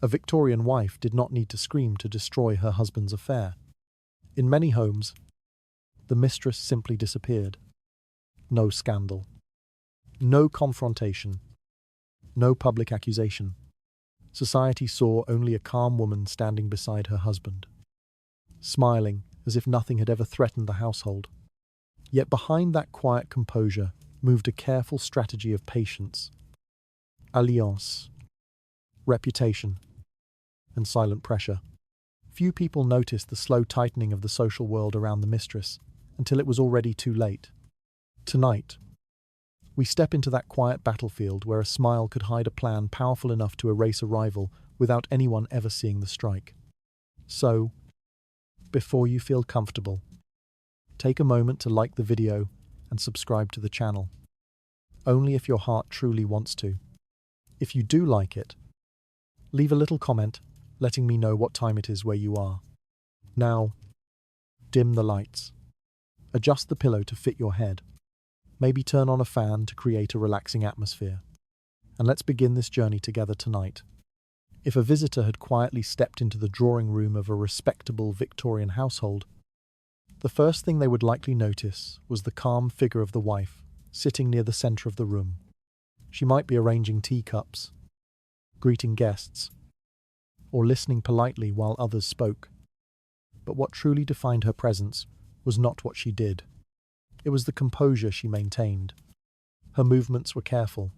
A Victorian wife did not need to scream to destroy her husband's affair. In many homes, the mistress simply disappeared. No scandal. No confrontation. No public accusation. Society saw only a calm woman standing beside her husband, smiling as if nothing had ever threatened the household. Yet behind that quiet composure moved a careful strategy of patience, alliance, reputation, and silent pressure. Few people noticed the slow tightening of the social world around the mistress until it was already too late. Tonight, we step into that quiet battlefield where a smile could hide a plan powerful enough to erase a rival without anyone ever seeing the strike. So, before you feel comfortable, take a moment to like the video and subscribe to the channel. Only if your heart truly wants to. If you do like it, leave a little comment letting me know what time it is where you are. Now, dim the lights. Adjust the pillow to fit your head. Maybe turn on a fan to create a relaxing atmosphere. And let's begin this journey together tonight. If a visitor had quietly stepped into the drawing room of a respectable Victorian household, the first thing they would likely notice was the calm figure of the wife sitting near the centre of the room. She might be arranging teacups, greeting guests, or listening politely while others spoke. But what truly defined her presence was not what she did. It was the composure she maintained. Her movements were careful,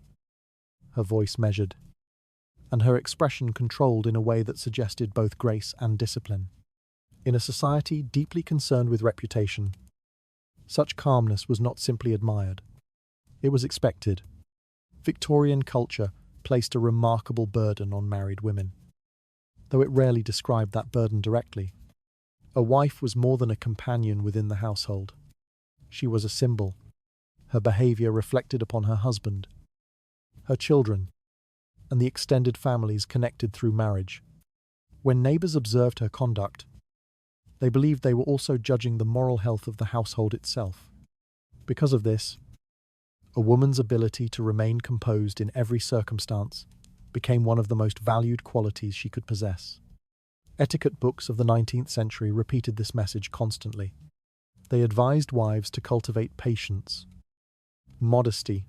her voice measured, and her expression controlled in a way that suggested both grace and discipline. In a society deeply concerned with reputation, such calmness was not simply admired. It was expected. Victorian culture placed a remarkable burden on married women, though it rarely described that burden directly. A wife was more than a companion within the household. She was a symbol. Her behavior reflected upon her husband, her children, and the extended families connected through marriage. When neighbors observed her conduct, they believed they were also judging the moral health of the household itself. Because of this, a woman's ability to remain composed in every circumstance became one of the most valued qualities she could possess. Etiquette books of the 19th century repeated this message constantly. They advised wives to cultivate patience, modesty,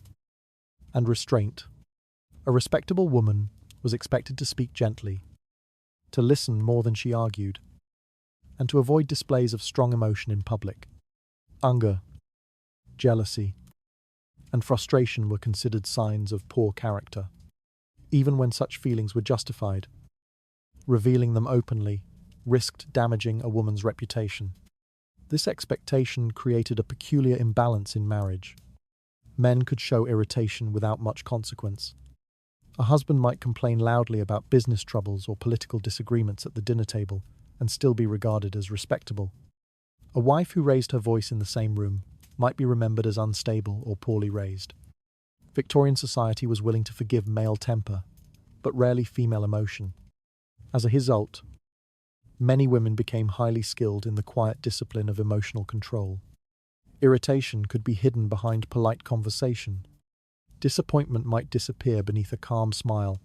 and restraint. A respectable woman was expected to speak gently, to listen more than she argued, and to avoid displays of strong emotion in public. Anger, jealousy, and frustration were considered signs of poor character, even when such feelings were justified. Revealing them openly risked damaging a woman's reputation. This expectation created a peculiar imbalance in marriage. Men could show irritation without much consequence. A husband might complain loudly about business troubles or political disagreements at the dinner table and still be regarded as respectable. A wife who raised her voice in the same room might be remembered as unstable or poorly raised. Victorian society was willing to forgive male temper, but rarely female emotion. As a result, many women became highly skilled in the quiet discipline of emotional control. Irritation could be hidden behind polite conversation. Disappointment might disappear beneath a calm smile.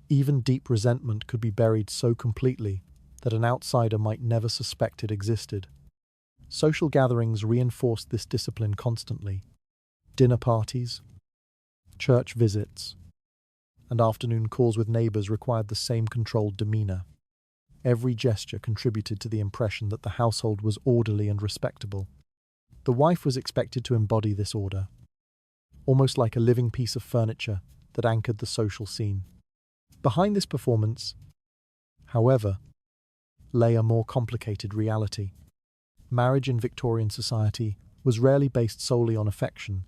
Even deep resentment could be buried so completely that an outsider might never suspect it existed. Social gatherings reinforced this discipline constantly. Dinner parties, church visits, and afternoon calls with neighbors required the same controlled demeanor. Every gesture contributed to the impression that the household was orderly and respectable. The wife was expected to embody this order, almost like a living piece of furniture that anchored the social scene. Behind this performance, however, lay a more complicated reality. Marriage in Victorian society was rarely based solely on affection.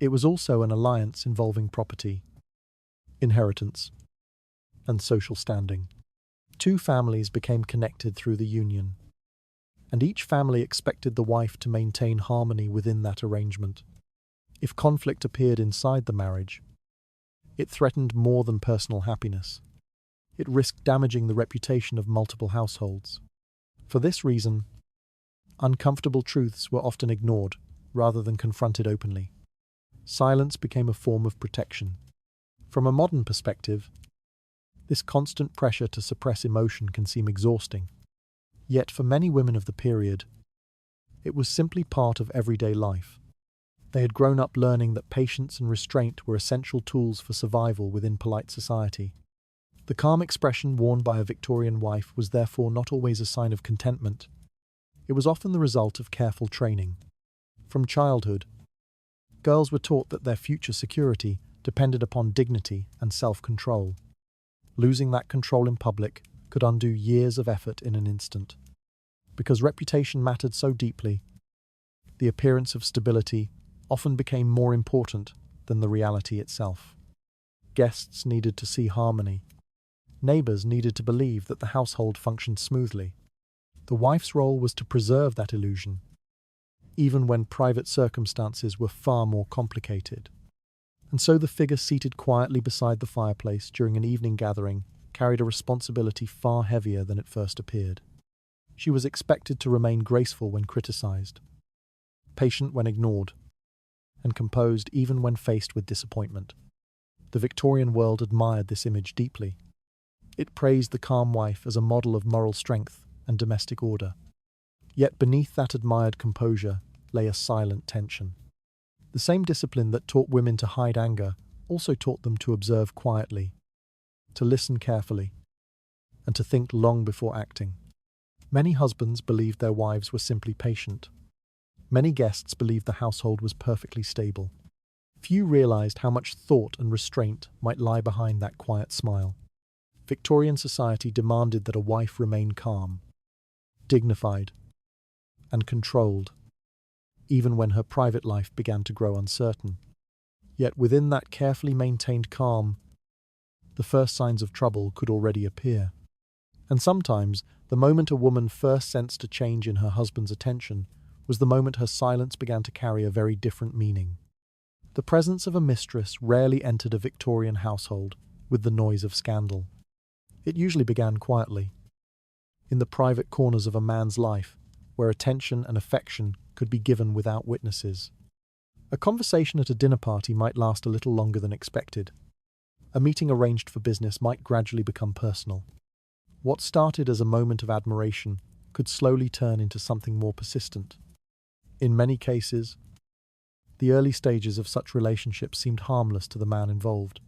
It was also an alliance involving property, inheritance, and social standing. Two families became connected through the union, and each family expected the wife to maintain harmony within that arrangement. If conflict appeared inside the marriage, it threatened more than personal happiness. It risked damaging the reputation of multiple households. For this reason, uncomfortable truths were often ignored rather than confronted openly. Silence became a form of protection. From a modern perspective, This constant pressure to suppress emotion can seem exhausting. Yet for many women of the period, it was simply part of everyday life. They had grown up learning that patience and restraint were essential tools for survival within polite society. The calm expression worn by a Victorian wife was therefore not always a sign of contentment. It was often the result of careful training. From childhood, girls were taught that their future security depended upon dignity and self-control. Losing that control in public could undo years of effort in an instant. Because reputation mattered so deeply, the appearance of stability often became more important than the reality itself. Guests needed to see harmony. Neighbours needed to believe that the household functioned smoothly. The wife's role was to preserve that illusion, even when private circumstances were far more complicated. And so the figure seated quietly beside the fireplace during an evening gathering carried a responsibility far heavier than it first appeared. She was expected to remain graceful when criticised, patient when ignored, and composed even when faced with disappointment. The Victorian world admired this image deeply. It praised the calm wife as a model of moral strength and domestic order. Yet beneath that admired composure lay a silent tension. The same discipline that taught women to hide anger also taught them to observe quietly, to listen carefully, and to think long before acting. Many husbands believed their wives were simply patient. Many guests believed the household was perfectly stable. Few realized how much thought and restraint might lie behind that quiet smile. Victorian society demanded that a wife remain calm, dignified, and controlled, even when her private life began to grow uncertain. Yet within that carefully maintained calm, the first signs of trouble could already appear. And sometimes, the moment a woman first sensed a change in her husband's attention was the moment her silence began to carry a very different meaning. The presence of a mistress rarely entered a Victorian household with the noise of scandal. It usually began quietly, in the private corners of a man's life, where attention and affection could be given without witnesses. A conversation at a dinner party might last a little longer than expected. A meeting arranged for business might gradually become personal. What started as a moment of admiration could slowly turn into something more persistent. In many cases, the early stages of such relationships seemed harmless to the man involved.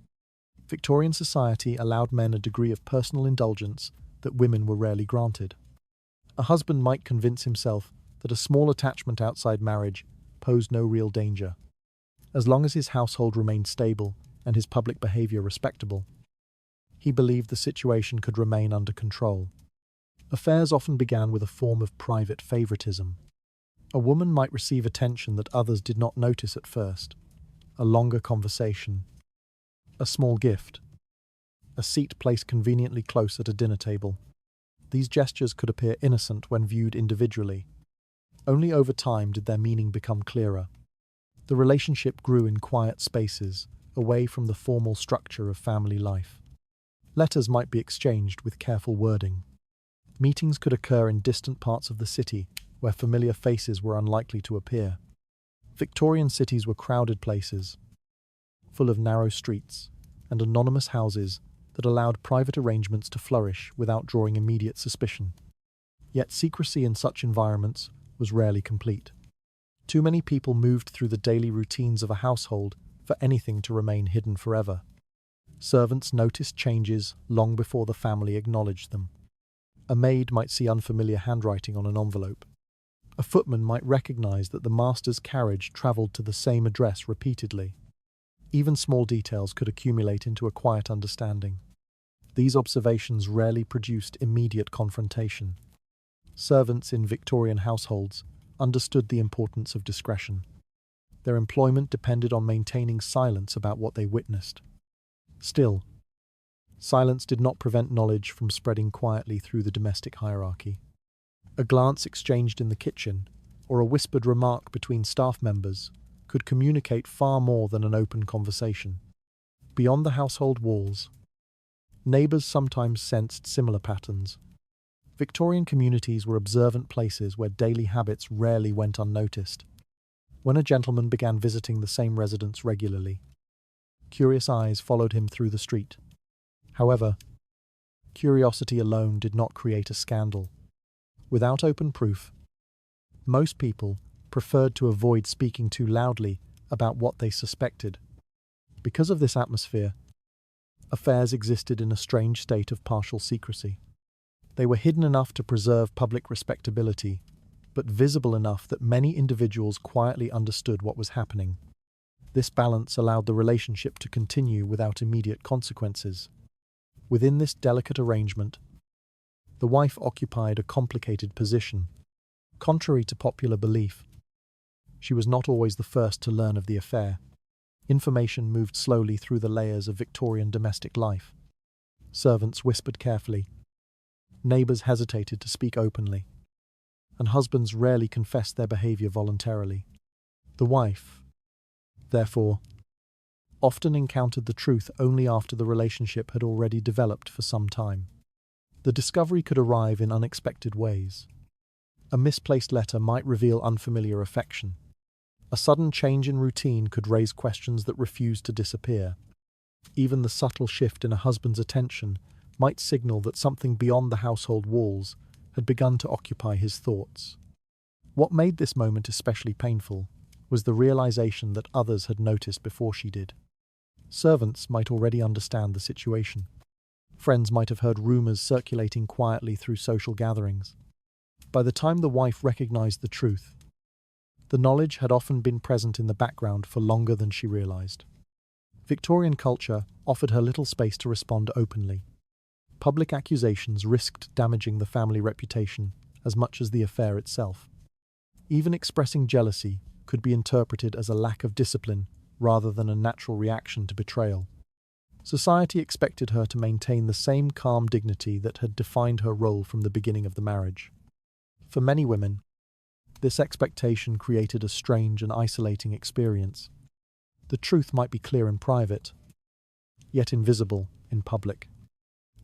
Victorian society allowed men a degree of personal indulgence that women were rarely granted. A husband might convince himself that a small attachment outside marriage posed no real danger, as long as his household remained stable and his public behavior respectable. He believed the situation could remain under control. Affairs often began with a form of private favoritism. A woman might receive attention that others did not notice at first, a longer conversation, a small gift, a seat placed conveniently close at a dinner table. These gestures could appear innocent when viewed individually. Only over time did their meaning become clearer. The relationship grew in quiet spaces, away from the formal structure of family life. Letters might be exchanged with careful wording. Meetings could occur in distant parts of the city, where familiar faces were unlikely to appear. Victorian cities were crowded places, full of narrow streets and anonymous houses that allowed private arrangements to flourish without drawing immediate suspicion. Yet secrecy in such environments was rarely complete. Too many people moved through the daily routines of a household for anything to remain hidden forever. Servants noticed changes long before the family acknowledged them. A maid might see unfamiliar handwriting on an envelope. A footman might recognize that the master's carriage travelled to the same address repeatedly. Even small details could accumulate into a quiet understanding. These observations rarely produced immediate confrontation. Servants in Victorian households understood the importance of discretion. Their employment depended on maintaining silence about what they witnessed. Still, silence did not prevent knowledge from spreading quietly through the domestic hierarchy. A glance exchanged in the kitchen, or a whispered remark between staff members, could communicate far more than an open conversation. Beyond the household walls, neighbours sometimes sensed similar patterns. Victorian communities were observant places where daily habits rarely went unnoticed. When a gentleman began visiting the same residence regularly, curious eyes followed him through the street. However, Curiosity alone did not create a scandal. Without open proof, most people preferred to avoid speaking too loudly about what they suspected. Because of this atmosphere, affairs existed in a strange state of partial secrecy. They were hidden enough to preserve public respectability, but visible enough that many individuals quietly understood what was happening. This balance allowed the relationship to continue without immediate consequences. Within this delicate arrangement, the wife occupied a complicated position. Contrary to popular belief, she was not always the first to learn of the affair. Information moved slowly through the layers of Victorian domestic life. Servants whispered carefully. Neighbours hesitated to speak openly. And husbands rarely confessed their behaviour voluntarily. The wife, therefore, often encountered the truth only after the relationship had already developed for some time. The discovery could arrive in unexpected ways. A misplaced letter might reveal unfamiliar affection. A sudden change in routine could raise questions that refused to disappear. Even the subtle shift in a husband's attention might signal that something beyond the household walls had begun to occupy his thoughts. What made this moment especially painful was the realization that others had noticed before she did. Servants might already understand the situation. Friends might have heard rumors circulating quietly through social gatherings. By the time the wife recognized the truth, the knowledge had often been present in the background for longer than she realized. Victorian culture offered her little space to respond openly. Public accusations risked damaging the family reputation as much as the affair itself. Even expressing jealousy could be interpreted as a lack of discipline rather than a natural reaction to betrayal. Society expected her to maintain the same calm dignity that had defined her role from the beginning of the marriage. For many women, this expectation created a strange and isolating experience. The truth might be clear in private, yet invisible in public.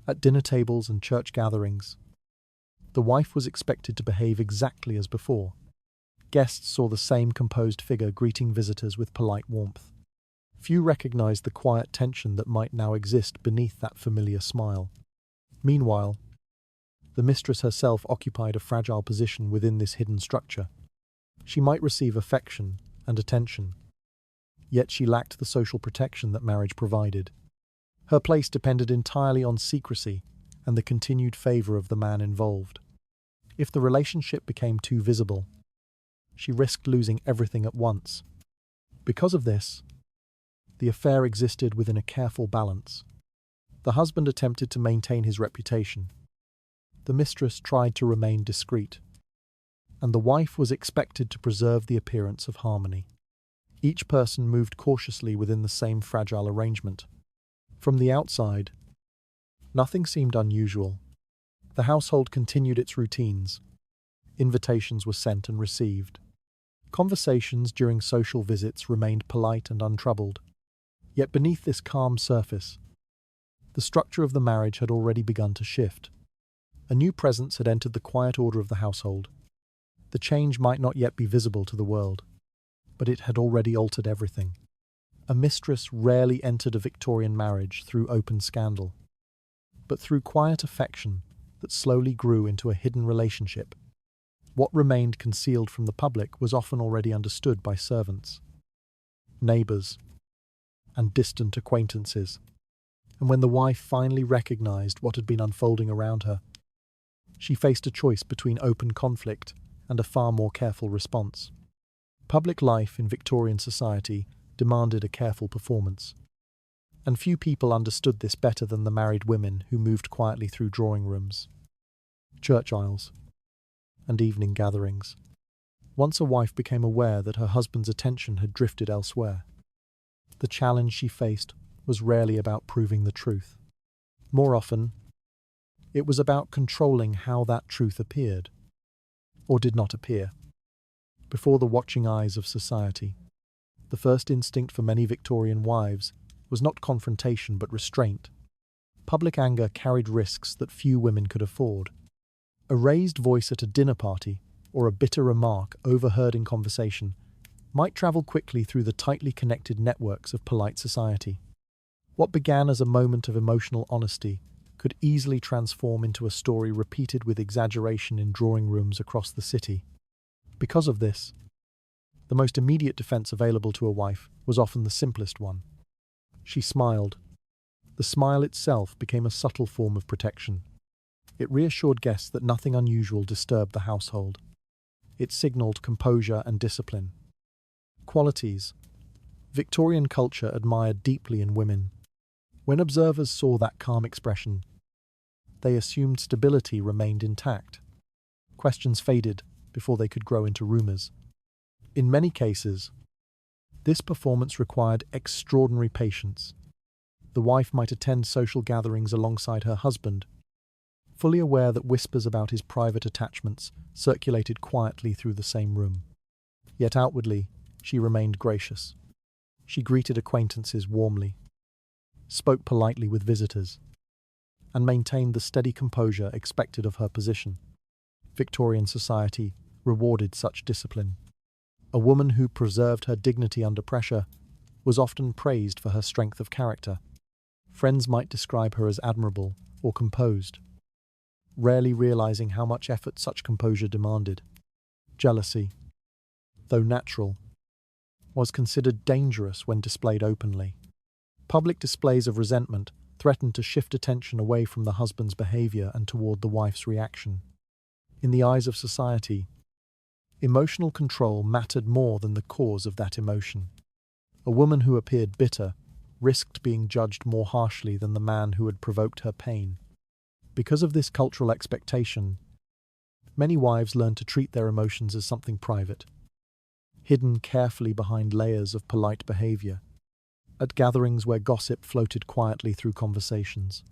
At dinner tables and church gatherings, the wife was expected to behave exactly as before. Guests saw the same composed figure greeting visitors with polite warmth. Few recognized the quiet tension that might now exist beneath that familiar smile. Meanwhile, the mistress herself occupied a fragile position within this hidden structure. She might receive affection and attention, yet she lacked the social protection that marriage provided. Her place depended entirely on secrecy and the continued favor of the man involved. If the relationship became too visible, she risked losing everything at once. Because of this, the affair existed within a careful balance. The husband attempted to maintain his reputation. The mistress tried to remain discreet, and the wife was expected to preserve the appearance of harmony. Each person moved cautiously within the same fragile arrangement. From the outside, nothing seemed unusual. The household continued its routines. Invitations were sent and received. Conversations during social visits remained polite and untroubled. Yet beneath this calm surface, the structure of the marriage had already begun to shift. A new presence had entered the quiet order of the household. The change might not yet be visible to the world, but it had already altered everything. A mistress rarely entered a Victorian marriage through open scandal, but through quiet affection that slowly grew into a hidden relationship. What remained concealed from the public was often already understood by servants, neighbours, and distant acquaintances. And when the wife finally recognized what had been unfolding around her, she faced a choice between open conflict and a far more careful response. Public life in Victorian society demanded a careful performance, and few people understood this better than the married women who moved quietly through drawing rooms, church aisles, and evening gatherings. Once a wife became aware that her husband's attention had drifted elsewhere, the challenge she faced was rarely about proving the truth. More often, it was about controlling how that truth appeared, or did not appear, before the watching eyes of society. The first instinct for many Victorian wives was not confrontation but restraint. Public anger carried risks that few women could afford. A raised voice at a dinner party, or a bitter remark overheard in conversation, might travel quickly through the tightly connected networks of polite society. What began as a moment of emotional honesty could easily transform into a story repeated with exaggeration in drawing rooms across the city. Because of this, the most immediate defense available to a wife was often the simplest one. She smiled. The smile itself became a subtle form of protection. It reassured guests that nothing unusual disturbed the household. It signaled composure and discipline. Qualities Victorian culture admired deeply in women. When observers saw that calm expression, they assumed stability remained intact. Questions faded before they could grow into rumors. In many cases, this performance required extraordinary patience. The wife might attend social gatherings alongside her husband, fully aware that whispers about his private attachments circulated quietly through the same room. Yet outwardly, she remained gracious. She greeted acquaintances warmly, spoke politely with visitors, and maintained the steady composure expected of her position. Victorian society rewarded such discipline. A woman who preserved her dignity under pressure was often praised for her strength of character. Friends might describe her as admirable or composed, rarely realizing how much effort such composure demanded. Jealousy, though natural, was considered dangerous when displayed openly. Public displays of resentment threatened to shift attention away from the husband's behavior and toward the wife's reaction. In the eyes of society, emotional control mattered more than the cause of that emotion. A woman who appeared bitter risked being judged more harshly than the man who had provoked her pain. Because of this cultural expectation, many wives learned to treat their emotions as something private, hidden carefully behind layers of polite behavior. At gatherings where gossip floated quietly through conversations,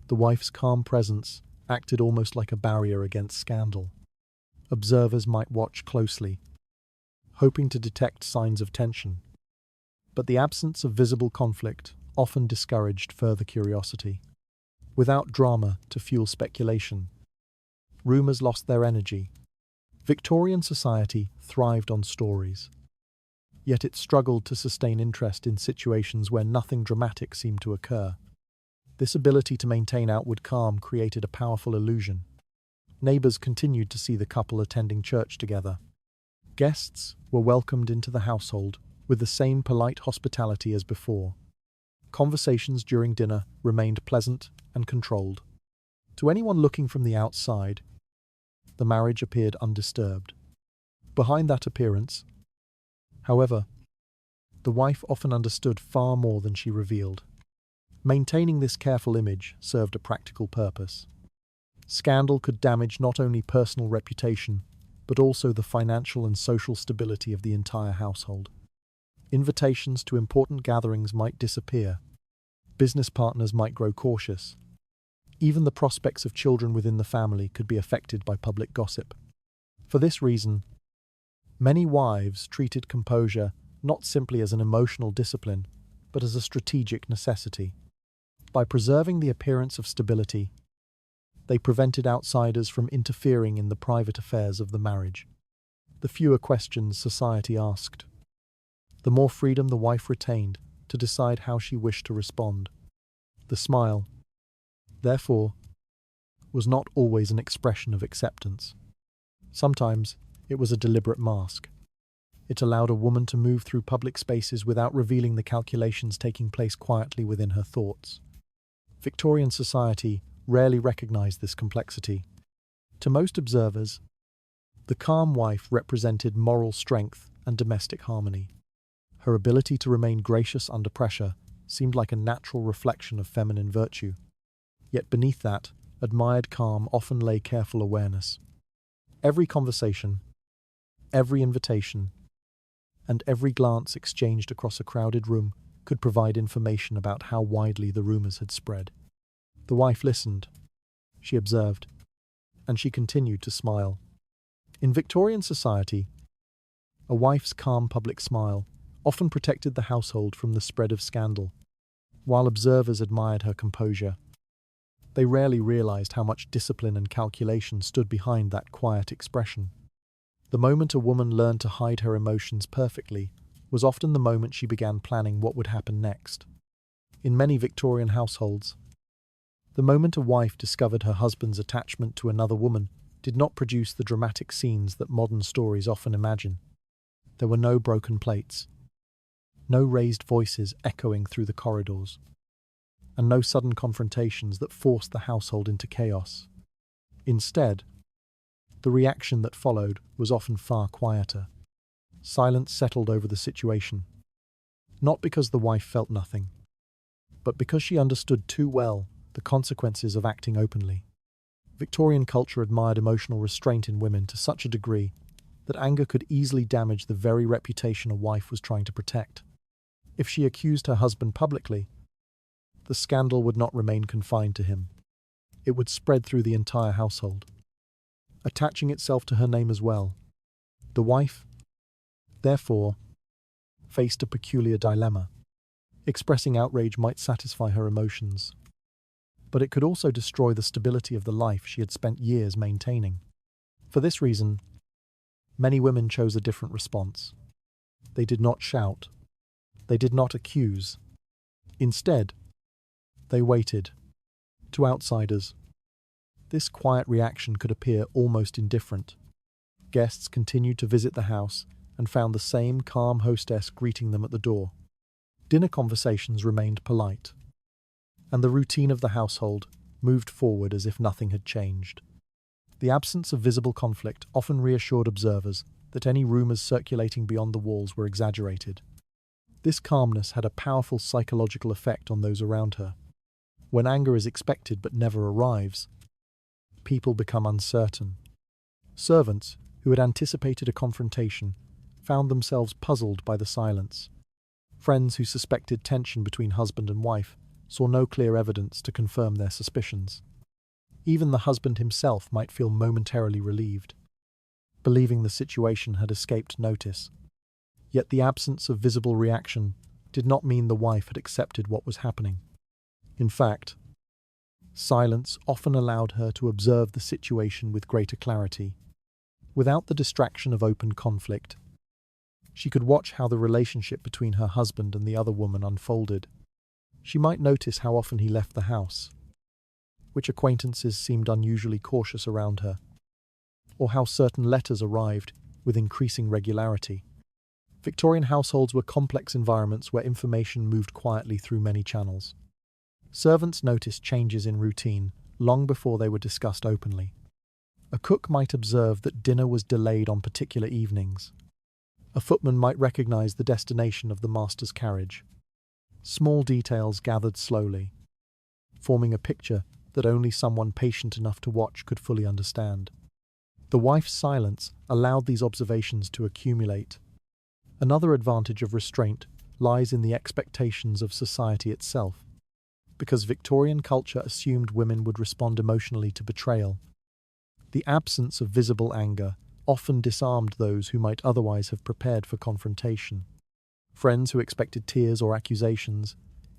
the wife's calm presence acted almost like a barrier against scandal. Observers might watch closely, hoping to detect signs of tension, but the absence of visible conflict often discouraged further curiosity. Without drama to fuel speculation, rumors lost their energy. Victorian society thrived on stories, yet it struggled to sustain interest in situations where nothing dramatic seemed to occur. This ability to maintain outward calm created a powerful illusion. Neighbors continued to see the couple attending church together. Guests were welcomed into the household with the same polite hospitality as before. Conversations during dinner remained pleasant and controlled. To anyone looking from the outside, the marriage appeared undisturbed. Behind that appearance, however, the wife often understood far more than she revealed. Maintaining this careful image served a practical purpose. Scandal could damage not only personal reputation, but also the financial and social stability of the entire household. Invitations to important gatherings might disappear. Business partners might grow cautious. Even the prospects of children within the family could be affected by public gossip. For this reason, many wives treated composure not simply as an emotional discipline, but as a strategic necessity. By preserving the appearance of stability, they prevented outsiders from interfering in the private affairs of the marriage. The fewer questions society asked, the more freedom the wife retained to decide how she wished to respond. The smile, therefore, was not always an expression of acceptance. Sometimes it was a deliberate mask. It allowed a woman to move through public spaces without revealing the calculations taking place quietly within her thoughts. Victorian society rarely recognized this complexity. To most observers, the calm wife represented moral strength and domestic harmony. Her ability to remain gracious under pressure seemed like a natural reflection of feminine virtue. Yet beneath that, admired calm often lay careful awareness. Every conversation, every invitation, and every glance exchanged across a crowded room could provide information about how widely the rumors had spread. The wife listened, she observed, and she continued to smile. In Victorian society, a wife's calm public smile often protected the household from the spread of scandal. While observers admired her composure, they rarely realized how much discipline and calculation stood behind that quiet expression. The moment a woman learned to hide her emotions perfectly was often the moment she began planning what would happen next. In many Victorian households, The moment a wife discovered her husband's attachment to another woman did not produce the dramatic scenes that modern stories often imagine. There were no broken plates, no raised voices echoing through the corridors, and no sudden confrontations that forced the household into chaos. Instead, the reaction that followed was often far quieter. Silence settled over the situation, not because the wife felt nothing, but because she understood too well the consequences of acting openly. Victorian culture admired emotional restraint in women to such a degree that anger could easily damage the very reputation a wife was trying to protect. If she accused her husband publicly, the scandal would not remain confined to him. It would spread through the entire household, attaching itself to her name as well. The wife, therefore, faced a peculiar dilemma. Expressing outrage might satisfy her emotions, but it could also destroy the stability of the life she had spent years maintaining. For this reason, many women chose a different response. They did not shout. They did not accuse. Instead, they waited. To outsiders, this quiet reaction could appear almost indifferent. Guests continued to visit the house and found the same calm hostess greeting them at the door. Dinner conversations remained polite, and the routine of the household moved forward as if nothing had changed. The absence of visible conflict often reassured observers that any rumors circulating beyond the walls were exaggerated. This calmness had a powerful psychological effect on those around her. When anger is expected but never arrives, people become uncertain. Servants, who had anticipated a confrontation, found themselves puzzled by the silence. Friends who suspected tension between husband and wife saw no clear evidence to confirm their suspicions. Even the husband himself might feel momentarily relieved, believing the situation had escaped notice. Yet the absence of visible reaction did not mean the wife had accepted what was happening. In fact, silence often allowed her to observe the situation with greater clarity. Without the distraction of open conflict, she could watch how the relationship between her husband and the other woman unfolded. She might notice how often he left the house, which acquaintances seemed unusually cautious around her, or how certain letters arrived with increasing regularity. Victorian households were complex environments where information moved quietly through many channels. Servants noticed changes in routine long before they were discussed openly. A cook might observe that dinner was delayed on particular evenings. A footman might recognize the destination of the master's carriage. Small details gathered slowly, forming a picture that only someone patient enough to watch could fully understand. The wife's silence allowed these observations to accumulate. Another advantage of restraint lies in the expectations of society itself. Because Victorian culture assumed women would respond emotionally to betrayal, the absence of visible anger often disarmed those who might otherwise have prepared for confrontation. Friends who expected tears or accusations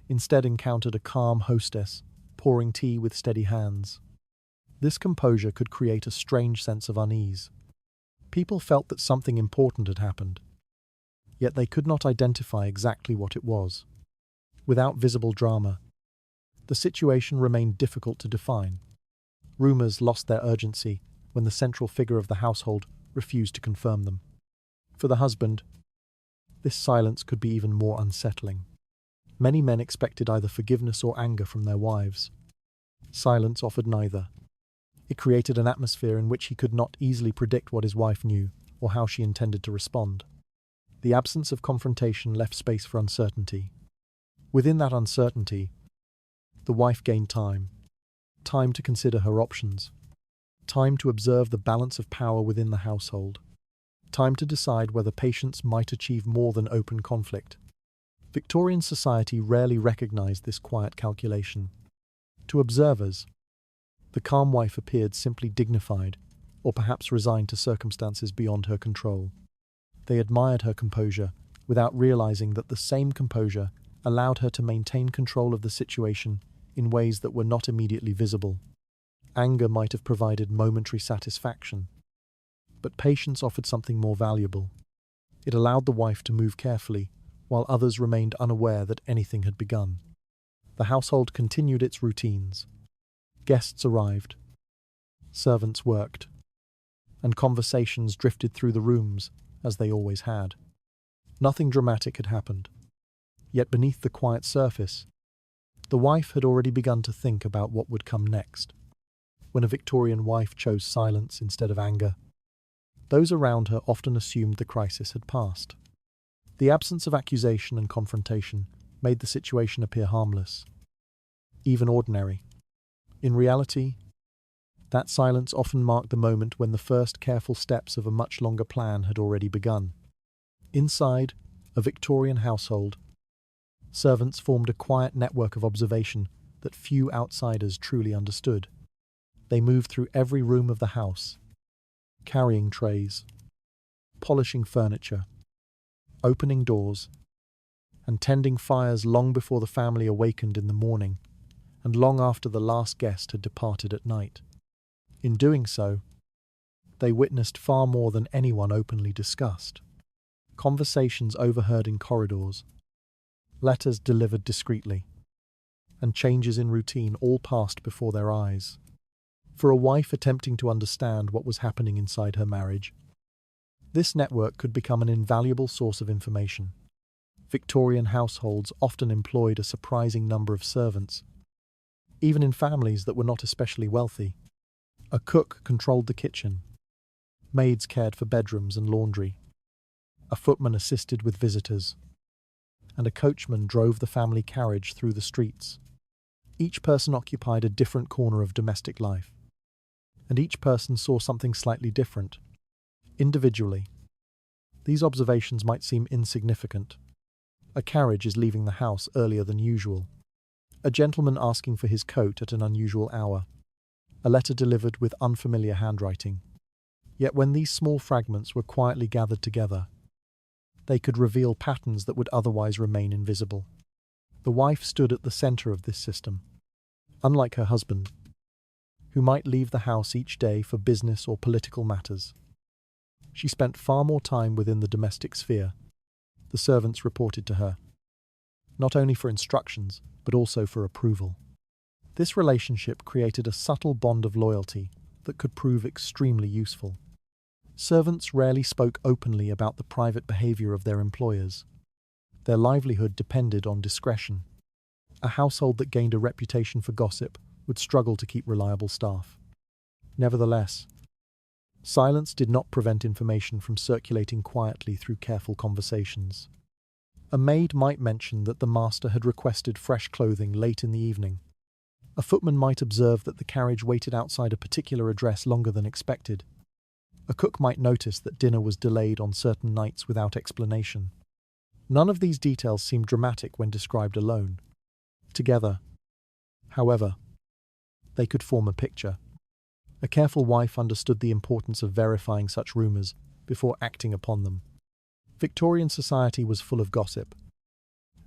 instead encountered a calm hostess pouring tea with steady hands. This composure could create a strange sense of unease. People felt that something important had happened, yet they could not identify exactly what it was. Without visible drama, the situation remained difficult to define. Rumors lost their urgency when the central figure of the household refused to confirm them. For the husband, this silence could be even more unsettling. Many men expected either forgiveness or anger from their wives. Silence offered neither. It created an atmosphere in which he could not easily predict what his wife knew or how she intended to respond. The absence of confrontation left space for uncertainty. Within that uncertainty, the wife gained time to consider her options, time to observe the balance of power within the household, time to decide whether patience might achieve more than open conflict. Victorian society rarely recognized this quiet calculation. To observers, the calm wife appeared simply dignified, or perhaps resigned to circumstances beyond her control. They admired her composure, without realizing that the same composure allowed her to maintain control of the situation in ways that were not immediately visible. Anger might have provided momentary satisfaction, but patience offered something more valuable. It allowed the wife to move carefully, while others remained unaware that anything had begun. The household continued its routines. Guests arrived, servants worked, and conversations drifted through the rooms, as they always had. Nothing dramatic had happened, yet beneath the quiet surface, the wife had already begun to think about what would come next. When a Victorian wife chose silence instead of anger, those around her often assumed the crisis had passed. The absence of accusation and confrontation made the situation appear harmless, even ordinary. In reality, that silence often marked the moment when the first careful steps of a much longer plan had already begun. Inside a Victorian household, servants formed a quiet network of observation that few outsiders truly understood. They moved through every room of the house, carrying trays, polishing furniture, opening doors, and tending fires long before the family awakened in the morning and long after the last guest had departed at night. In doing so, they witnessed far more than anyone openly discussed. Conversations overheard in corridors, letters delivered discreetly, and changes in routine all passed before their eyes. For a wife attempting to understand what was happening inside her marriage, this network could become an invaluable source of information. Victorian households often employed a surprising number of servants, even in families that were not especially wealthy. A cook controlled the kitchen, maids cared for bedrooms and laundry, a footman assisted with visitors, and a coachman drove the family carriage through the streets. Each person occupied a different corner of domestic life, and each person saw something slightly different. Individually, these observations might seem insignificant. A carriage is leaving the house earlier than usual, a gentleman asking for his coat at an unusual hour, a letter delivered with unfamiliar handwriting. Yet when these small fragments were quietly gathered together, they could reveal patterns that would otherwise remain invisible. The wife stood at the center of this system. Unlike her husband, who might leave the house each day for business or political matters, she spent far more time within the domestic sphere. The servants reported to her, not only for instructions, but also for approval. This relationship created a subtle bond of loyalty that could prove extremely useful. Servants rarely spoke openly about the private behavior of their employers. Their livelihood depended on discretion. A household that gained a reputation for gossip would struggle to keep reliable staff. Nevertheless, silence did not prevent information from circulating quietly through careful conversations. A maid might mention that the master had requested fresh clothing late in the evening. A footman might observe that the carriage waited outside a particular address longer than expected. A cook might notice that dinner was delayed on certain nights without explanation. None of these details seemed dramatic when described alone. Together, however, they could form a picture. A careful wife understood the importance of verifying such rumors before acting upon them. Victorian society was full of gossip,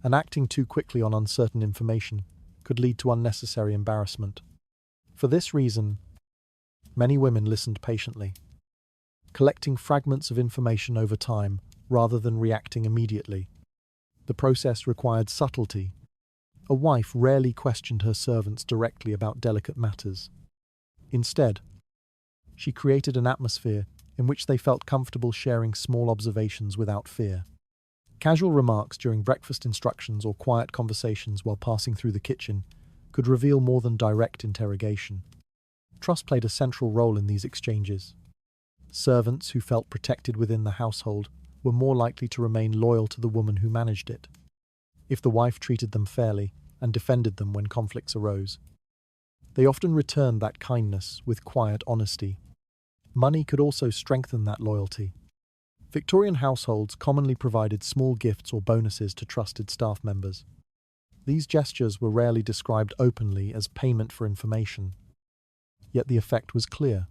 and acting too quickly on uncertain information could lead to unnecessary embarrassment. For this reason, many women listened patiently, collecting fragments of information over time rather than reacting immediately. The process required subtlety. A wife rarely questioned her servants directly about delicate matters. Instead, she created an atmosphere in which they felt comfortable sharing small observations without fear. Casual remarks during breakfast instructions or quiet conversations while passing through the kitchen could reveal more than direct interrogation. Trust played a central role in these exchanges. Servants who felt protected within the household were more likely to remain loyal to the woman who managed it. If the wife treated them fairly and defended them when conflicts arose, they often returned that kindness with quiet honesty. Money could also strengthen that loyalty. Victorian households commonly provided small gifts or bonuses to trusted staff members. These gestures were rarely described openly as payment for information, yet the effect was clear.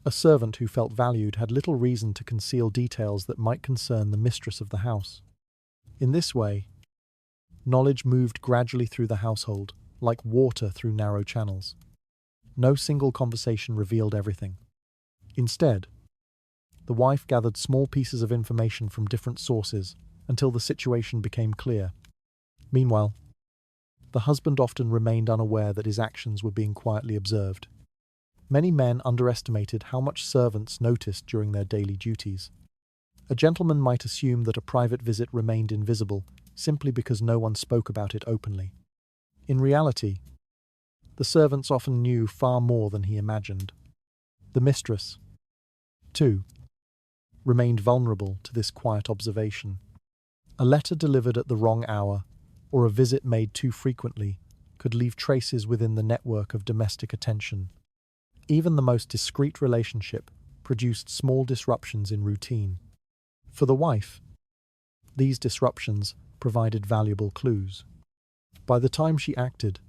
A servant who felt valued had little reason to conceal details that might concern the mistress of the house. In this way, knowledge moved gradually through the household, like water through narrow channels. No single conversation revealed everything. Instead, the wife gathered small pieces of information from different sources until the situation became clear. Meanwhile, The husband often remained unaware that his actions were being quietly observed. Many men underestimated how much servants noticed during their daily duties. A gentleman might assume that a private visit remained invisible simply because no one spoke about it openly. In reality, the servants often knew far more than he imagined. The mistress, too, remained vulnerable to this quiet observation. A letter delivered at the wrong hour, or a visit made too frequently, could leave traces within the network of domestic attention. Even the most discreet relationship produced small disruptions in routine. For the wife, these disruptions provided valuable clues. By the time she acted,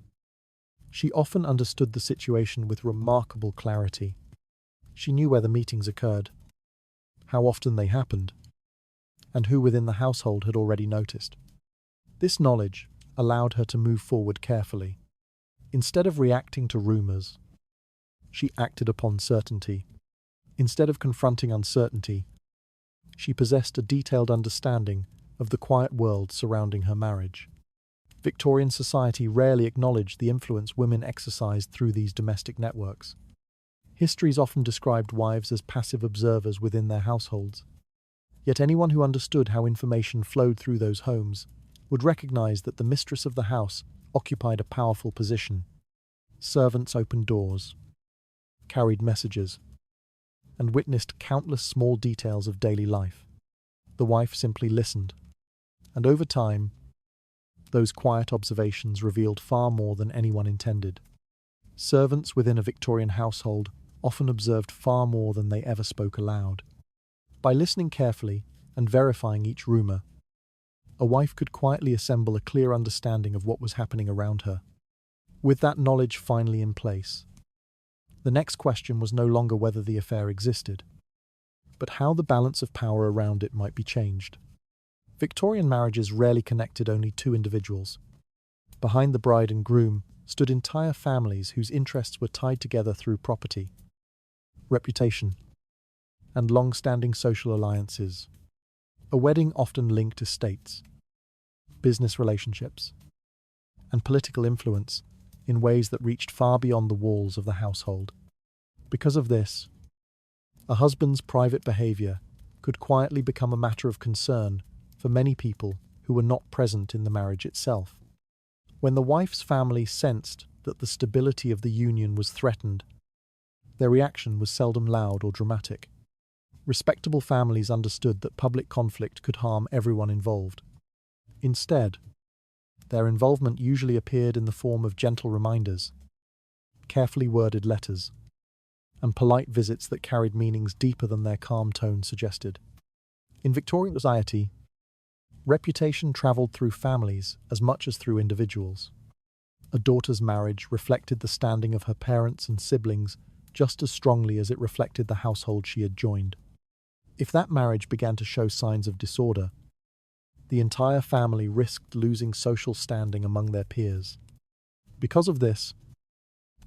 she often understood the situation with remarkable clarity. She knew where the meetings occurred, how often they happened, and who within the household had already noticed. This knowledge allowed her to move forward carefully. Instead of reacting to rumors, she acted upon certainty. Instead of confronting uncertainty, she possessed a detailed understanding of the quiet world surrounding her marriage. Victorian society rarely acknowledged the influence women exercised through these domestic networks. Histories often described wives as passive observers within their households. Yet anyone who understood how information flowed through those homes would recognize that the mistress of the house occupied a powerful position. Servants opened doors, carried messages, and witnessed countless small details of daily life. The wife simply listened, and over time, those quiet observations revealed far more than anyone intended. Servants within a Victorian household often observed far more than they ever spoke aloud. By listening carefully and verifying each rumour, a wife could quietly assemble a clear understanding of what was happening around her. With that knowledge finally in place, the next question was no longer whether the affair existed, but how the balance of power around it might be changed. Victorian marriages rarely connected only two individuals. Behind the bride and groom stood entire families whose interests were tied together through property, reputation, and long-standing social alliances. A wedding often linked estates, business relationships, and political influence in ways that reached far beyond the walls of the household. Because of this, a husband's private behavior could quietly become a matter of concern for many people who were not present in the marriage itself. When the wife's family sensed that the stability of the union was threatened, their reaction was seldom loud or dramatic. Respectable families understood that public conflict could harm everyone involved. Instead, their involvement usually appeared in the form of gentle reminders, carefully worded letters, and polite visits that carried meanings deeper than their calm tone suggested. In Victorian society, reputation travelled through families as much as through individuals. A daughter's marriage reflected the standing of her parents and siblings just as strongly as it reflected the household she had joined. If that marriage began to show signs of disorder, the entire family risked losing social standing among their peers. Because of this,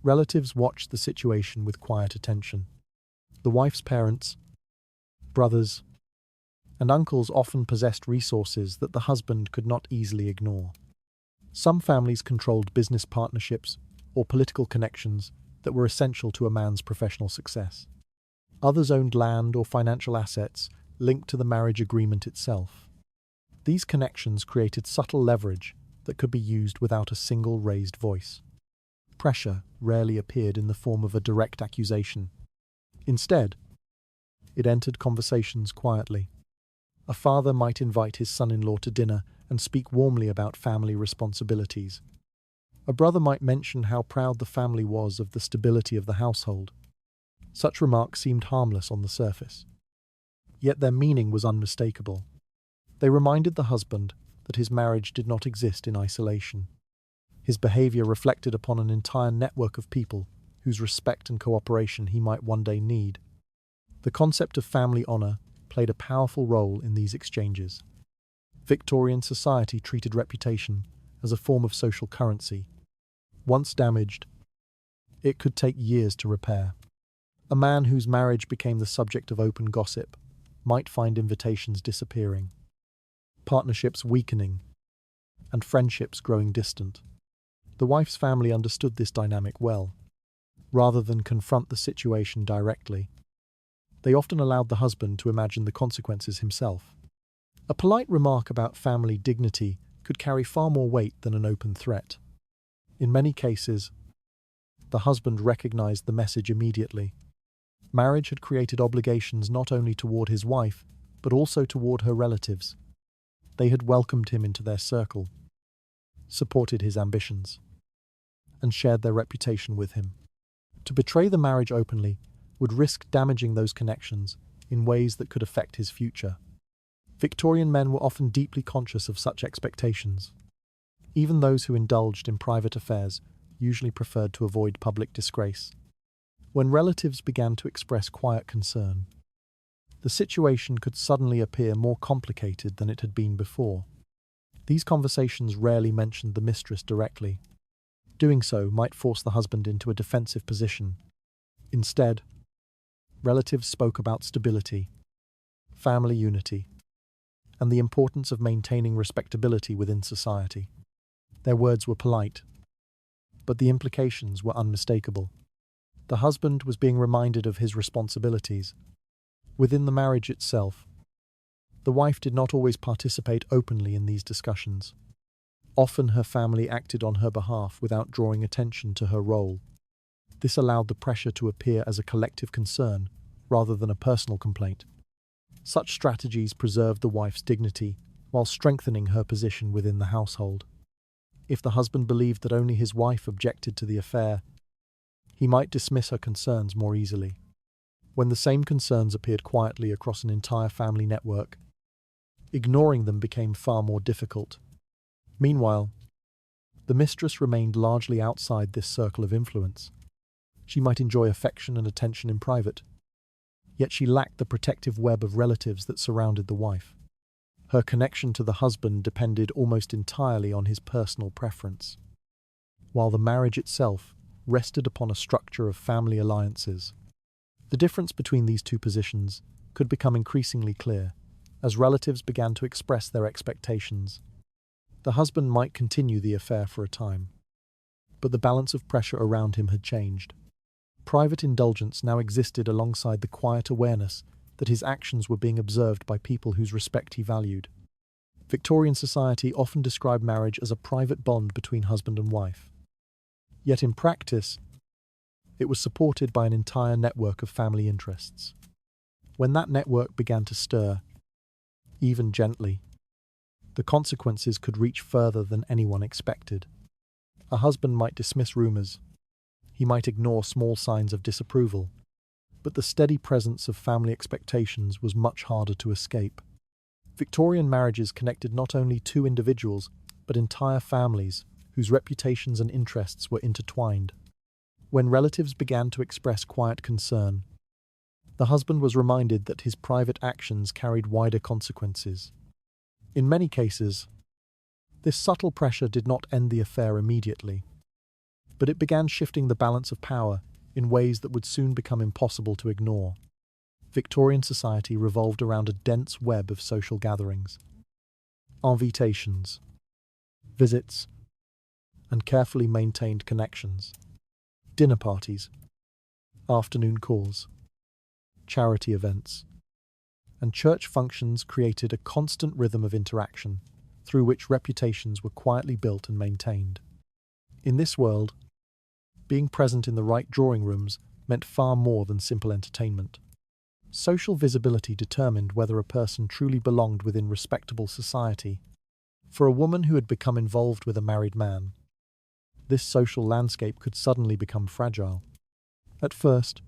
relatives watched the situation with quiet attention. The wife's parents, brothers, and uncles often possessed resources that the husband could not easily ignore. Some families controlled business partnerships or political connections that were essential to a man's professional success. Others owned land or financial assets linked to the marriage agreement itself. These connections created subtle leverage that could be used without a single raised voice. Pressure rarely appeared in the form of a direct accusation. Instead, it entered conversations quietly. A father might invite his son-in-law to dinner and speak warmly about family responsibilities. A brother might mention how proud the family was of the stability of the household. Such remarks seemed harmless on the surface, yet their meaning was unmistakable. They reminded the husband that his marriage did not exist in isolation. His behavior reflected upon an entire network of people whose respect and cooperation he might one day need. The concept of family honor played a powerful role in these exchanges. Victorian society treated reputation as a form of social currency. Once damaged, it could take years to repair. A man whose marriage became the subject of open gossip might find invitations disappearing, partnerships weakening, and friendships growing distant. The wife's family understood this dynamic well. Rather than confront the situation directly, they often allowed the husband to imagine the consequences himself. A polite remark about family dignity could carry far more weight than an open threat. In many cases, the husband recognized the message immediately. Marriage had created obligations not only toward his wife, but also toward her relatives. They had welcomed him into their circle, supported his ambitions, and shared their reputation with him. To betray the marriage openly would risk damaging those connections in ways that could affect his future. Victorian men were often deeply conscious of such expectations. Even those who indulged in private affairs usually preferred to avoid public disgrace. When relatives began to express quiet concern, the situation could suddenly appear more complicated than it had been before. These conversations rarely mentioned the mistress directly. Doing so might force the husband into a defensive position. Instead, relatives spoke about stability, family unity, and the importance of maintaining respectability within society. Their words were polite, but the implications were unmistakable. The husband was being reminded of his responsibilities. Within the marriage itself, the wife did not always participate openly in these discussions. Often her family acted on her behalf without drawing attention to her role. This allowed the pressure to appear as a collective concern rather than a personal complaint. Such strategies preserved the wife's dignity while strengthening her position within the household. If the husband believed that only his wife objected to the affair, he might dismiss her concerns more easily. When the same concerns appeared quietly across an entire family network, ignoring them became far more difficult. Meanwhile, the mistress remained largely outside this circle of influence. She might enjoy affection and attention in private, yet she lacked the protective web of relatives that surrounded the wife. Her connection to the husband depended almost entirely on his personal preference, while the marriage itself rested upon a structure of family alliances. The difference between these two positions could become increasingly clear as relatives began to express their expectations. The husband might continue the affair for a time, but the balance of pressure around him had changed. Private indulgence now existed alongside the quiet awareness that his actions were being observed by people whose respect he valued. Victorian society often described marriage as a private bond between husband and wife. Yet in practice, it was supported by an entire network of family interests. When that network began to stir, even gently, the consequences could reach further than anyone expected. A husband might dismiss rumors. He might ignore small signs of disapproval. But the steady presence of family expectations was much harder to escape. Victorian marriages connected not only two individuals, but entire families whose reputations and interests were intertwined. When relatives began to express quiet concern, the husband was reminded that his private actions carried wider consequences. In many cases, this subtle pressure did not end the affair immediately, but it began shifting the balance of power in ways that would soon become impossible to ignore. Victorian society revolved around a dense web of social gatherings. Invitations, visits, and carefully maintained connections. Dinner parties, afternoon calls, charity events, and church functions created a constant rhythm of interaction through which reputations were quietly built and maintained. In this world, being present in the right drawing rooms meant far more than simple entertainment. Social visibility determined whether a person truly belonged within respectable society. For a woman who had become involved with a married man, this social landscape could suddenly become fragile. At first,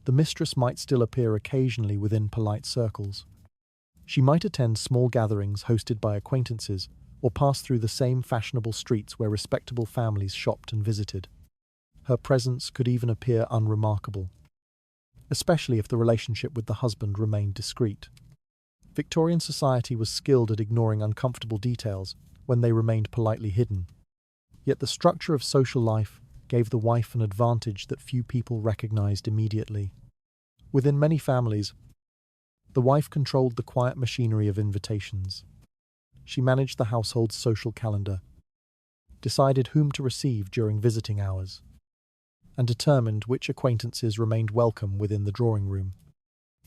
the mistress might still appear occasionally within polite circles. She might attend small gatherings hosted by acquaintances or pass through the same fashionable streets where respectable families shopped and visited. Her presence could even appear unremarkable, especially if the relationship with the husband remained discreet. Victorian society was skilled at ignoring uncomfortable details when they remained politely hidden. Yet the structure of social life gave the wife an advantage that few people recognized immediately. Within many families, the wife controlled the quiet machinery of invitations. She managed the household's social calendar, decided whom to receive during visiting hours, and determined which acquaintances remained welcome within the drawing room.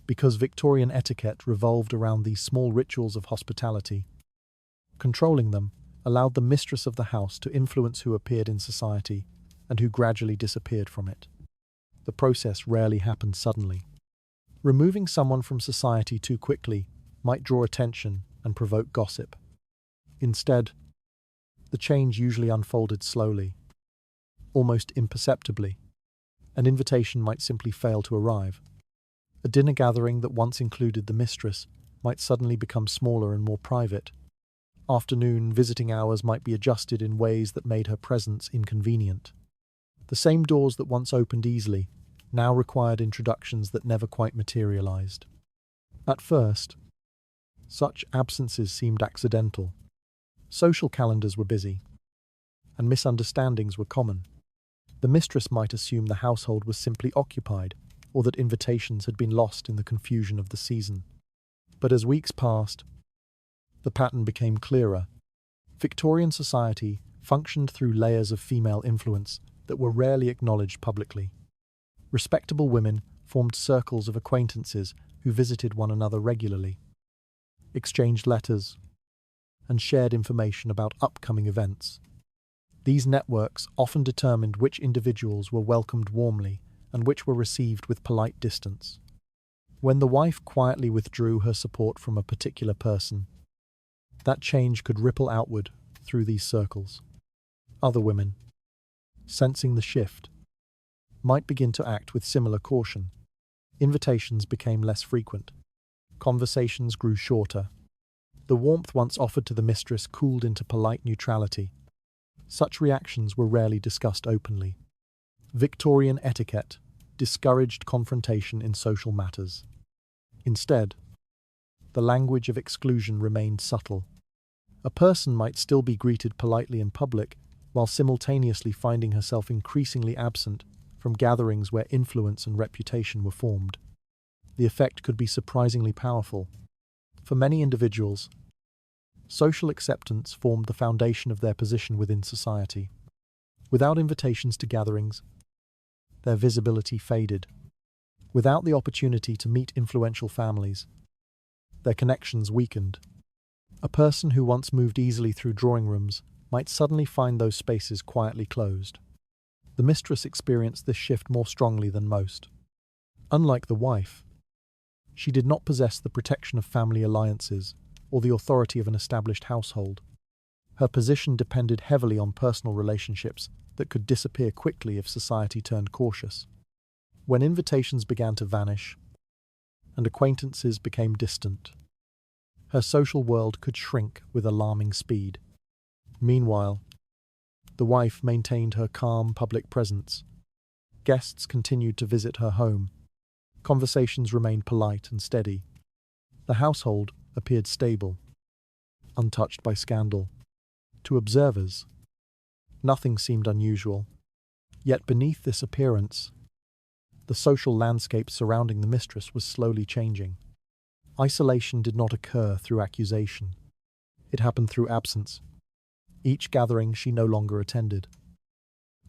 Because Victorian etiquette revolved around these small rituals of hospitality, controlling them allowed the mistress of the house to influence who appeared in society and who gradually disappeared from it. The process rarely happened suddenly. Removing someone from society too quickly might draw attention and provoke gossip. Instead, the change usually unfolded slowly, almost imperceptibly. An invitation might simply fail to arrive. A dinner gathering that once included the mistress might suddenly become smaller and more private. Afternoon visiting hours might be adjusted in ways that made her presence inconvenient. The same doors that once opened easily now required introductions that never quite materialized. At first, such absences seemed accidental. Social calendars were busy, and misunderstandings were common. The mistress might assume the household was simply occupied, or that invitations had been lost in the confusion of the season. But as weeks passed, the pattern became clearer. Victorian society functioned through layers of female influence that were rarely acknowledged publicly. Respectable women formed circles of acquaintances who visited one another regularly, exchanged letters, and shared information about upcoming events. These networks often determined which individuals were welcomed warmly and which were received with polite distance. When the wife quietly withdrew her support from a particular person, that change could ripple outward through these circles. Other women, sensing the shift, might begin to act with similar caution. Invitations became less frequent. Conversations grew shorter. The warmth once offered to the mistress cooled into polite neutrality. Such reactions were rarely discussed openly. Victorian etiquette discouraged confrontation in social matters. Instead, the language of exclusion remained subtle. A person might still be greeted politely in public, while simultaneously finding herself increasingly absent from gatherings where influence and reputation were formed. The effect could be surprisingly powerful. For many individuals, social acceptance formed the foundation of their position within society. Without invitations to gatherings, their visibility faded. Without the opportunity to meet influential families, their connections weakened. A person who once moved easily through drawing rooms might suddenly find those spaces quietly closed. The mistress experienced this shift more strongly than most. Unlike the wife, she did not possess the protection of family alliances or the authority of an established household. Her position depended heavily on personal relationships that could disappear quickly if society turned cautious. When invitations began to vanish and acquaintances became distant, her social world could shrink with alarming speed. Meanwhile, the wife maintained her calm public presence. Guests continued to visit her home. Conversations remained polite and steady. The household appeared stable, untouched by scandal. To observers, nothing seemed unusual. Yet beneath this appearance, the social landscape surrounding the mistress was slowly changing. Isolation did not occur through accusation. It happened through absence. Each gathering she no longer attended.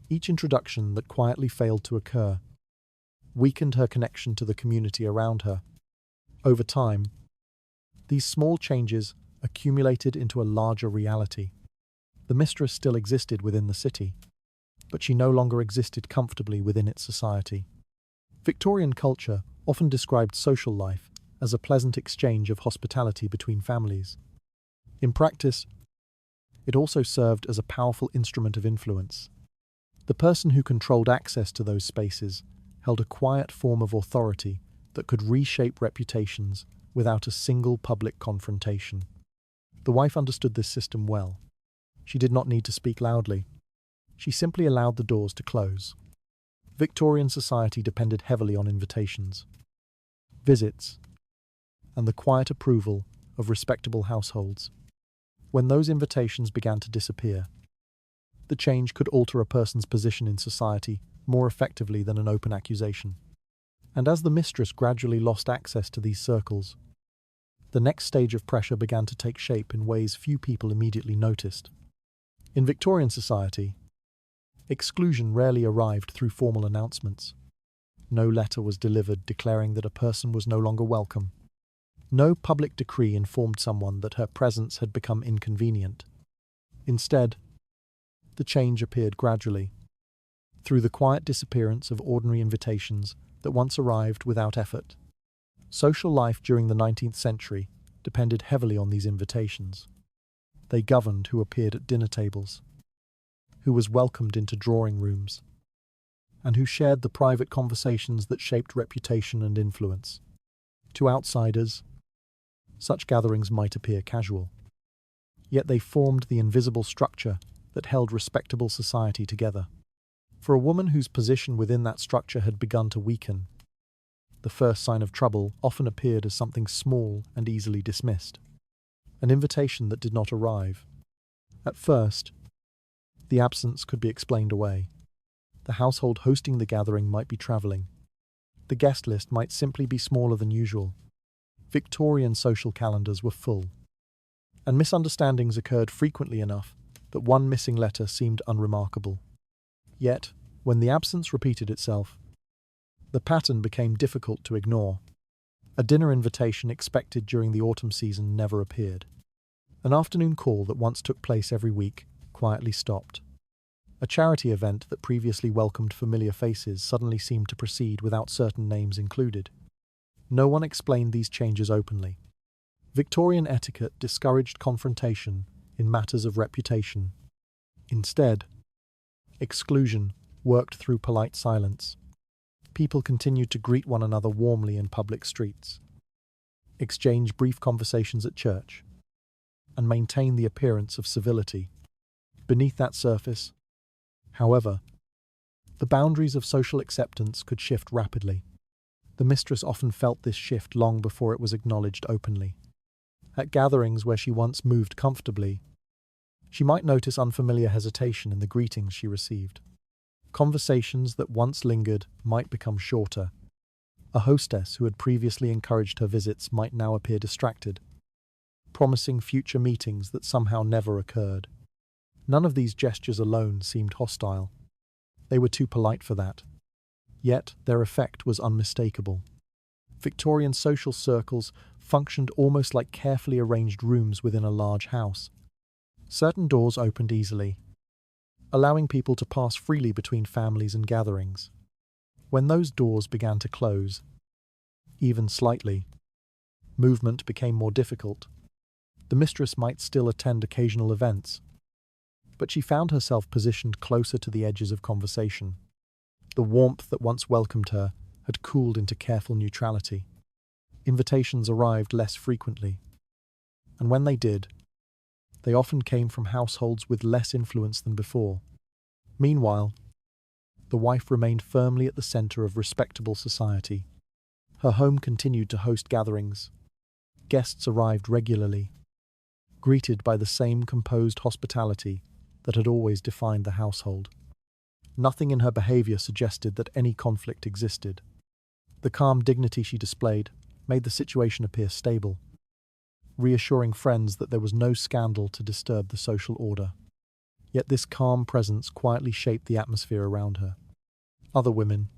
Each introduction that quietly failed to occur weakened her connection to the community around her. Over time, these small changes accumulated into a larger reality. The mistress still existed within the city, but she no longer existed comfortably within its society. Victorian culture often described social life as a pleasant exchange of hospitality between families. In practice, it also served as a powerful instrument of influence. The person who controlled access to those spaces held a quiet form of authority that could reshape reputations without a single public confrontation. The wife understood this system well. She did not need to speak loudly. She simply allowed the doors to close. Victorian society depended heavily on invitations, visits, and the quiet approval of respectable households. When those invitations began to disappear, the change could alter a person's position in society more effectively than an open accusation. And as the mistress gradually lost access to these circles, the next stage of pressure began to take shape in ways few people immediately noticed. In Victorian society, exclusion rarely arrived through formal announcements. No letter was delivered declaring that a person was no longer welcome. No public decree informed someone that her presence had become inconvenient. Instead, the change appeared gradually, through the quiet disappearance of ordinary invitations that once arrived without effort. Social life during the 19th century depended heavily on these invitations. They governed who appeared at dinner tables, who was welcomed into drawing rooms, and who shared the private conversations that shaped reputation and influence. To outsiders, such gatherings might appear casual, yet they formed the invisible structure that held respectable society together. For a woman whose position within that structure had begun to weaken, the first sign of trouble often appeared as something small and easily dismissed. An invitation that did not arrive. At first, the absence could be explained away. The household hosting the gathering might be travelling. The guest list might simply be smaller than usual. Victorian social calendars were full, and misunderstandings occurred frequently enough that one missing letter seemed unremarkable. Yet, when the absence repeated itself, the pattern became difficult to ignore. A dinner invitation expected during the autumn season never appeared. An afternoon call that once took place every week quietly stopped. A charity event that previously welcomed familiar faces suddenly seemed to proceed without certain names included. No one explained these changes openly. Victorian etiquette discouraged confrontation in matters of reputation. Instead, exclusion worked through polite silence. People continued to greet one another warmly in public streets, exchange brief conversations at church, and maintain the appearance of civility. Beneath that surface, however, the boundaries of social acceptance could shift rapidly. The mistress often felt this shift long before it was acknowledged openly. At gatherings where she once moved comfortably, she might notice unfamiliar hesitation in the greetings she received. Conversations that once lingered might become shorter. A hostess who had previously encouraged her visits might now appear distracted, promising future meetings that somehow never occurred. None of these gestures alone seemed hostile. They were too polite for that. Yet their effect was unmistakable. Victorian social circles functioned almost like carefully arranged rooms within a large house. Certain doors opened easily, allowing people to pass freely between families and gatherings. When those doors began to close, even slightly, movement became more difficult. The mistress might still attend occasional events, but she found herself positioned closer to the edges of conversation. The warmth that once welcomed her had cooled into careful neutrality. Invitations arrived less frequently, and when they did, they often came from households with less influence than before. Meanwhile, the wife remained firmly at the center of respectable society. Her home continued to host gatherings. Guests arrived regularly, greeted by the same composed hospitality that had always defined the household. Nothing in her behavior suggested that any conflict existed. The calm dignity she displayed made the situation appear stable, reassuring friends that there was no scandal to disturb the social order. Yet this calm presence quietly shaped the atmosphere around her. Other women,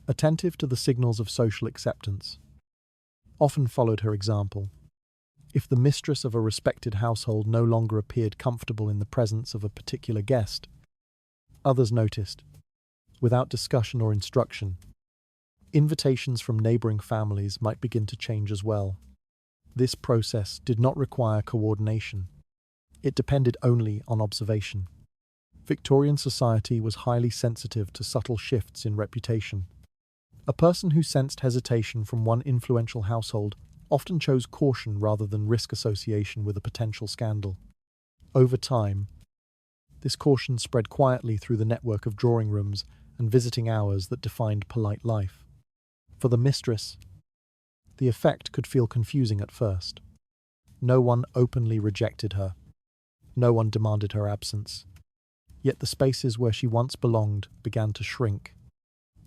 attentive to the signals of social acceptance, often followed her example. If the mistress of a respected household no longer appeared comfortable in the presence of a particular guest, others noticed, without discussion or instruction. Invitations from neighboring families might begin to change as well. This process did not require coordination. It depended only on observation. Victorian society was highly sensitive to subtle shifts in reputation. A person who sensed hesitation from one influential household often chose caution rather than risk association with a potential scandal. Over time, this caution spread quietly through the network of drawing rooms and visiting hours that defined polite life. For the mistress, the effect could feel confusing at first. No one openly rejected her. No one demanded her absence. Yet the spaces where she once belonged began to shrink.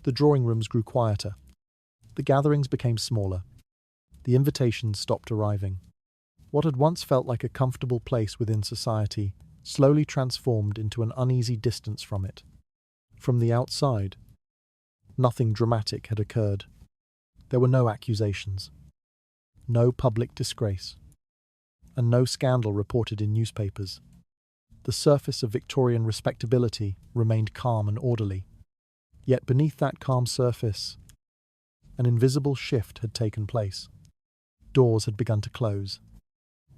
The drawing rooms grew quieter. The gatherings became smaller. The invitations stopped arriving. What had once felt like a comfortable place within society slowly transformed into an uneasy distance from it. From the outside, nothing dramatic had occurred. There were no accusations, no public disgrace, and no scandal reported in newspapers. The surface of Victorian respectability remained calm and orderly. Yet beneath that calm surface, an invisible shift had taken place. Doors had begun to close,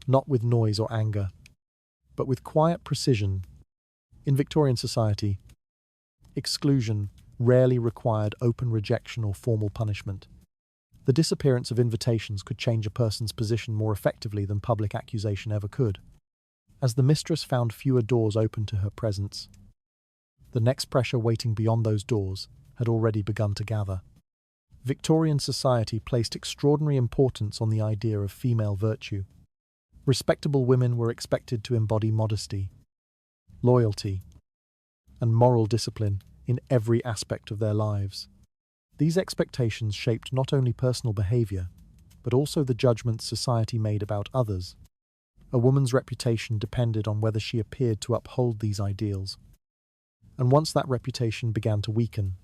not with noise or anger, but with quiet precision. In Victorian society, exclusion rarely required open rejection or formal punishment. The disappearance of invitations could change a person's position more effectively than public accusation ever could. As the mistress found fewer doors open to her presence, the next pressure waiting beyond those doors had already begun to gather. Victorian society placed extraordinary importance on the idea of female virtue. Respectable women were expected to embody modesty, loyalty, and moral discipline in every aspect of their lives. These expectations shaped not only personal behavior, but also the judgments society made about others. A woman's reputation depended on whether she appeared to uphold these ideals. And once that reputation began to weaken,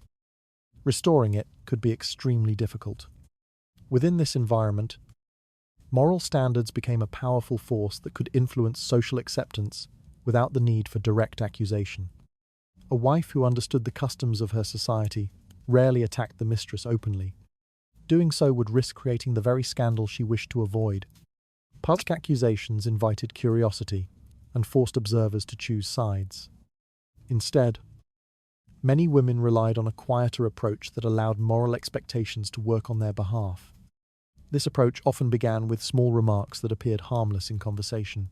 restoring it could be extremely difficult. Within this environment, moral standards became a powerful force that could influence social acceptance without the need for direct accusation. A wife who understood the customs of her society rarely attacked the mistress openly. Doing so would risk creating the very scandal she wished to avoid. Public accusations invited curiosity and forced observers to choose sides. Instead, many women relied on a quieter approach that allowed moral expectations to work on their behalf. This approach often began with small remarks that appeared harmless in conversation.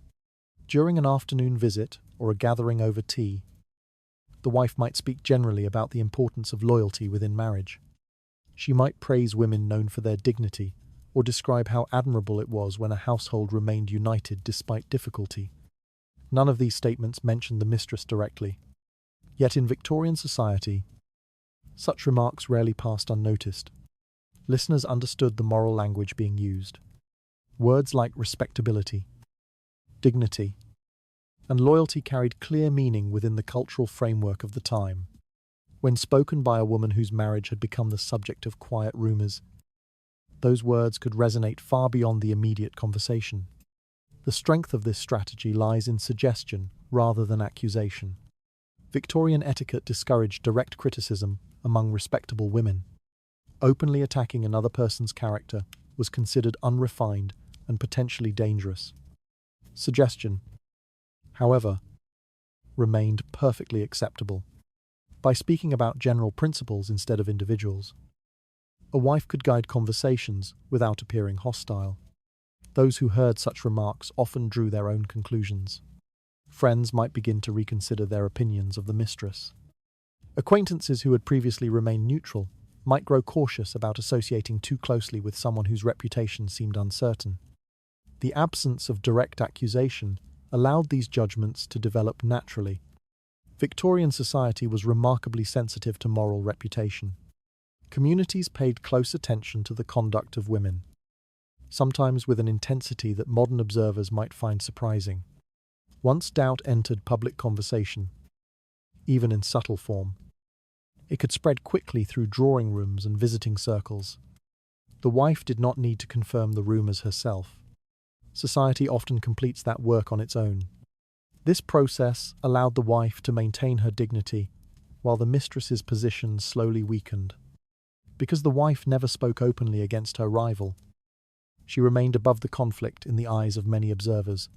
During an afternoon visit or a gathering over tea, the wife might speak generally about the importance of loyalty within marriage. She might praise women known for their dignity, or describe how admirable it was when a household remained united despite difficulty. None of these statements mentioned the mistress directly. Yet in Victorian society, such remarks rarely passed unnoticed. Listeners understood the moral language being used. Words like respectability, dignity, and loyalty carried clear meaning within the cultural framework of the time. When spoken by a woman whose marriage had become the subject of quiet rumours, those words could resonate far beyond the immediate conversation. The strength of this strategy lies in suggestion rather than accusation. Victorian etiquette discouraged direct criticism among respectable women. Openly attacking another person's character was considered unrefined and potentially dangerous. Suggestion, however, remained perfectly acceptable. By speaking about general principles instead of individuals, a wife could guide conversations without appearing hostile. Those who heard such remarks often drew their own conclusions. Friends might begin to reconsider their opinions of the mistress. Acquaintances who had previously remained neutral might grow cautious about associating too closely with someone whose reputation seemed uncertain. The absence of direct accusation allowed these judgments to develop naturally. Victorian society was remarkably sensitive to moral reputation. Communities paid close attention to the conduct of women, sometimes with an intensity that modern observers might find surprising. Once doubt entered public conversation, even in subtle form, it could spread quickly through drawing rooms and visiting circles. The wife did not need to confirm the rumours herself. Society often completes that work on its own. This process allowed the wife to maintain her dignity, while the mistress's position slowly weakened. Because the wife never spoke openly against her rival, she remained above the conflict in the eyes of many observers.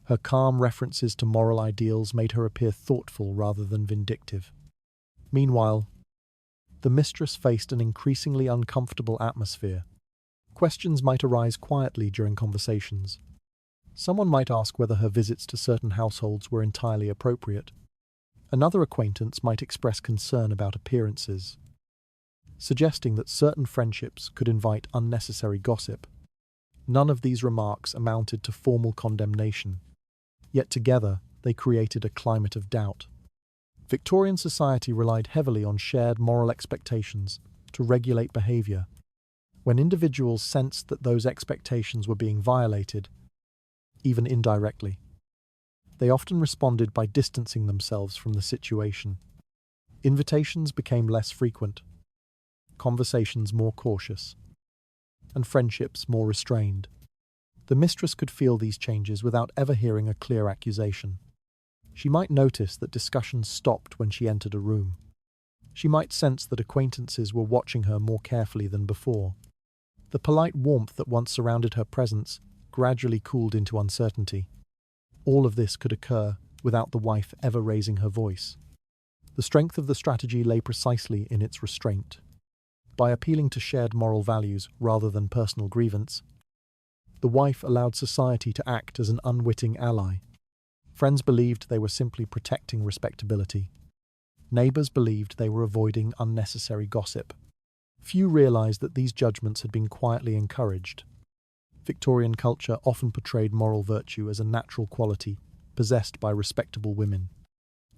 Her calm references to moral ideals made her appear thoughtful rather than vindictive. Meanwhile, the mistress faced an increasingly uncomfortable atmosphere. Questions might arise quietly during conversations. Someone might ask whether her visits to certain households were entirely appropriate. Another acquaintance might express concern about appearances, suggesting that certain friendships could invite unnecessary gossip. None of these remarks amounted to formal condemnation, yet together they created a climate of doubt. Victorian society relied heavily on shared moral expectations to regulate behaviour. When individuals sensed that those expectations were being violated, even indirectly, They often responded by distancing themselves from the situation. Invitations became less frequent, conversations more cautious, and friendships more restrained. The mistress could feel these changes without ever hearing a clear accusation. She might notice that discussions stopped when she entered a room. She might sense that acquaintances were watching her more carefully than before. The polite warmth that once surrounded her presence gradually cooled into uncertainty. All of this could occur without the wife ever raising her voice. The strength of the strategy lay precisely in its restraint. By appealing to shared moral values rather than personal grievance, the wife allowed society to act as an unwitting ally. Friends believed they were simply protecting respectability. Neighbours believed they were avoiding unnecessary gossip. Few realised that these judgments had been quietly encouraged. Victorian culture often portrayed moral virtue as a natural quality possessed by respectable women.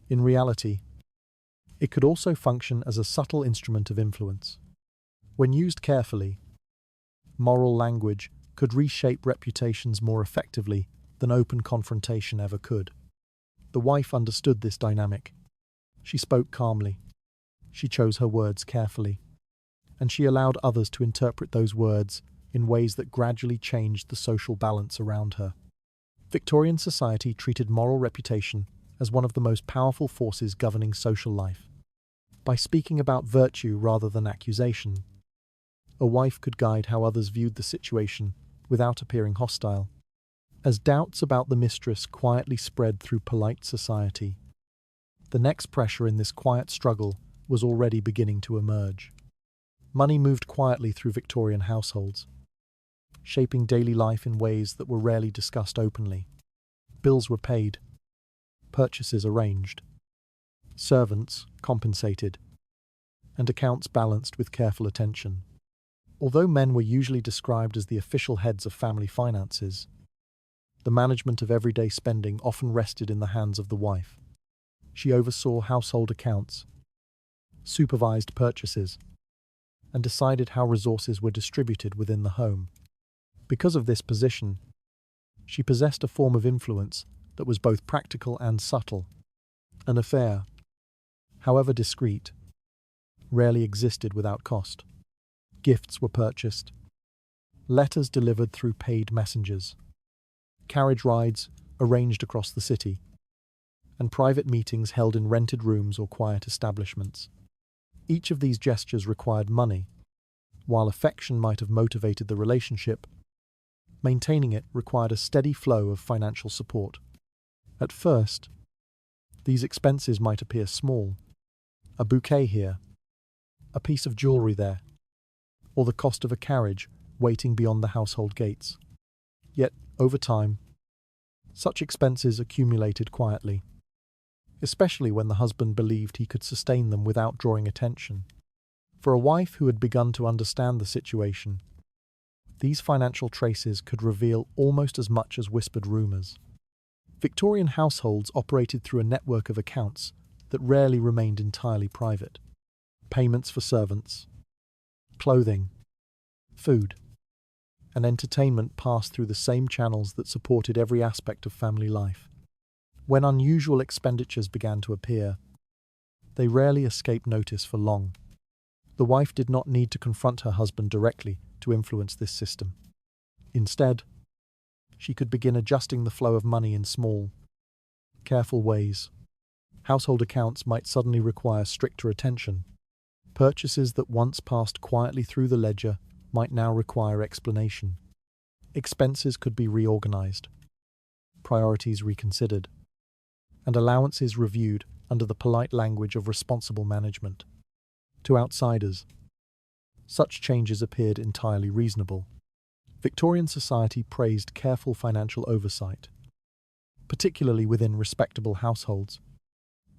In reality, it could also function as a subtle instrument of influence. When used carefully, moral language could reshape reputations more effectively than open confrontation ever could. The wife understood this dynamic. She spoke calmly. She chose her words carefully. And she allowed others to interpret those words in ways that gradually changed the social balance around her. Victorian society treated moral reputation as one of the most powerful forces governing social life. By speaking about virtue rather than accusation, a wife could guide how others viewed the situation without appearing hostile. As doubts about the mistress quietly spread through polite society, the next pressure in this quiet struggle was already beginning to emerge. Money moved quietly through Victorian households, shaping daily life in ways that were rarely discussed openly. Bills were paid, purchases arranged, servants compensated, and accounts balanced with careful attention. Although men were usually described as the official heads of family finances, the management of everyday spending often rested in the hands of the wife. She oversaw household accounts, supervised purchases, and decided how resources were distributed within the home. Because of this position, she possessed a form of influence that was both practical and subtle. An affair, however discreet, rarely existed without cost. Gifts were purchased, letters delivered through paid messengers, carriage rides arranged across the city, and private meetings held in rented rooms or quiet establishments. Each of these gestures required money. While affection might have motivated the relationship, maintaining it required a steady flow of financial support. At first, these expenses might appear small: a bouquet here, a piece of jewellery there, or the cost of a carriage waiting beyond the household gates. Yet, over time, such expenses accumulated quietly, especially when the husband believed he could sustain them without drawing attention. For a wife who had begun to understand the situation, these financial traces could reveal almost as much as whispered rumours. Victorian households operated through a network of accounts that rarely remained entirely private. Payments for servants, clothing, food, and entertainment passed through the same channels that supported every aspect of family life. When unusual expenditures began to appear, they rarely escaped notice for long. The wife did not need to confront her husband directly to influence this system. Instead, she could begin adjusting the flow of money in small, careful ways. Household accounts might suddenly require stricter attention. Purchases that once passed quietly through the ledger might now require explanation. Expenses could be reorganized, priorities reconsidered, and allowances reviewed under the polite language of responsible management. To outsiders, such changes appeared entirely reasonable. Victorian society praised careful financial oversight, particularly within respectable households.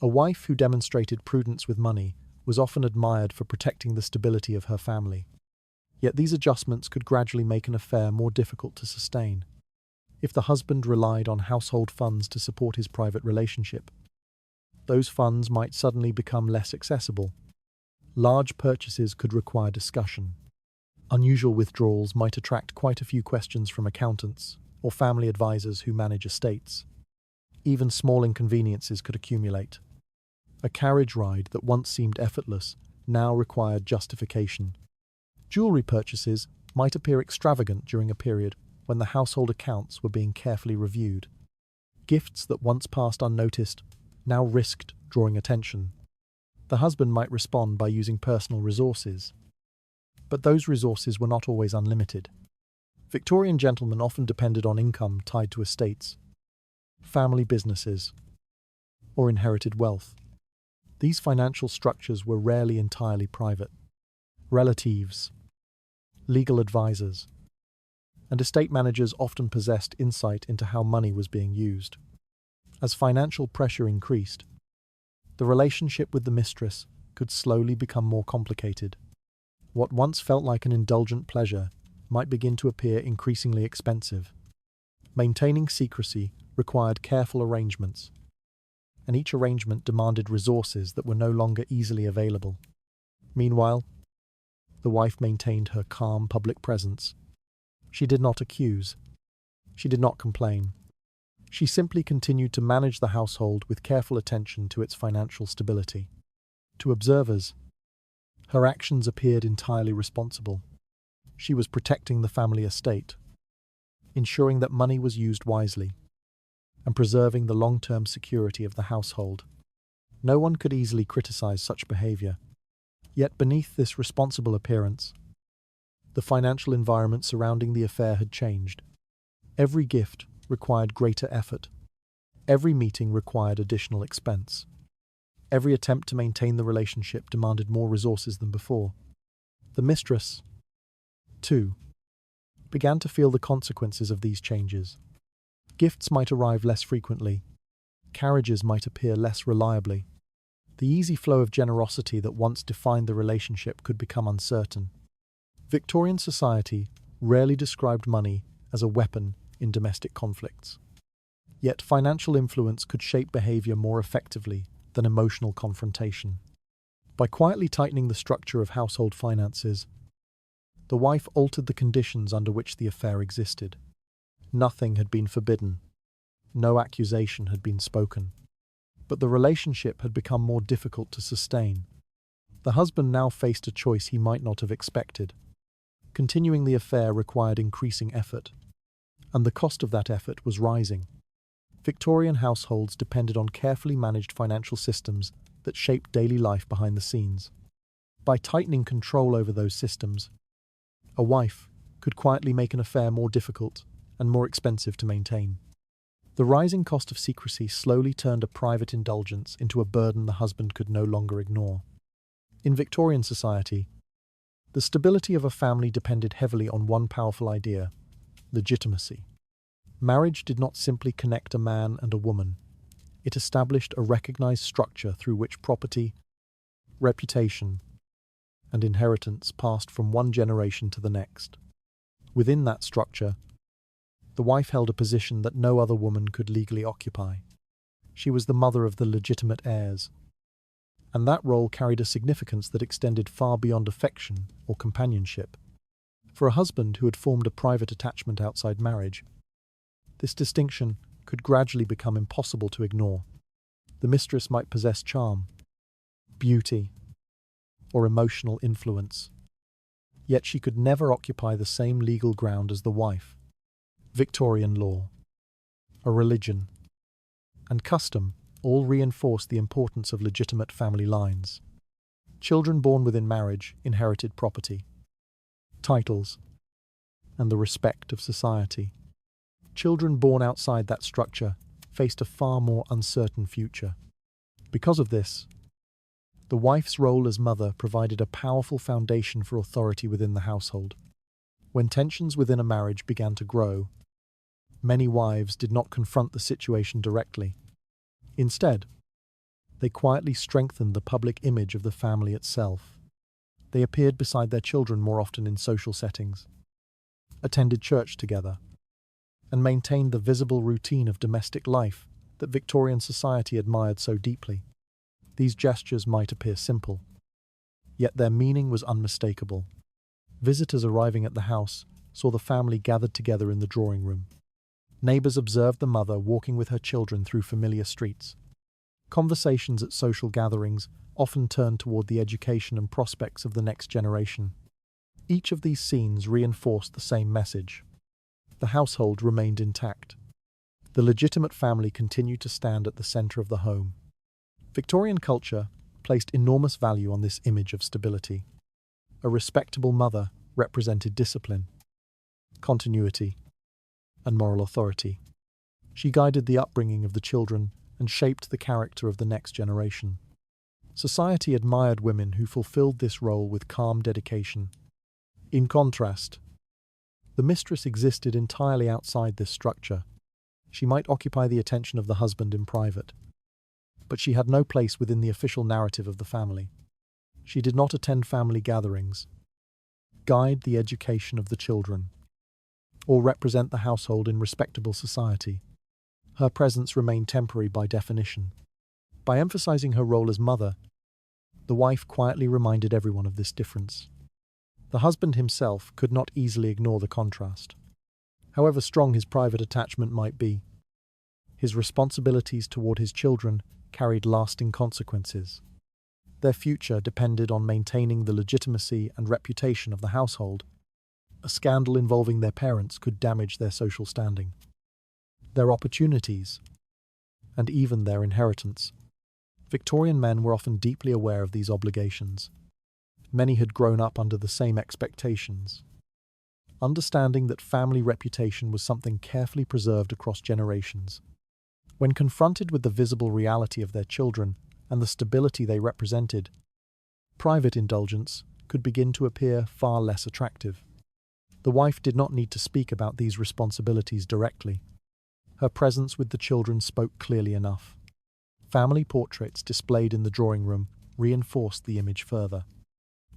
A wife who demonstrated prudence with money was often admired for protecting the stability of her family. Yet these adjustments could gradually make an affair more difficult to sustain. If the husband relied on household funds to support his private relationship, those funds might suddenly become less accessible. Large purchases could require discussion. Unusual withdrawals might attract quite a few questions from accountants or family advisors who manage estates. Even small inconveniences could accumulate. A carriage ride that once seemed effortless now required justification. Jewelry purchases might appear extravagant during a period when the household accounts were being carefully reviewed. Gifts that once passed unnoticed now risked drawing attention. The husband might respond by using personal resources, but those resources were not always unlimited. Victorian gentlemen often depended on income tied to estates, family businesses, or inherited wealth. These financial structures were rarely entirely private. Relatives, legal advisors, and estate managers often possessed insight into how money was being used. As financial pressure increased, the relationship with the mistress could slowly become more complicated. What once felt like an indulgent pleasure might begin to appear increasingly expensive. Maintaining secrecy required careful arrangements, and each arrangement demanded resources that were no longer easily available. Meanwhile, the wife maintained her calm public presence. She did not accuse. She did not complain. She simply continued to manage the household with careful attention to its financial stability. To observers, her actions appeared entirely responsible. She was protecting the family estate, ensuring that money was used wisely, and preserving the long-term security of the household. No one could easily criticize such behavior. Yet beneath this responsible appearance, the financial environment surrounding the affair had changed. Every gift required greater effort. Every meeting required additional expense. Every attempt to maintain the relationship demanded more resources than before. The mistress, too, began to feel the consequences of these changes. Gifts might arrive less frequently. Carriages might appear less reliably. The easy flow of generosity that once defined the relationship could become uncertain. Victorian society rarely described money as a weapon in domestic conflicts. Yet financial influence could shape behavior more effectively than emotional confrontation. By quietly tightening the structure of household finances, the wife altered the conditions under which the affair existed. Nothing had been forbidden. No accusation had been spoken. But the relationship had become more difficult to sustain. The husband now faced a choice he might not have expected. Continuing the affair required increasing effort, and the cost of that effort was rising. Victorian households depended on carefully managed financial systems that shaped daily life behind the scenes. By tightening control over those systems, a wife could quietly make an affair more difficult and more expensive to maintain. The rising cost of secrecy slowly turned a private indulgence into a burden the husband could no longer ignore. In Victorian society, the stability of a family depended heavily on one powerful idea: legitimacy. Marriage did not simply connect a man and a woman. It established a recognized structure through which property, reputation, and inheritance passed from one generation to the next. Within that structure, the wife held a position that no other woman could legally occupy. She was the mother of the legitimate heirs, and that role carried a significance that extended far beyond affection or companionship. For a husband who had formed a private attachment outside marriage, this distinction could gradually become impossible to ignore. The mistress might possess charm, beauty, or emotional influence, yet she could never occupy the same legal ground as the wife. Victorian law, a religion, and custom all reinforced the importance of legitimate family lines. Children born within marriage inherited property, titles, and the respect of society. Children born outside that structure faced a far more uncertain future. Because of this, the wife's role as mother provided a powerful foundation for authority within the household. When tensions within a marriage began to grow, many wives did not confront the situation directly. Instead, they quietly strengthened the public image of the family itself. They appeared beside their children more often in social settings, attended church together, and maintained the visible routine of domestic life that Victorian society admired so deeply. These gestures might appear simple, yet their meaning was unmistakable. Visitors arriving at the house saw the family gathered together in the drawing room. Neighbours observed the mother walking with her children through familiar streets. Conversations at social gatherings often turned toward the education and prospects of the next generation. Each of these scenes reinforced the same message. The household remained intact. The legitimate family continued to stand at the centre of the home. Victorian culture placed enormous value on this image of stability. A respectable mother represented discipline, continuity, and moral authority. She guided the upbringing of the children and shaped the character of the next generation. Society admired women who fulfilled this role with calm dedication. In contrast, the mistress existed entirely outside this structure. She might occupy the attention of the husband in private, but she had no place within the official narrative of the family. She did not attend family gatherings, guide the education of the children, or represent the household in respectable society. Her presence remained temporary by definition. By emphasizing her role as mother, the wife quietly reminded everyone of this difference. The husband himself could not easily ignore the contrast. However strong his private attachment might be, his responsibilities toward his children carried lasting consequences. Their future depended on maintaining the legitimacy and reputation of the household. A scandal involving their parents could damage their social standing, their opportunities, and even their inheritance. Victorian men were often deeply aware of these obligations. Many had grown up under the same expectations, understanding that family reputation was something carefully preserved across generations. When confronted with the visible reality of their children and the stability they represented, private indulgence could begin to appear far less attractive. The wife did not need to speak about these responsibilities directly. Her presence with the children spoke clearly enough. Family portraits displayed in the drawing room reinforced the image further.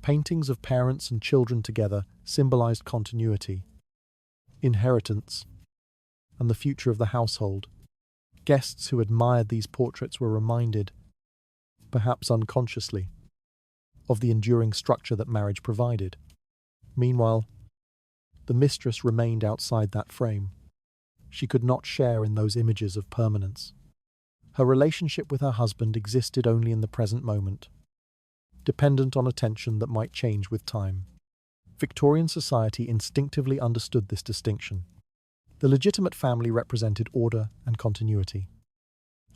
Paintings of parents and children together symbolized continuity, inheritance, and the future of the household. Guests who admired these portraits were reminded, perhaps unconsciously, of the enduring structure that marriage provided. Meanwhile, the mistress remained outside that frame. She could not share in those images of permanence. Her relationship with her husband existed only in the present moment, dependent on attention that might change with time. Victorian society instinctively understood this distinction. The legitimate family represented order and continuity,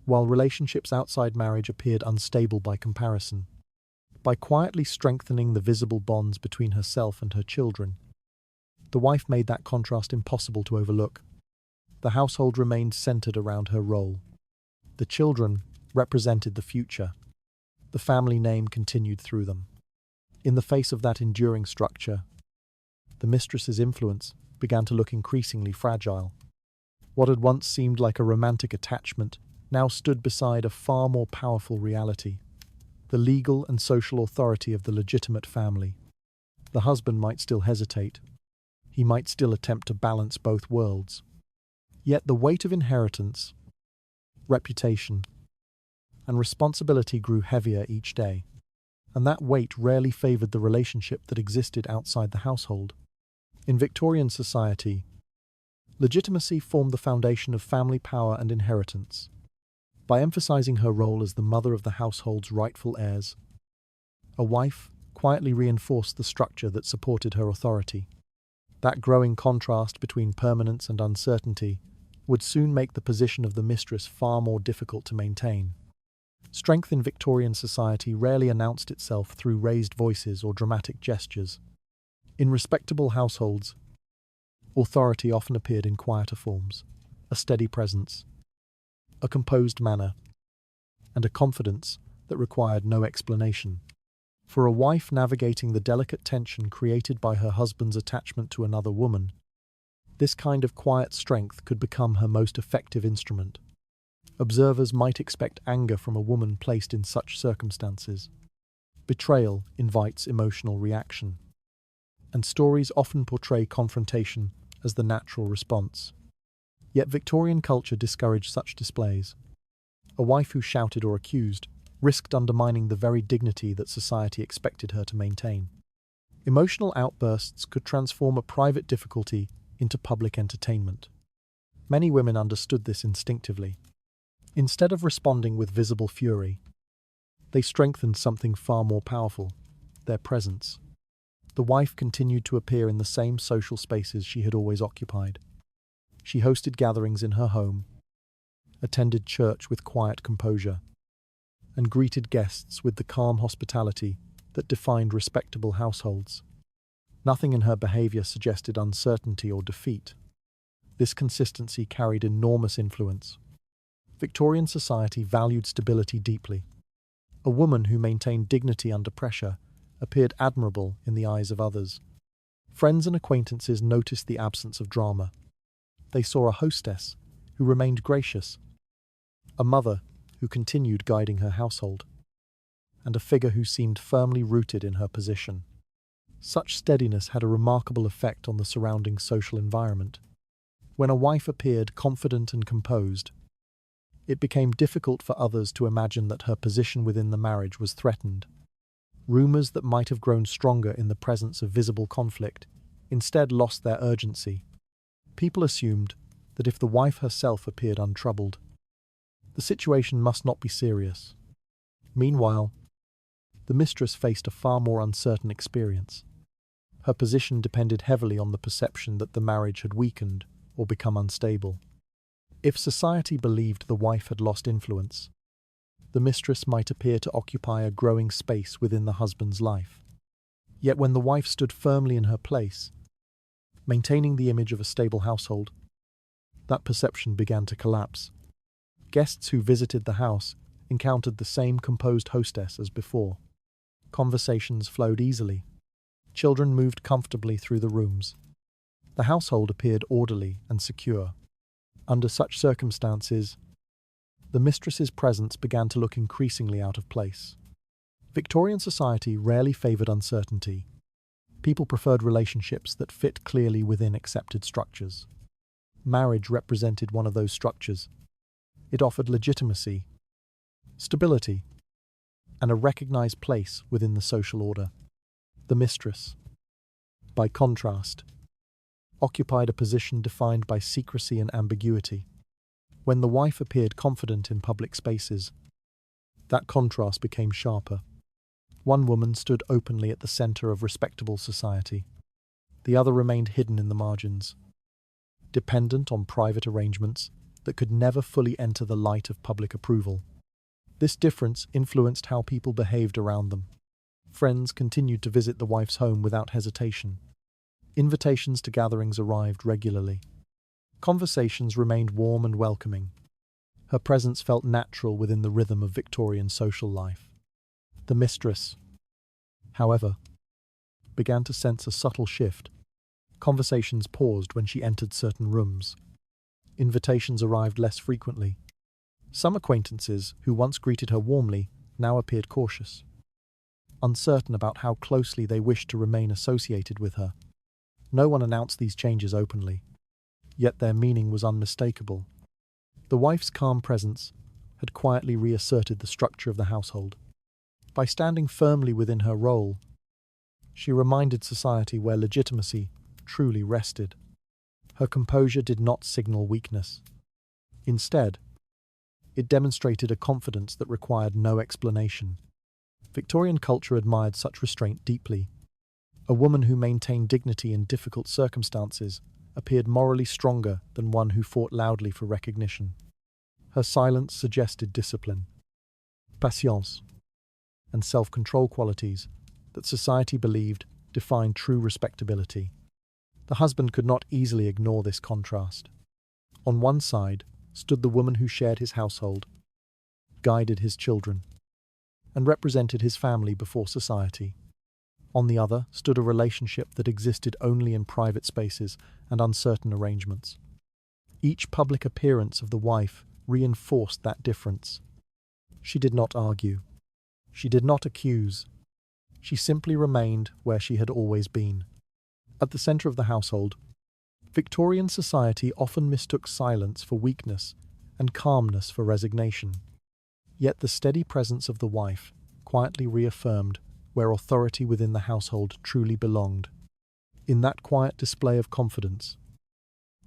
while relationships outside marriage appeared unstable by comparison. By quietly strengthening the visible bonds between herself and her children, the wife made that contrast impossible to overlook. The household remained centered around her role. The children represented the future. The family name continued through them. In the face of that enduring structure, the mistress's influence began to look increasingly fragile. What had once seemed like a romantic attachment now stood beside a far more powerful reality: the legal and social authority of the legitimate family. The husband might still hesitate. He might still attempt to balance both worlds. Yet the weight of inheritance, reputation, and responsibility grew heavier each day, and that weight rarely favoured the relationship that existed outside the household. In Victorian society, legitimacy formed the foundation of family power and inheritance. By emphasizing her role as the mother of the household's rightful heirs, a wife quietly reinforced the structure that supported her authority. That growing contrast between permanence and uncertainty would soon make the position of the mistress far more difficult to maintain. Strength in Victorian society rarely announced itself through raised voices or dramatic gestures. In respectable households, authority often appeared in quieter forms: a steady presence, a composed manner, and a confidence that required no explanation. For a wife navigating the delicate tension created by her husband's attachment to another woman, this kind of quiet strength could become her most effective instrument. Observers might expect anger from a woman placed in such circumstances. Betrayal invites emotional reaction, and stories often portray confrontation as the natural response. Yet Victorian culture discouraged such displays. A wife who shouted or accused risked undermining the very dignity that society expected her to maintain. Emotional outbursts could transform a private difficulty into public entertainment. Many women understood this instinctively. Instead of responding with visible fury, they strengthened something far more powerful: their presence. The wife continued to appear in the same social spaces she had always occupied. She hosted gatherings in her home, attended church with quiet composure, and greeted guests with the calm hospitality that defined respectable households. Nothing in her behavior suggested uncertainty or defeat. This consistency carried enormous influence. Victorian society valued stability deeply. A woman who maintained dignity under pressure appeared admirable in the eyes of others. Friends and acquaintances noticed the absence of drama. They saw a hostess who remained gracious, a mother who continued guiding her household, and a figure who seemed firmly rooted in her position. Such steadiness had a remarkable effect on the surrounding social environment. When a wife appeared confident and composed, it became difficult for others to imagine that her position within the marriage was threatened. Rumors that might have grown stronger in the presence of visible conflict instead lost their urgency. People assumed that if the wife herself appeared untroubled, the situation must not be serious. Meanwhile, the mistress faced a far more uncertain experience. Her position depended heavily on the perception that the marriage had weakened or become unstable. If society believed the wife had lost influence, the mistress might appear to occupy a growing space within the husband's life. Yet when the wife stood firmly in her place, maintaining the image of a stable household, that perception began to collapse. Guests who visited the house encountered the same composed hostess as before. Conversations flowed easily. Children moved comfortably through the rooms. The household appeared orderly and secure. Under such circumstances, the mistress's presence began to look increasingly out of place. Victorian society rarely favoured uncertainty. People preferred relationships that fit clearly within accepted structures. Marriage represented one of those structures. It offered legitimacy, stability, and a recognised place within the social order. The mistress, by contrast, occupied a position defined by secrecy and ambiguity. When the wife appeared confident in public spaces, that contrast became sharper. One woman stood openly at the centre of respectable society. The other remained hidden in the margins, dependent on private arrangements that could never fully enter the light of public approval. This difference influenced how people behaved around them. Friends continued to visit the wife's home without hesitation. Invitations to gatherings arrived regularly. Conversations remained warm and welcoming. Her presence felt natural within the rhythm of Victorian social life. The mistress, however, began to sense a subtle shift. Conversations paused when she entered certain rooms. Invitations arrived less frequently. Some acquaintances, who once greeted her warmly, now appeared cautious, uncertain about how closely they wished to remain associated with her. No one announced these changes openly, yet their meaning was unmistakable. The wife's calm presence had quietly reasserted the structure of the household. By standing firmly within her role, she reminded society where legitimacy truly rested. Her composure did not signal weakness. Instead, it demonstrated a confidence that required no explanation. Victorian culture admired such restraint deeply. A woman who maintained dignity in difficult circumstances appeared morally stronger than one who fought loudly for recognition. Her silence suggested discipline, patience, and self-control qualities that society believed defined true respectability. The husband could not easily ignore this contrast. On one side stood the woman who shared his household, guided his children, and represented his family before society. On the other stood a relationship that existed only in private spaces and uncertain arrangements. Each public appearance of the wife reinforced that difference. She did not argue. She did not accuse. She simply remained where she had always been. At the centre of the household, Victorian society often mistook silence for weakness and calmness for resignation. Yet the steady presence of the wife quietly reaffirmed where authority within the household truly belonged. In that quiet display of confidence,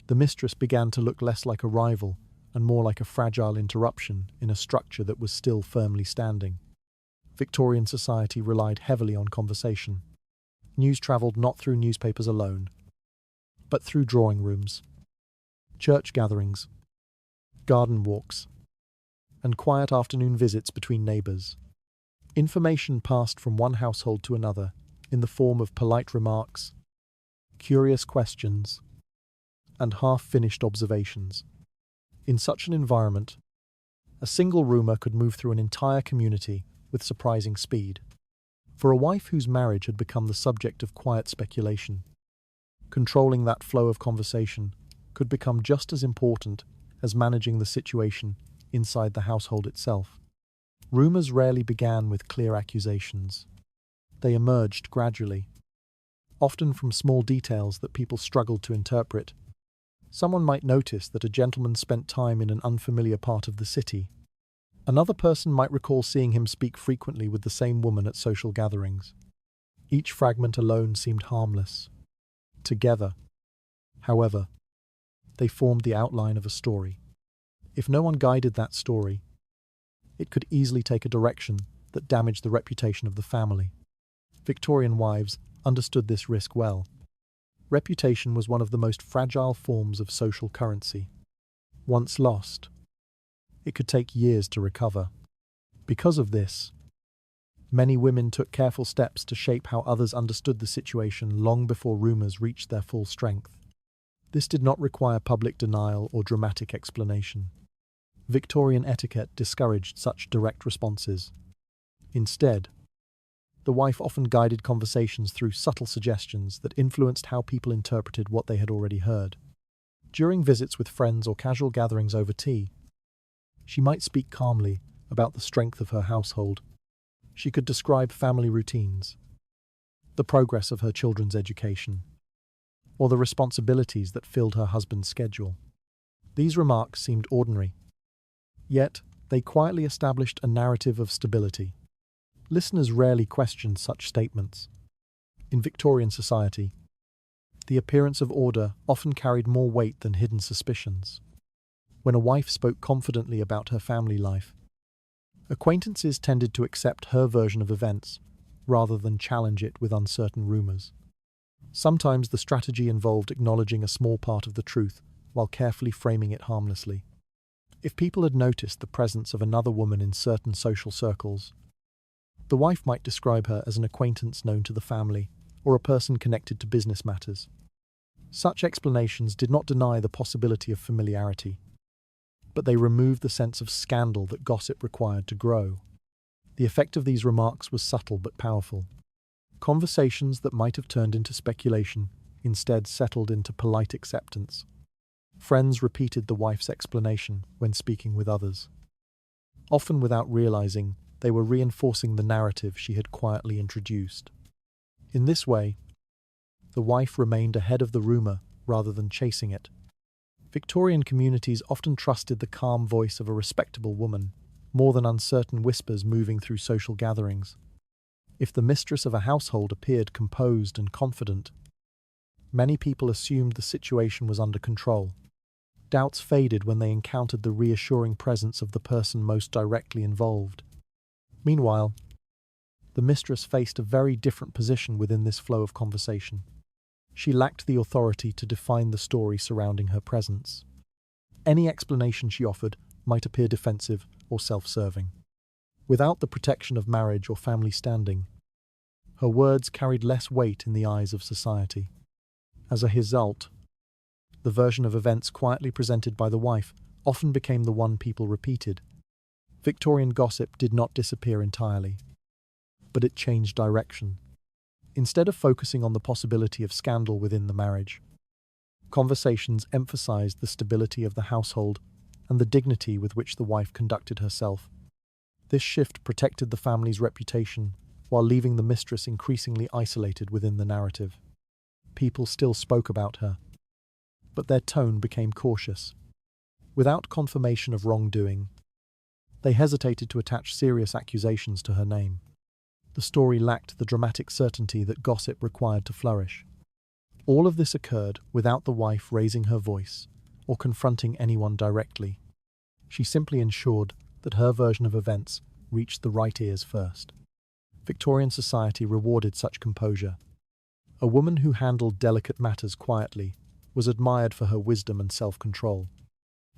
The mistress began to look less like a rival and more like a fragile interruption in a structure that was still firmly standing. Victorian society relied heavily on conversation. News travelled not through newspapers alone, but through drawing rooms, church gatherings, garden walks, and quiet afternoon visits between neighbours. Information passed from one household to another in the form of polite remarks, curious questions, and half-finished observations. In such an environment, a single rumour could move through an entire community with surprising speed. For a wife whose marriage had become the subject of quiet speculation, controlling that flow of conversation could become just as important as managing the situation inside the household itself. Rumours rarely began with clear accusations. They emerged gradually, often from small details that people struggled to interpret. Someone might notice that a gentleman spent time in an unfamiliar part of the city. Another person might recall seeing him speak frequently with the same woman at social gatherings. Each fragment alone seemed harmless. Together, however, they formed the outline of a story. If no one guided that story, it could easily take a direction that damaged the reputation of the family. Victorian wives understood this risk well. Reputation was one of the most fragile forms of social currency. Once lost, it could take years to recover. Because of this, many women took careful steps to shape how others understood the situation long before rumours reached their full strength. This did not require public denial or dramatic explanation. Victorian etiquette discouraged such direct responses. Instead, the wife often guided conversations through subtle suggestions that influenced how people interpreted what they had already heard. During visits with friends or casual gatherings over tea, she might speak calmly about the strength of her household. She could describe family routines, the progress of her children's education, or the responsibilities that filled her husband's schedule. These remarks seemed ordinary, yet they quietly established a narrative of stability. Listeners rarely questioned such statements. In Victorian society, the appearance of order often carried more weight than hidden suspicions. When a wife spoke confidently about her family life, acquaintances tended to accept her version of events rather than challenge it with uncertain rumours. Sometimes the strategy involved acknowledging a small part of the truth while carefully framing it harmlessly. If people had noticed the presence of another woman in certain social circles, the wife might describe her as an acquaintance known to the family or a person connected to business matters. Such explanations did not deny the possibility of familiarity, but they removed the sense of scandal that gossip required to grow. The effect of these remarks was subtle but powerful. Conversations that might have turned into speculation instead settled into polite acceptance. Friends repeated the wife's explanation when speaking with others. Often without realizing, they were reinforcing the narrative she had quietly introduced. In this way, the wife remained ahead of the rumour rather than chasing it. Victorian communities often trusted the calm voice of a respectable woman more than uncertain whispers moving through social gatherings. If the mistress of a household appeared composed and confident, many people assumed the situation was under control. Doubts faded when they encountered the reassuring presence of the person most directly involved. Meanwhile, the mistress faced a very different position within this flow of conversation. She lacked the authority to define the story surrounding her presence. Any explanation she offered might appear defensive or self-serving. Without the protection of marriage or family standing, her words carried less weight in the eyes of society. As a result, the version of events quietly presented by the wife often became the one people repeated. Victorian gossip did not disappear entirely, but it changed direction. Instead of focusing on the possibility of scandal within the marriage, conversations emphasized the stability of the household and the dignity with which the wife conducted herself. This shift protected the family's reputation while leaving the mistress increasingly isolated within the narrative. People still spoke about her, but their tone became cautious. Without confirmation of wrongdoing, they hesitated to attach serious accusations to her name. The story lacked the dramatic certainty that gossip required to flourish. All of this occurred without the wife raising her voice or confronting anyone directly. She simply ensured that her version of events reached the right ears first. Victorian society rewarded such composure. A woman who handled delicate matters quietly was admired for her wisdom and self-control.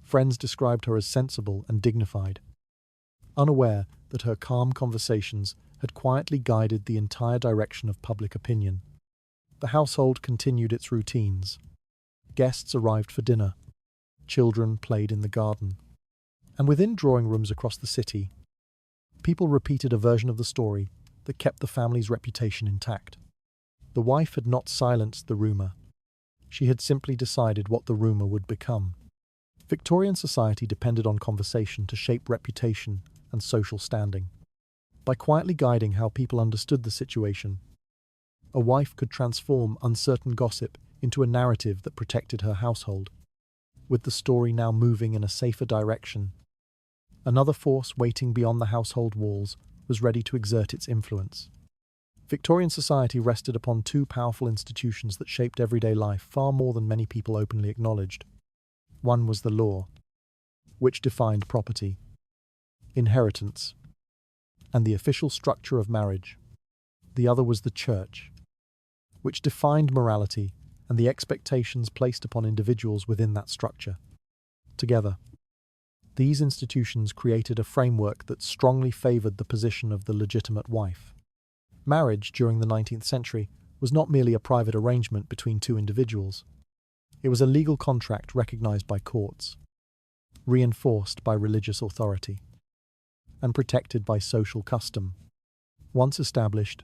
Friends described her as sensible and dignified, unaware that her calm conversations had quietly guided the entire direction of public opinion. The household continued its routines. Guests arrived for dinner. Children played in the garden. And within drawing rooms across the city, people repeated a version of the story that kept the family's reputation intact. The wife had not silenced the rumour. She had simply decided what the rumour would become. Victorian society depended on conversation to shape reputation and social standing. By quietly guiding how people understood the situation, a wife could transform uncertain gossip into a narrative that protected her household. With the story now moving in a safer direction, another force waiting beyond the household walls was ready to exert its influence. Victorian society rested upon two powerful institutions that shaped everyday life far more than many people openly acknowledged. One was the law, which defined property, inheritance, and the official structure of marriage. The other was the church, which defined morality and the expectations placed upon individuals within that structure. Together, these institutions created a framework that strongly favoured the position of the legitimate wife. Marriage during the 19th century was not merely a private arrangement between two individuals. It was a legal contract recognised by courts, reinforced by religious authority, and protected by social custom. Once established,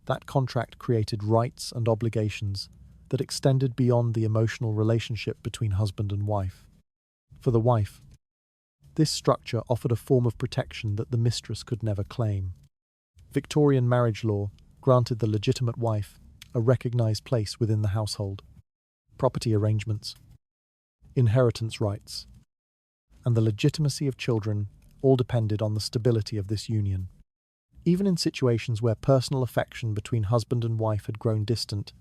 that contract created rights and obligations that extended beyond the emotional relationship between husband and wife. For the wife, this structure offered a form of protection that the mistress could never claim. Victorian marriage law granted the legitimate wife a recognised place within the household. Property arrangements, inheritance rights, and the legitimacy of children all depended on the stability of this union. Even in situations where personal affection between husband and wife had grown distant,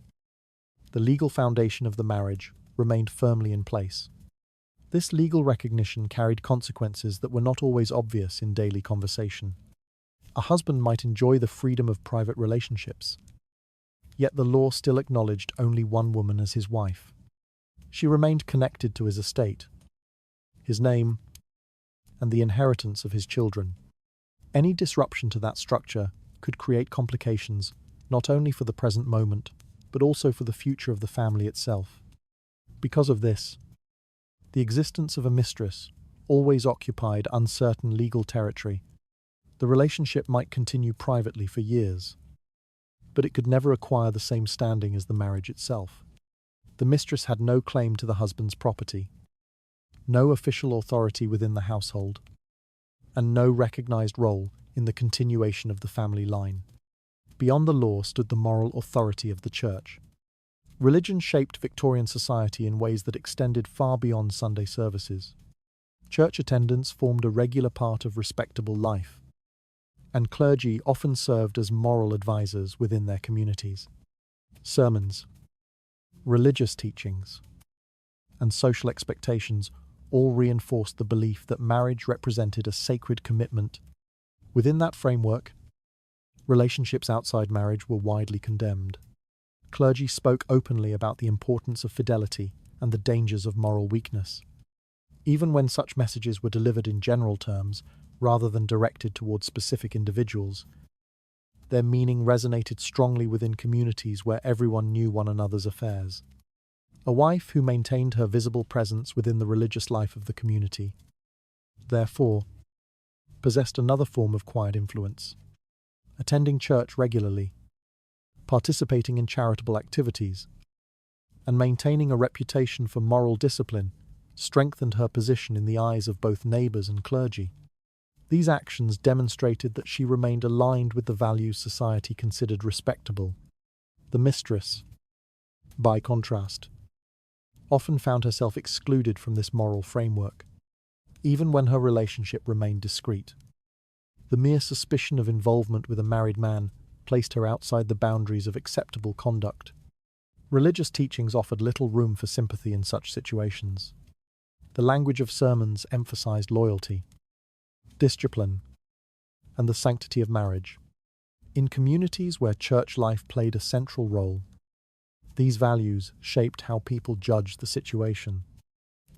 the legal foundation of the marriage remained firmly in place. This legal recognition carried consequences that were not always obvious in daily conversation. A husband might enjoy the freedom of private relationships, yet the law still acknowledged only one woman as his wife. She remained connected to his estate, his name, and the inheritance of his children. Any disruption to that structure could create complications not only for the present moment, but also for the future of the family itself. Because of this, the existence of a mistress always occupied uncertain legal territory. The relationship might continue privately for years, but it could never acquire the same standing as the marriage itself. The mistress had no claim to the husband's property, no official authority within the household, and no recognized role in the continuation of the family line. Beyond the law stood the moral authority of the church. Religion shaped Victorian society in ways that extended far beyond Sunday services. Church attendance formed a regular part of respectable life, and clergy often served as moral advisors within their communities. Sermons, religious teachings, and social expectations all reinforced the belief that marriage represented a sacred commitment. Within that framework, relationships outside marriage were widely condemned. Clergy spoke openly about the importance of fidelity and the dangers of moral weakness. Even when such messages were delivered in general terms, rather than directed towards specific individuals, their meaning resonated strongly within communities where everyone knew one another's affairs. A wife who maintained her visible presence within the religious life of the community, therefore, possessed another form of quiet influence. Attending church regularly, participating in charitable activities, and maintaining a reputation for moral discipline strengthened her position in the eyes of both neighbours and clergy. These actions demonstrated that she remained aligned with the values society considered respectable. The mistress, by contrast, often found herself excluded from this moral framework, even when her relationship remained discreet. The mere suspicion of involvement with a married man placed her outside the boundaries of acceptable conduct. Religious teachings offered little room for sympathy in such situations. The language of sermons emphasized loyalty, discipline, and the sanctity of marriage. In communities where church life played a central role, these values shaped how people judged the situation.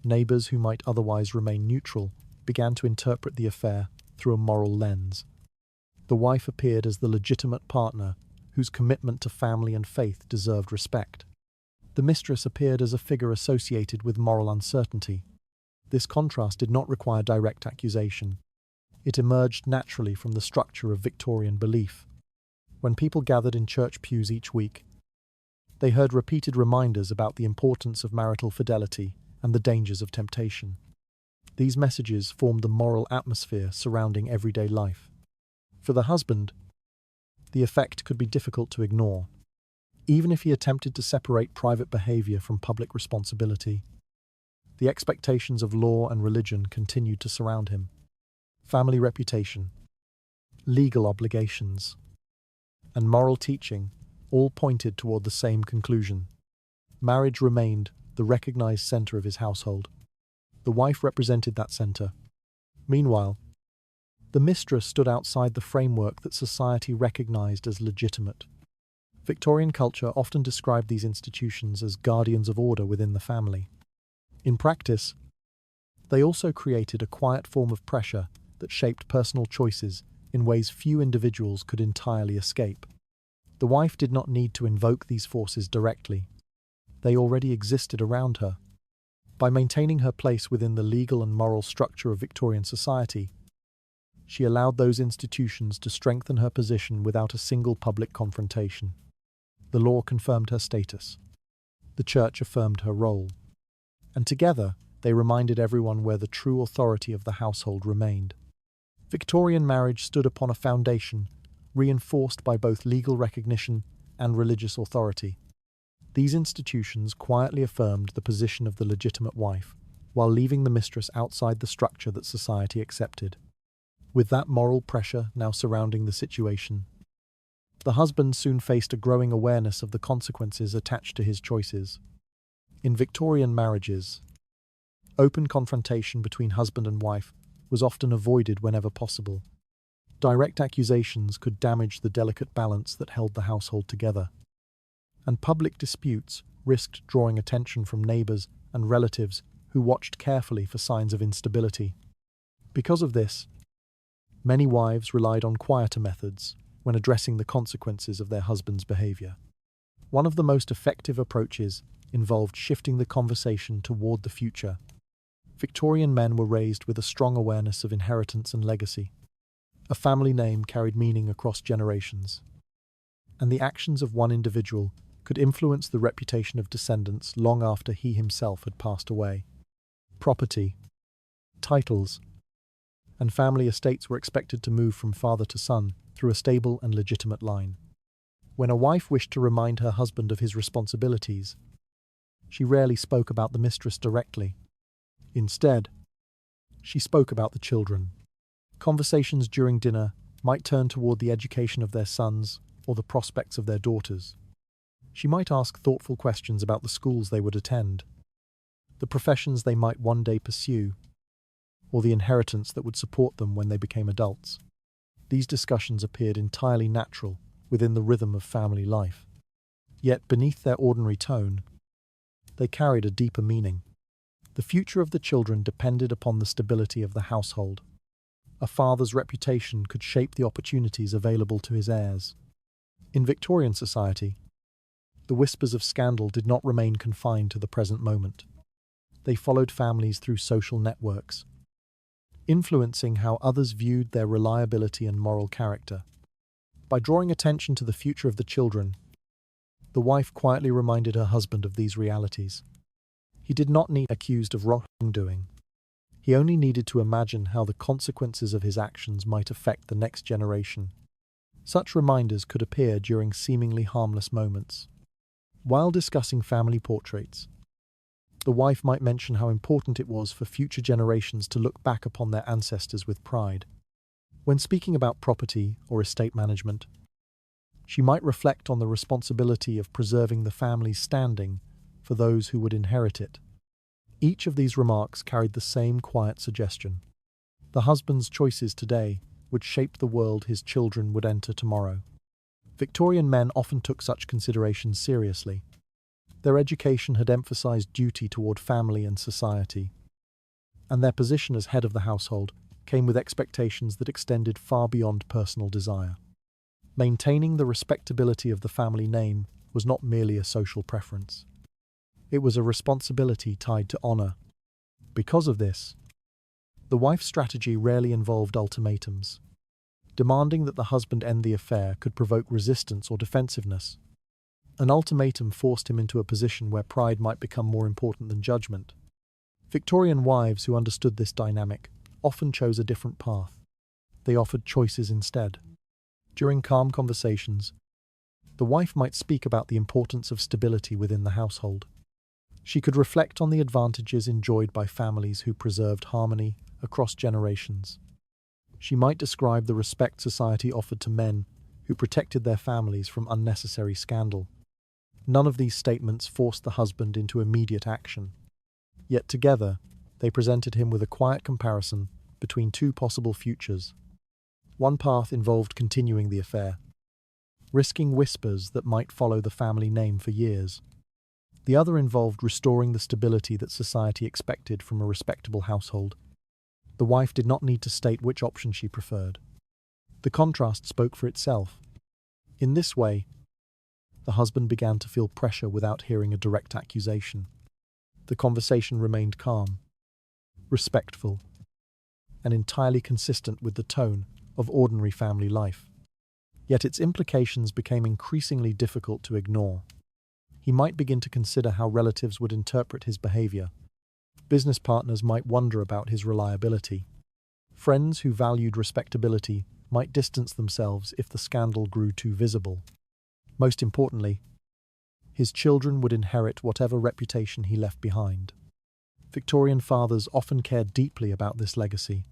Neighbors who might otherwise remain neutral began to interpret the affair through a moral lens. The wife appeared as the legitimate partner whose commitment to family and faith deserved respect. The mistress appeared as a figure associated with moral uncertainty. This contrast did not require direct accusation. It emerged naturally from the structure of Victorian belief. When people gathered in church pews each week, they heard repeated reminders about the importance of marital fidelity and the dangers of temptation. These messages formed the moral atmosphere surrounding everyday life. For the husband, the effect could be difficult to ignore. Even if he attempted to separate private behavior from public responsibility, the expectations of law and religion continued to surround him. Family reputation, legal obligations, and moral teaching all pointed toward the same conclusion. Marriage remained the recognized center of his household. The wife represented that center. Meanwhile, the mistress stood outside the framework that society recognized as legitimate. Victorian culture often described these institutions as guardians of order within the family. In practice, they also created a quiet form of pressure that shaped personal choices in ways few individuals could entirely escape. The wife did not need to invoke these forces directly. They already existed around her. By maintaining her place within the legal and moral structure of Victorian society, she allowed those institutions to strengthen her position without a single public confrontation. The law confirmed her status. The church affirmed her role. And together, they reminded everyone where the true authority of the household remained. Victorian marriage stood upon a foundation reinforced by both legal recognition and religious authority. These institutions quietly affirmed the position of the legitimate wife, while leaving the mistress outside the structure that society accepted. With that moral pressure now surrounding the situation, the husband soon faced a growing awareness of the consequences attached to his choices. In Victorian marriages, open confrontation between husband and wife was often avoided whenever possible. Direct accusations could damage the delicate balance that held the household together, and public disputes risked drawing attention from neighbors and relatives who watched carefully for signs of instability. Because of this, many wives relied on quieter methods when addressing the consequences of their husband's behavior. One of the most effective approaches involved shifting the conversation toward the future. Victorian men were raised with a strong awareness of inheritance and legacy. A family name carried meaning across generations, and the actions of one individual could influence the reputation of descendants long after he himself had passed away. Property, titles, and family estates were expected to move from father to son through a stable and legitimate line. When a wife wished to remind her husband of his responsibilities, she rarely spoke about the mistress directly. Instead, she spoke about the children. Conversations during dinner might turn toward the education of their sons or the prospects of their daughters. She might ask thoughtful questions about the schools they would attend, the professions they might one day pursue, or the inheritance that would support them when they became adults. These discussions appeared entirely natural within the rhythm of family life. Yet beneath their ordinary tone, they carried a deeper meaning. The future of the children depended upon the stability of the household. A father's reputation could shape the opportunities available to his heirs. In Victorian society, the whispers of scandal did not remain confined to the present moment. They followed families through social networks, influencing how others viewed their reliability and moral character. By drawing attention to the future of the children, the wife quietly reminded her husband of these realities. He did not need to be accused of wrongdoing. He only needed to imagine how the consequences of his actions might affect the next generation. Such reminders could appear during seemingly harmless moments. While discussing family portraits, the wife might mention how important it was for future generations to look back upon their ancestors with pride. When speaking about property or estate management, She might reflect on the responsibility of preserving the family's standing for those who would inherit it. Each of these remarks carried the same quiet suggestion. The husband's choices today would shape the world his children would enter tomorrow. Victorian men often took such considerations seriously. Their education had emphasized duty toward family and society, and their position as head of the household came with expectations that extended far beyond personal desire. Maintaining the respectability of the family name was not merely a social preference. It was a responsibility tied to honor. Because of this, the wife's strategy rarely involved ultimatums. Demanding that the husband end the affair could provoke resistance or defensiveness. An ultimatum forced him into a position where pride might become more important than judgment. Victorian wives who understood this dynamic often chose a different path. They offered choices instead. During calm conversations, the wife might speak about the importance of stability within the household. She could reflect on the advantages enjoyed by families who preserved harmony across generations. She might describe the respect society offered to men who protected their families from unnecessary scandal. None of these statements forced the husband into immediate action. Yet together, they presented him with a quiet comparison between two possible futures. One path involved continuing the affair, risking whispers that might follow the family name for years. The other involved restoring the stability that society expected from a respectable household. The wife did not need to state which option she preferred. The contrast spoke for itself. In this way, the husband began to feel pressure without hearing a direct accusation. The conversation remained calm, respectful, and entirely consistent with the tone of ordinary family life. Yet its implications became increasingly difficult to ignore. He might begin to consider how relatives would interpret his behavior. Business partners might wonder about his reliability. Friends who valued respectability might distance themselves if the scandal grew too visible. Most importantly, his children would inherit whatever reputation he left behind. Victorian fathers often cared deeply about this legacy.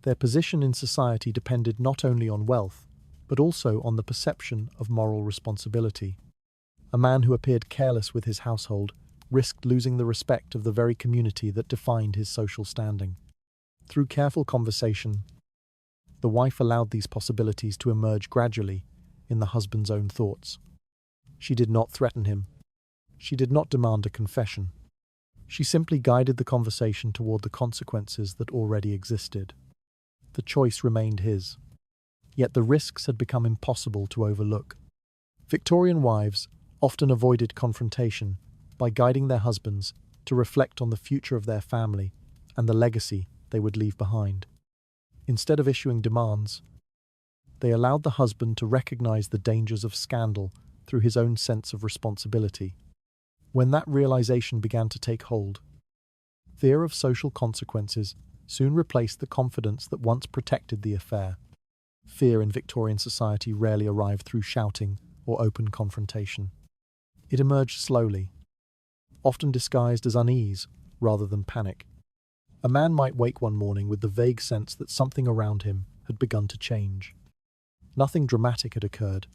Their position in society depended not only on wealth, but also on the perception of moral responsibility. A man who appeared careless with his household risked losing the respect of the very community that defined his social standing. Through careful conversation, the wife allowed these possibilities to emerge gradually in the husband's own thoughts. She did not threaten him. She did not demand a confession. She simply guided the conversation toward the consequences that already existed. The choice remained his. Yet the risks had become impossible to overlook. Victorian wives often avoided confrontation by guiding their husbands to reflect on the future of their family and the legacy they would leave behind. Instead of issuing demands, they allowed the husband to recognize the dangers of scandal through his own sense of responsibility. When that realization began to take hold, fear of social consequences soon replaced the confidence that once protected the affair. Fear in Victorian society rarely arrived through shouting or open confrontation. It emerged slowly, often disguised as unease rather than panic. A man might wake one morning with the vague sense that something around him had begun to change. Nothing dramatic had occurred,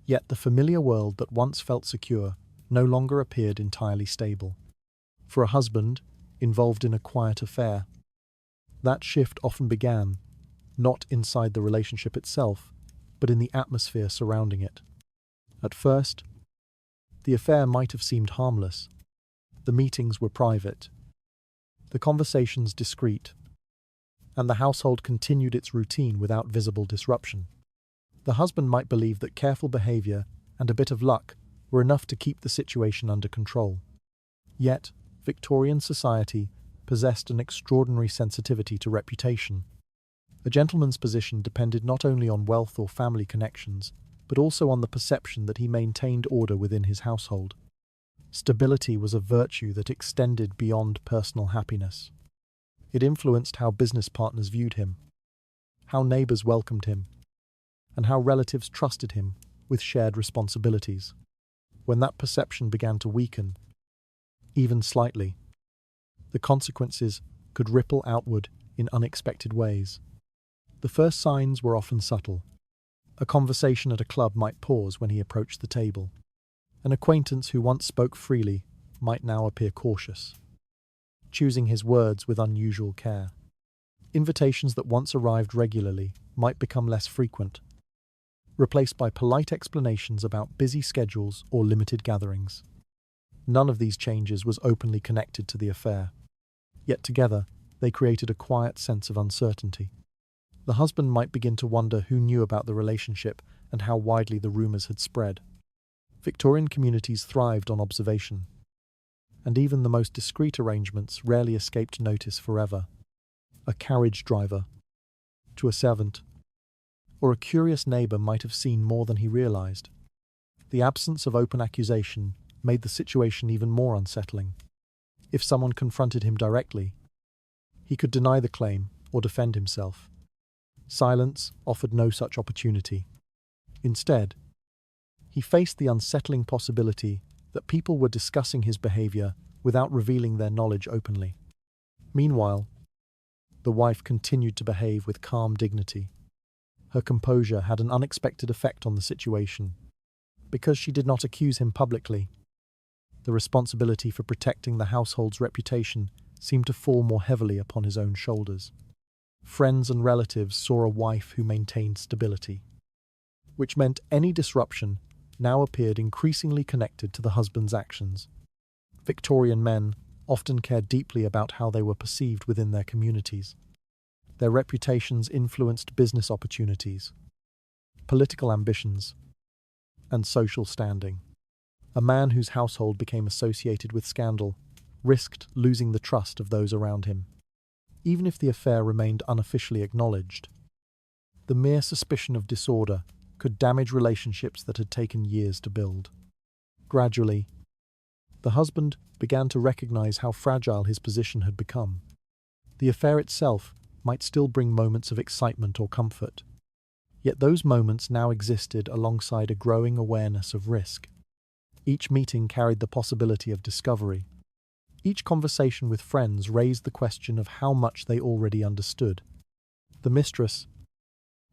yet the familiar world that once felt secure no longer appeared entirely stable. For a husband involved in a quiet affair, that shift often began not inside the relationship itself, but in the atmosphere surrounding it. At first, the affair might have seemed harmless. The meetings were private, the conversations discreet, and the household continued its routine without visible disruption. The husband might believe that careful behavior and a bit of luck were enough to keep the situation under control. Yet, Victorian society possessed an extraordinary sensitivity to reputation. A gentleman's position depended not only on wealth or family connections, but also on the perception that he maintained order within his household. Stability was a virtue that extended beyond personal happiness. It influenced how business partners viewed him, how neighbors welcomed him, and how relatives trusted him with shared responsibilities. When that perception began to weaken, even slightly, the consequences could ripple outward in unexpected ways. The first signs were often subtle. A conversation at a club might pause when he approached the table. An acquaintance who once spoke freely might now appear cautious, choosing his words with unusual care. Invitations that once arrived regularly might become less frequent, replaced by polite explanations about busy schedules or limited gatherings. None of these changes was openly connected to the affair, yet together they created a quiet sense of uncertainty. The husband might begin to wonder who knew about the relationship and how widely the rumours had spread. Victorian communities thrived on observation, and even the most discreet arrangements rarely escaped notice forever. A carriage driver, to a servant, or a curious neighbour might have seen more than he realised. The absence of open accusation made the situation even more unsettling. If someone confronted him directly, he could deny the claim or defend himself. Silence offered no such opportunity. Instead, he faced the unsettling possibility that people were discussing his behaviour without revealing their knowledge openly. Meanwhile, the wife continued to behave with calm dignity. Her composure had an unexpected effect on the situation. Because she did not accuse him publicly, the responsibility for protecting the household's reputation seemed to fall more heavily upon his own shoulders. Friends and relatives saw a wife who maintained stability, which meant any disruption now appeared increasingly connected to the husband's actions. Victorian men often cared deeply about how they were perceived within their communities. Their reputations influenced business opportunities, political ambitions, and social standing. A man whose household became associated with scandal risked losing the trust of those around him. Even if the affair remained unofficially acknowledged, the mere suspicion of disorder could damage relationships that had taken years to build. Gradually, the husband began to recognize how fragile his position had become. The affair itself might still bring moments of excitement or comfort, yet those moments now existed alongside a growing awareness of risk. Each meeting carried the possibility of discovery. Each conversation with friends raised the question of how much they already understood. The mistress,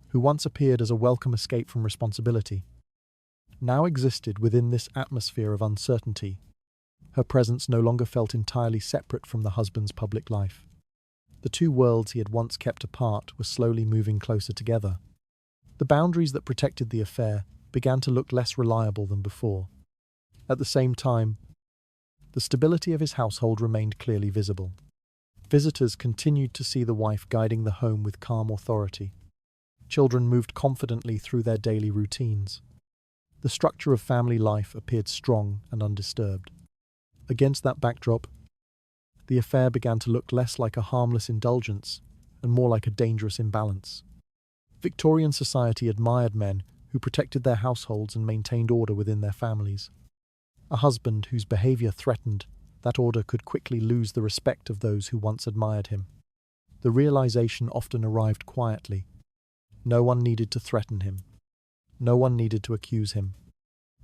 who once appeared as a welcome escape from responsibility, now existed within this atmosphere of uncertainty. Her presence no longer felt entirely separate from the husband's public life. The two worlds he had once kept apart were slowly moving closer together. The boundaries that protected the affair began to look less reliable than before. At the same time, the stability of his household remained clearly visible. Visitors continued to see the wife guiding the home with calm authority. Children moved confidently through their daily routines. The structure of family life appeared strong and undisturbed. Against that backdrop, the affair began to look less like a harmless indulgence and more like a dangerous imbalance. Victorian society admired men who protected their households and maintained order within their families. A husband whose behaviour threatened that order could quickly lose the respect of those who once admired him. The realization often arrived quietly. No one needed to threaten him. No one needed to accuse him.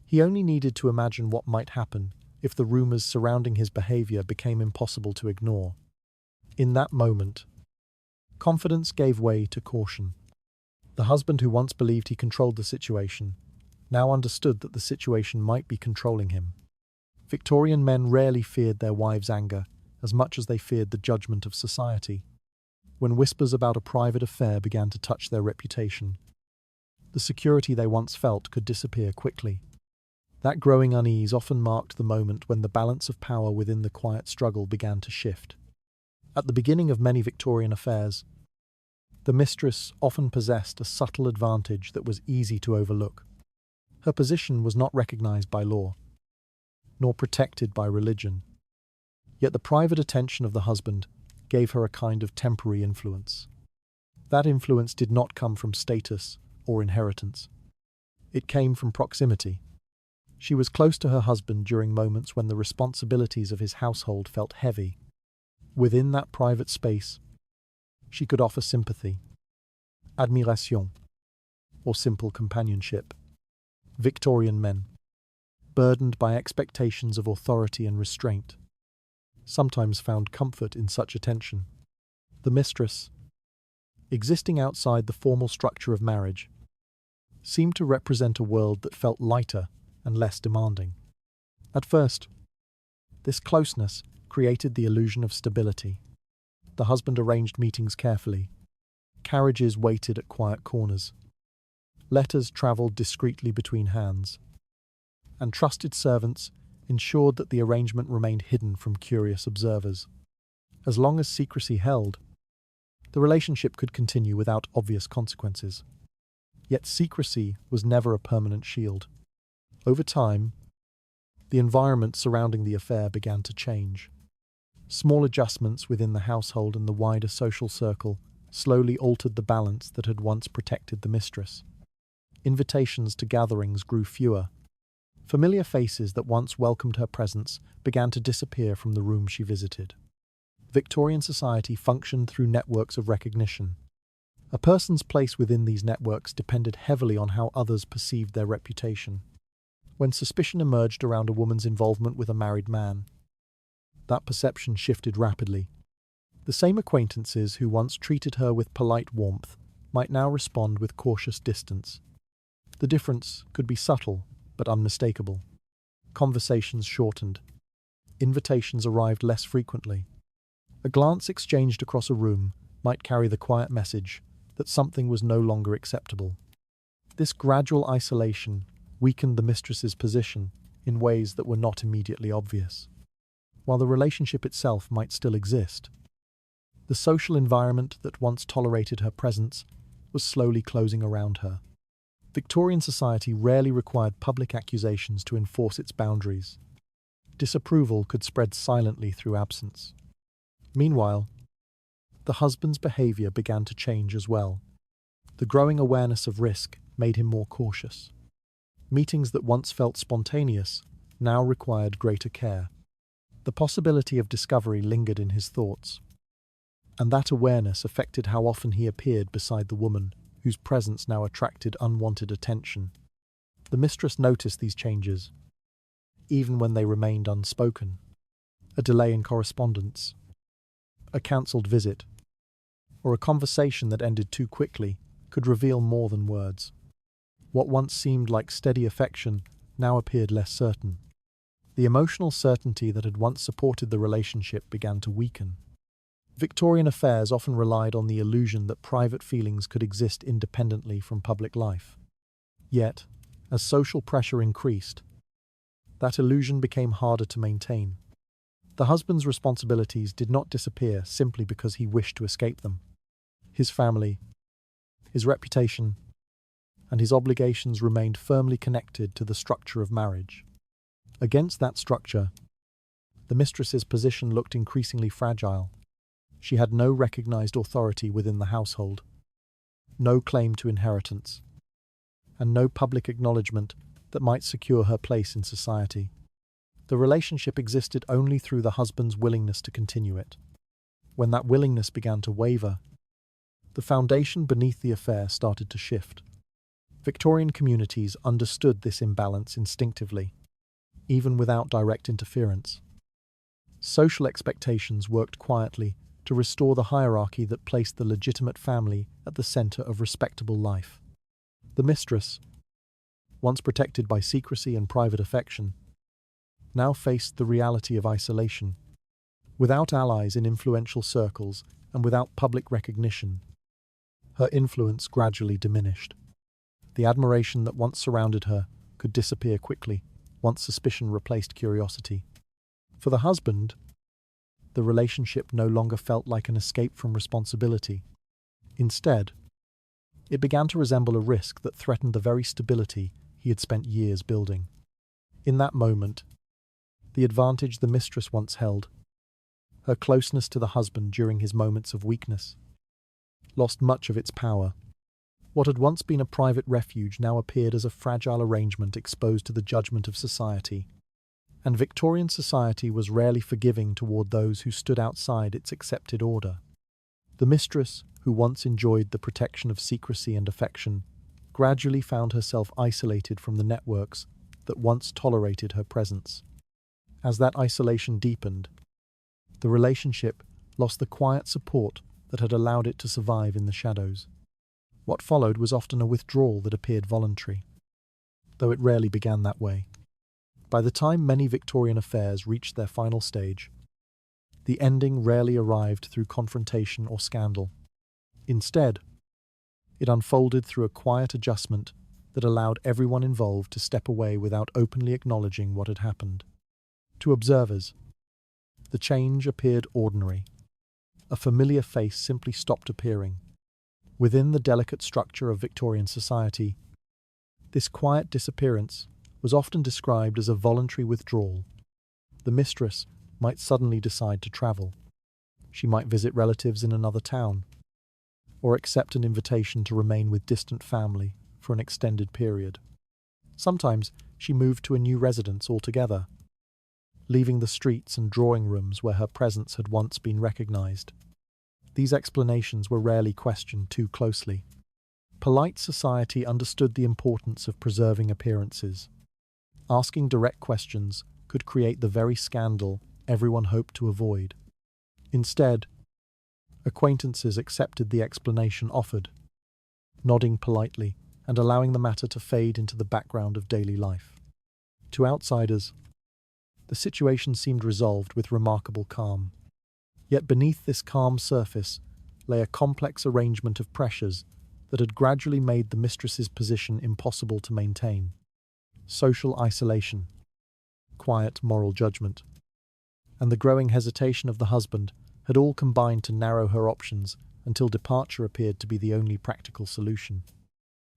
He only needed to imagine what might happen if the rumours surrounding his behaviour became impossible to ignore. In that moment, confidence gave way to caution. The husband who once believed he controlled the situation now understood that the situation might be controlling him. Victorian men rarely feared their wives' anger as much as they feared the judgment of society. When whispers about a private affair began to touch their reputation, the security they once felt could disappear quickly. That growing unease often marked the moment when the balance of power within the quiet struggle began to shift. At the beginning of many Victorian affairs, the mistress often possessed a subtle advantage that was easy to overlook. Her position was not recognized by law, nor protected by religion. Yet the private attention of the husband gave her a kind of temporary influence. That influence did not come from status or inheritance. It came from proximity. She was close to her husband during moments when the responsibilities of his household felt heavy. Within that private space, she could offer sympathy, admiration, or simple companionship. Victorian men, burdened by expectations of authority and restraint, sometimes found comfort in such attention. The mistress, existing outside the formal structure of marriage, seemed to represent a world that felt lighter and less demanding. At first, this closeness created the illusion of stability. The husband arranged meetings carefully. Carriages waited at quiet corners. Letters travelled discreetly between hands. And trusted servants ensured that the arrangement remained hidden from curious observers. As long as secrecy held, the relationship could continue without obvious consequences. Yet secrecy was never a permanent shield. Over time, the environment surrounding the affair began to change. Small adjustments within the household and the wider social circle slowly altered the balance that had once protected the mistress. Invitations to gatherings grew fewer. Familiar faces that once welcomed her presence began to disappear from the room she visited. Victorian society functioned through networks of recognition. A person's place within these networks depended heavily on how others perceived their reputation. When suspicion emerged around a woman's involvement with a married man, that perception shifted rapidly. The same acquaintances who once treated her with polite warmth might now respond with cautious distance. The difference could be subtle but unmistakable. Conversations shortened. Invitations arrived less frequently. A glance exchanged across a room might carry the quiet message that something was no longer acceptable. This gradual isolation weakened the mistress's position in ways that were not immediately obvious. While the relationship itself might still exist, the social environment that once tolerated her presence was slowly closing around her. Victorian society rarely required public accusations to enforce its boundaries. Disapproval could spread silently through absence. Meanwhile, the husband's behavior began to change as well. The growing awareness of risk made him more cautious. Meetings that once felt spontaneous now required greater care. The possibility of discovery lingered in his thoughts, and that awareness affected how often he appeared beside the woman whose presence now attracted unwanted attention. The mistress noticed these changes, even when they remained unspoken. A delay in correspondence, a cancelled visit, or a conversation that ended too quickly could reveal more than words. What once seemed like steady affection now appeared less certain. The emotional certainty that had once supported the relationship began to weaken. Victorian affairs often relied on the illusion that private feelings could exist independently from public life. Yet, as social pressure increased, that illusion became harder to maintain. The husband's responsibilities did not disappear simply because he wished to escape them. His family, his reputation, and his obligations remained firmly connected to the structure of marriage. Against that structure, the mistress's position looked increasingly fragile. She had no recognized authority within the household, no claim to inheritance, and no public acknowledgement that might secure her place in society. The relationship existed only through the husband's willingness to continue it. When that willingness began to waver, the foundation beneath the affair started to shift. Victorian communities understood this imbalance instinctively, even without direct interference. Social expectations worked quietly to restore the hierarchy that placed the legitimate family at the center of respectable life. The mistress, once protected by secrecy and private affection, now faced the reality of isolation. Without allies in influential circles and without public recognition, her influence gradually diminished. The admiration that once surrounded her could disappear quickly once suspicion replaced curiosity. For the husband, the relationship no longer felt like an escape from responsibility. Instead, it began to resemble a risk that threatened the very stability he had spent years building. In that moment, the advantage the mistress once held, her closeness to the husband during his moments of weakness, lost much of its power. What had once been a private refuge now appeared as a fragile arrangement exposed to the judgment of society. And Victorian society was rarely forgiving toward those who stood outside its accepted order. The mistress, who once enjoyed the protection of secrecy and affection, gradually found herself isolated from the networks that once tolerated her presence. As that isolation deepened, the relationship lost the quiet support that had allowed it to survive in the shadows. What followed was often a withdrawal that appeared voluntary, though it rarely began that way. By the time many Victorian affairs reached their final stage, the ending rarely arrived through confrontation or scandal. Instead, it unfolded through a quiet adjustment that allowed everyone involved to step away without openly acknowledging what had happened. To observers, the change appeared ordinary. A familiar face simply stopped appearing. Within the delicate structure of Victorian society, this quiet disappearance was often described as a voluntary withdrawal. The mistress might suddenly decide to travel. She might visit relatives in another town, or accept an invitation to remain with distant family for an extended period. Sometimes she moved to a new residence altogether, leaving the streets and drawing rooms where her presence had once been recognized. These explanations were rarely questioned too closely. Polite society understood the importance of preserving appearances. Asking direct questions could create the very scandal everyone hoped to avoid. Instead, acquaintances accepted the explanation offered, nodding politely and allowing the matter to fade into the background of daily life. To outsiders, the situation seemed resolved with remarkable calm. Yet beneath this calm surface lay a complex arrangement of pressures that had gradually made the mistress's position impossible to maintain. Social isolation, quiet moral judgment, and the growing hesitation of the husband had all combined to narrow her options until departure appeared to be the only practical solution.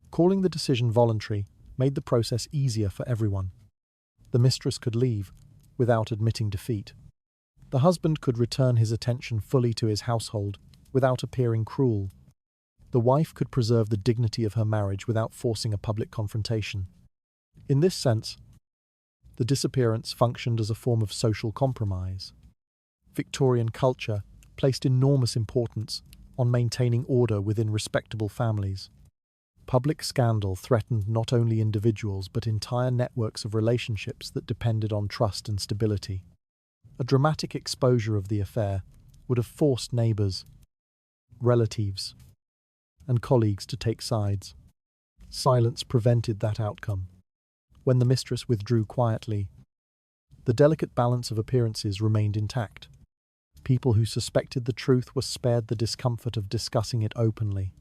Calling the decision voluntary made the process easier for everyone. The mistress could leave without admitting defeat. The husband could return his attention fully to his household without appearing cruel. The wife could preserve the dignity of her marriage without forcing a public confrontation. In this sense, the disappearance functioned as a form of social compromise. Victorian culture placed enormous importance on maintaining order within respectable families. Public scandal threatened not only individuals but entire networks of relationships that depended on trust and stability. A dramatic exposure of the affair would have forced neighbours, relatives, and colleagues to take sides. Silence prevented that outcome. When the mistress withdrew quietly, the delicate balance of appearances remained intact. People who suspected the truth were spared the discomfort of discussing it openly.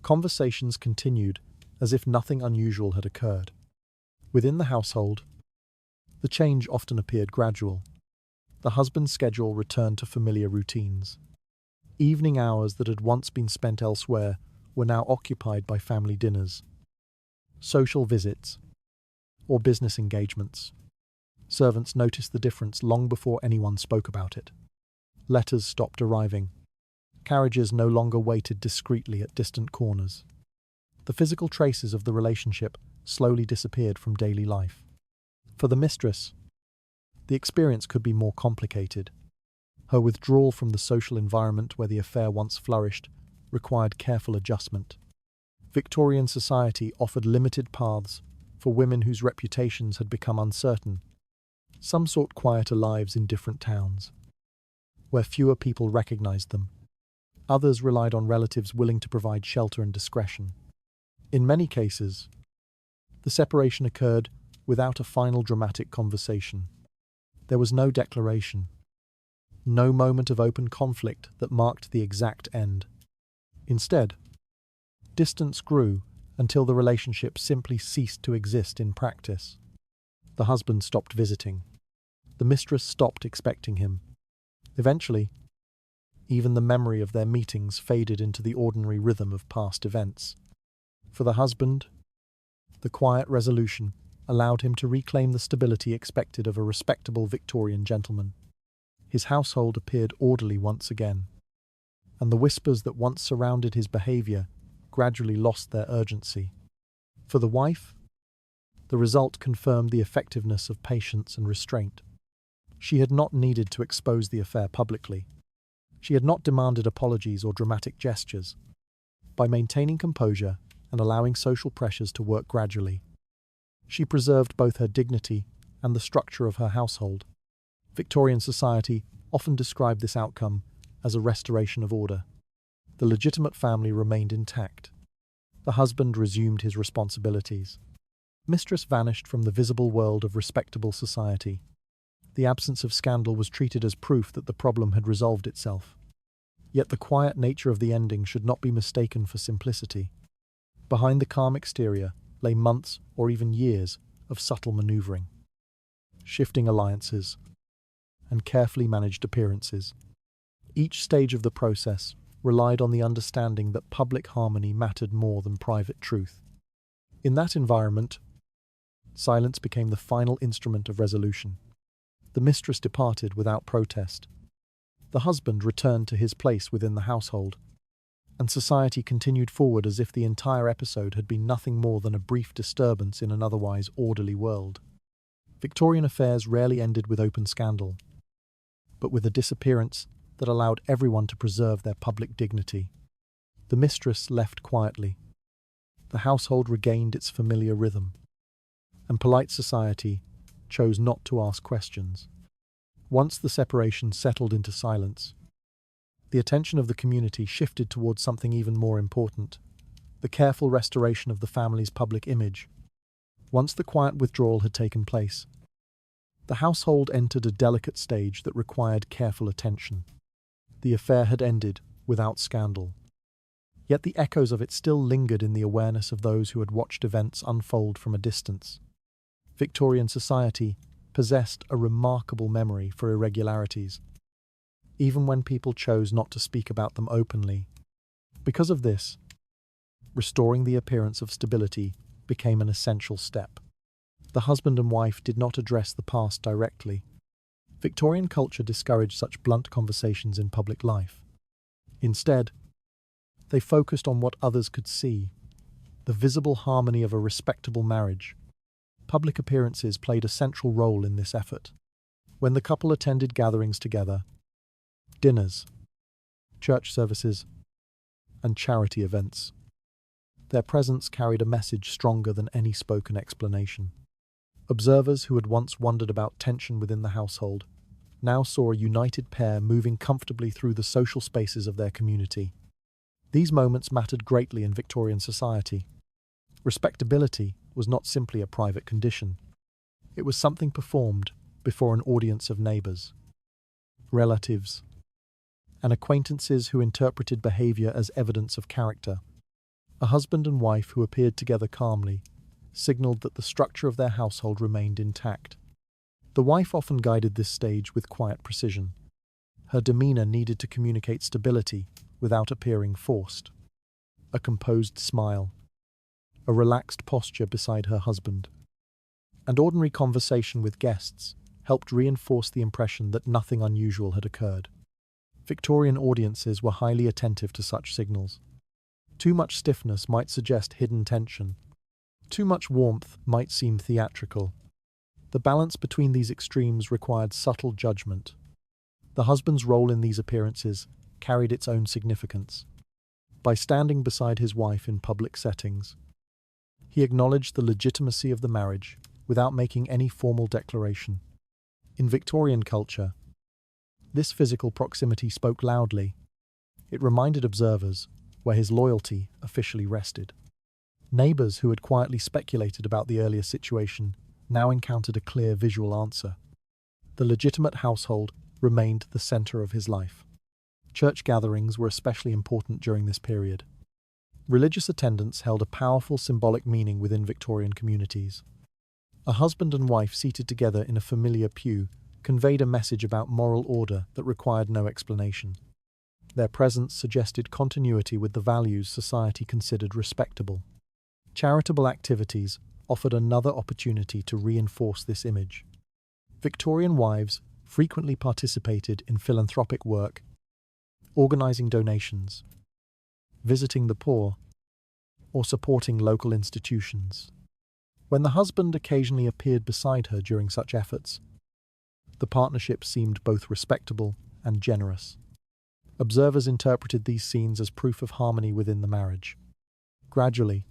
Conversations continued as if nothing unusual had occurred. Within the household, the change often appeared gradual. The husband's schedule returned to familiar routines. Evening hours that had once been spent elsewhere were now occupied by family dinners, social visits, or business engagements. Servants noticed the difference long before anyone spoke about it. Letters stopped arriving. Carriages no longer waited discreetly at distant corners. The physical traces of the relationship slowly disappeared from daily life. For the mistress, the experience could be more complicated. Her withdrawal from the social environment where the affair once flourished required careful adjustment. Victorian society offered limited paths for women whose reputations had become uncertain. Some sought quieter lives in different towns, where fewer people recognized them. Others relied on relatives willing to provide shelter and discretion. In many cases, the separation occurred without a final dramatic conversation. There was no declaration, no moment of open conflict that marked the exact end. Instead, distance grew until the relationship simply ceased to exist in practice. The husband stopped visiting. The mistress stopped expecting him. Eventually, even the memory of their meetings faded into the ordinary rhythm of past events. For the husband, the quiet resolution allowed him to reclaim the stability expected of a respectable Victorian gentleman. His household appeared orderly once again, and the whispers that once surrounded his behaviour gradually lost their urgency. For the wife, the result confirmed the effectiveness of patience and restraint. She had not needed to expose the affair publicly. She had not demanded apologies or dramatic gestures. By maintaining composure and allowing social pressures to work gradually, she preserved both her dignity and the structure of her household. Victorian society often described this outcome as a restoration of order. The legitimate family remained intact, The husband resumed his responsibilities. Mistress vanished from the visible world of respectable society. The absence of scandal was treated as proof that the problem had resolved itself. Yet the quiet nature of the ending should not be mistaken for simplicity. Behind the calm exterior lay months or even years of subtle maneuvering, shifting alliances, and carefully managed appearances. Each stage of the process relied on the understanding that public harmony mattered more than private truth. In that environment, silence became the final instrument of resolution. The mistress departed without protest. The husband returned to his place within the household, and society continued forward as if the entire episode had been nothing more than a brief disturbance in an otherwise orderly world. Victorian affairs rarely ended with open scandal, but with a disappearance that allowed everyone to preserve their public dignity. The mistress left quietly. The household regained its familiar rhythm, and polite society chose not to ask questions. Once the separation settled into silence, the attention of the community shifted towards something even more important: the careful restoration of the family's public image. Once the quiet withdrawal had taken place, the household entered a delicate stage that required careful attention. The affair had ended without scandal, yet the echoes of it still lingered in the awareness of those who had watched events unfold from a distance. Victorian society possessed a remarkable memory for irregularities, even when people chose not to speak about them openly. Because of this, restoring the appearance of stability became an essential step. The husband and wife did not address the past directly. Victorian culture discouraged such blunt conversations in public life. Instead, they focused on what others could see: the visible harmony of a respectable marriage. Public appearances played a central role in this effort. When the couple attended gatherings together, dinners, church services, and charity events, their presence carried a message stronger than any spoken explanation. Observers who had once wondered about tension within the household now saw a united pair moving comfortably through the social spaces of their community. These moments mattered greatly in Victorian society. Respectability was not simply a private condition. It was something performed before an audience of neighbours, relatives, and acquaintances who interpreted behaviour as evidence of character. A husband and wife who appeared together calmly signalled that the structure of their household remained intact. The wife often guided this stage with quiet precision. Her demeanour needed to communicate stability without appearing forced. A composed smile, a relaxed posture beside her husband, and ordinary conversation with guests helped reinforce the impression that nothing unusual had occurred. Victorian audiences were highly attentive to such signals. Too much stiffness might suggest hidden tension. Too much warmth might seem theatrical. The balance between these extremes required subtle judgment. The husband's role in these appearances carried its own significance. By standing beside his wife in public settings, he acknowledged the legitimacy of the marriage without making any formal declaration. In Victorian culture, this physical proximity spoke loudly. It reminded observers where his loyalty officially rested. Neighbours who had quietly speculated about the earlier situation now encountered a clear visual answer. The legitimate household remained the centre of his life. Church gatherings were especially important during this period. Religious attendance held a powerful symbolic meaning within Victorian communities. A husband and wife seated together in a familiar pew conveyed a message about moral order that required no explanation. Their presence suggested continuity with the values society considered respectable. Charitable activities offered another opportunity to reinforce this image. Victorian wives frequently participated in philanthropic work, organising donations, visiting the poor, or supporting local institutions. When the husband occasionally appeared beside her during such efforts, the partnership seemed both respectable and generous. Observers interpreted these scenes as proof of harmony within the marriage. Gradually,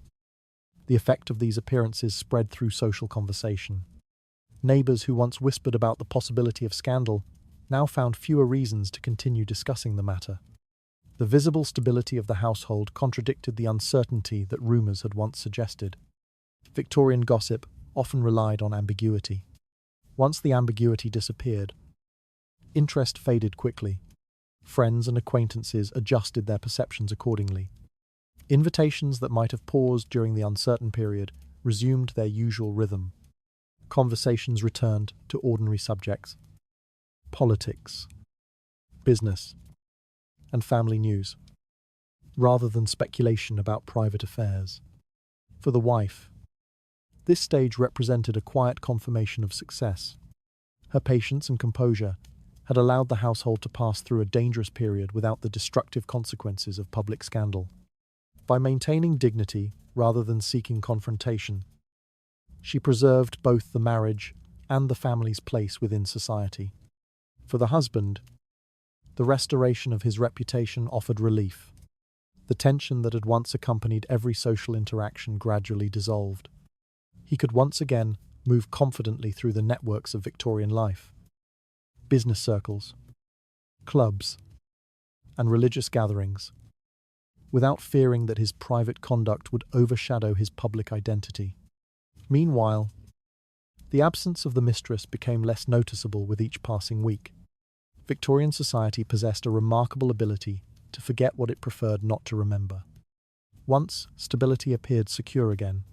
the effect of these appearances spread through social conversation. Neighbours who once whispered about the possibility of scandal now found fewer reasons to continue discussing the matter. The visible stability of the household contradicted the uncertainty that rumours had once suggested. Victorian gossip often relied on ambiguity. Once the ambiguity disappeared, interest faded quickly. Friends and acquaintances adjusted their perceptions accordingly. Invitations that might have paused during the uncertain period resumed their usual rhythm. Conversations returned to ordinary subjects: politics, business, and family news, rather than speculation about private affairs. For the wife, this stage represented a quiet confirmation of success. Her patience and composure had allowed the household to pass through a dangerous period without the destructive consequences of public scandal. By maintaining dignity rather than seeking confrontation, she preserved both the marriage and the family's place within society. For the husband, the restoration of his reputation offered relief. The tension that had once accompanied every social interaction gradually dissolved. He could once again move confidently through the networks of Victorian life: business circles, clubs, and religious gatherings, without fearing that his private conduct would overshadow his public identity. Meanwhile, the absence of the mistress became less noticeable with each passing week. Victorian society possessed a remarkable ability to forget what it preferred not to remember. Once stability appeared secure again,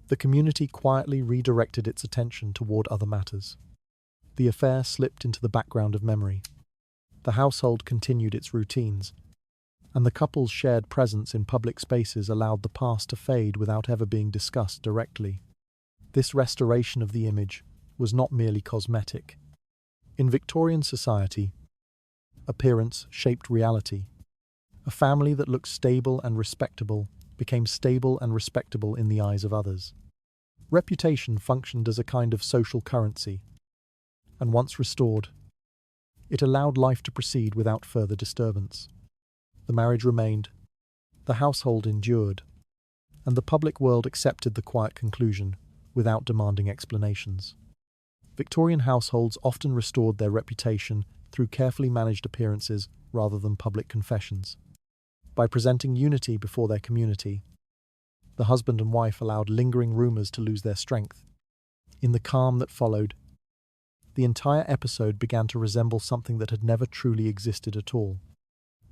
the community quietly redirected its attention toward other matters. The affair slipped into the background of memory. The household continued its routines, and the couple's shared presence in public spaces allowed the past to fade without ever being discussed directly. This restoration of the image was not merely cosmetic. In Victorian society, appearance shaped reality. A family that looked stable and respectable became stable and respectable in the eyes of others. Reputation functioned as a kind of social currency, and once restored, it allowed life to proceed without further disturbance. The marriage remained, the household endured, and the public world accepted the quiet conclusion without demanding explanations. Victorian households often restored their reputation through carefully managed appearances rather than public confessions. By presenting unity before their community, the husband and wife allowed lingering rumours to lose their strength. In the calm that followed, the entire episode began to resemble something that had never truly existed at all.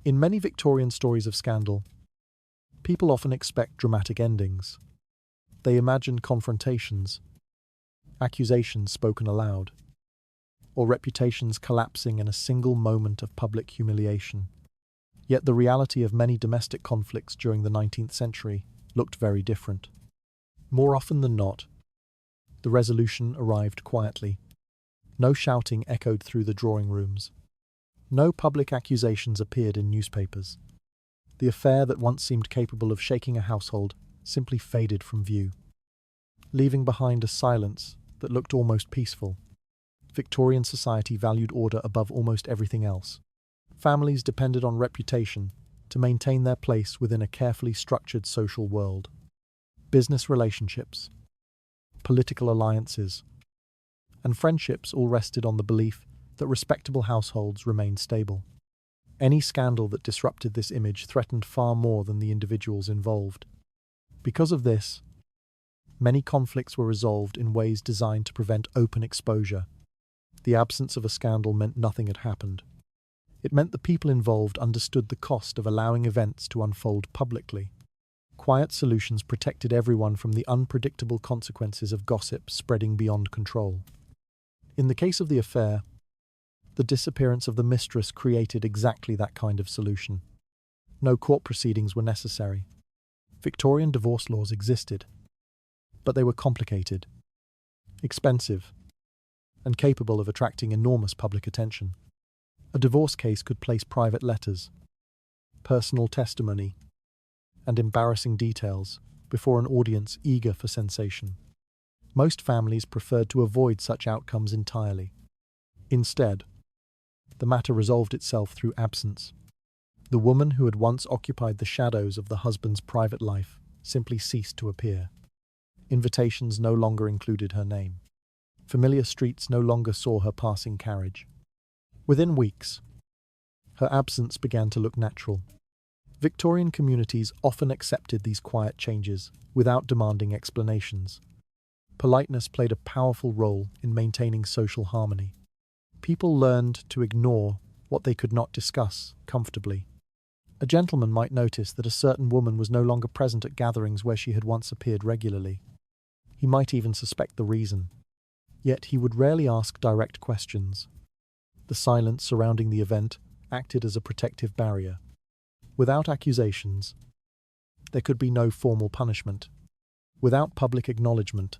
In many Victorian stories of scandal, people often expect dramatic endings. They imagine confrontations, accusations spoken aloud, or reputations collapsing in a single moment of public humiliation. Yet the reality of many domestic conflicts during the 19th century looked very different. More often than not, the resolution arrived quietly. No shouting echoed through the drawing rooms. No public accusations appeared in newspapers. The affair that once seemed capable of shaking a household simply faded from view, leaving behind a silence that looked almost peaceful. Victorian society valued order above almost everything else. Families depended on reputation to maintain their place within a carefully structured social world. Business relationships, political alliances, and friendships all rested on the belief that respectable households remained stable. Any scandal that disrupted this image threatened far more than the individuals involved. Because of this, many conflicts were resolved in ways designed to prevent open exposure. The absence of a scandal meant nothing had happened. It meant the people involved understood the cost of allowing events to unfold publicly. Quiet solutions protected everyone from the unpredictable consequences of gossip spreading beyond control. In the case of the affair, the disappearance of the mistress created exactly that kind of solution. No court proceedings were necessary. Victorian divorce laws existed, but they were complicated, expensive, and capable of attracting enormous public attention. A divorce case could place private letters, personal testimony, and embarrassing details before an audience eager for sensation. Most families preferred to avoid such outcomes entirely. Instead, the matter resolved itself through absence. The woman who had once occupied the shadows of the husband's private life simply ceased to appear. Invitations no longer included her name. Familiar streets no longer saw her passing carriage. Within weeks, Her absence began to look natural. Victorian communities often accepted these quiet changes without demanding explanations. Politeness played a powerful role in maintaining social harmony. People learned to ignore what they could not discuss comfortably. A gentleman might notice that a certain woman was no longer present at gatherings where she had once appeared regularly. He might even suspect the reason. Yet he would rarely ask direct questions. The silence surrounding the event acted as a protective barrier. Without accusations, there could be no formal punishment. Without public acknowledgement,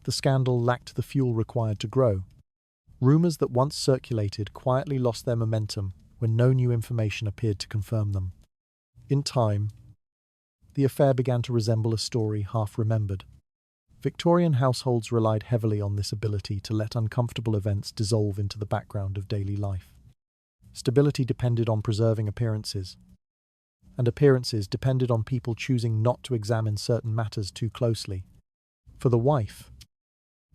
the scandal lacked the fuel required to grow. Rumours that once circulated quietly lost their momentum when no new information appeared to confirm them. In time, the affair began to resemble a story half remembered. Victorian households relied heavily on this ability to let uncomfortable events dissolve into the background of daily life. Stability depended on preserving appearances, and appearances depended on people choosing not to examine certain matters too closely. For the wife,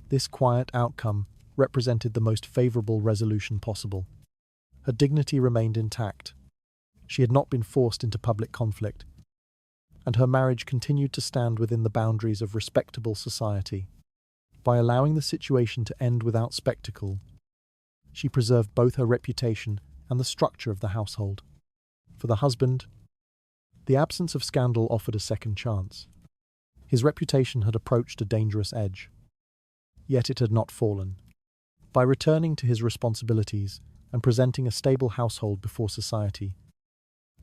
this quiet outcome represented the most favourable resolution possible. Her dignity remained intact. She had not been forced into public conflict, and her marriage continued to stand within the boundaries of respectable society. By allowing the situation to end without spectacle, she preserved both her reputation and the structure of the household. For the husband, the absence of scandal offered a second chance. His reputation had approached a dangerous edge, yet it had not fallen. By returning to his responsibilities and presenting a stable household before society,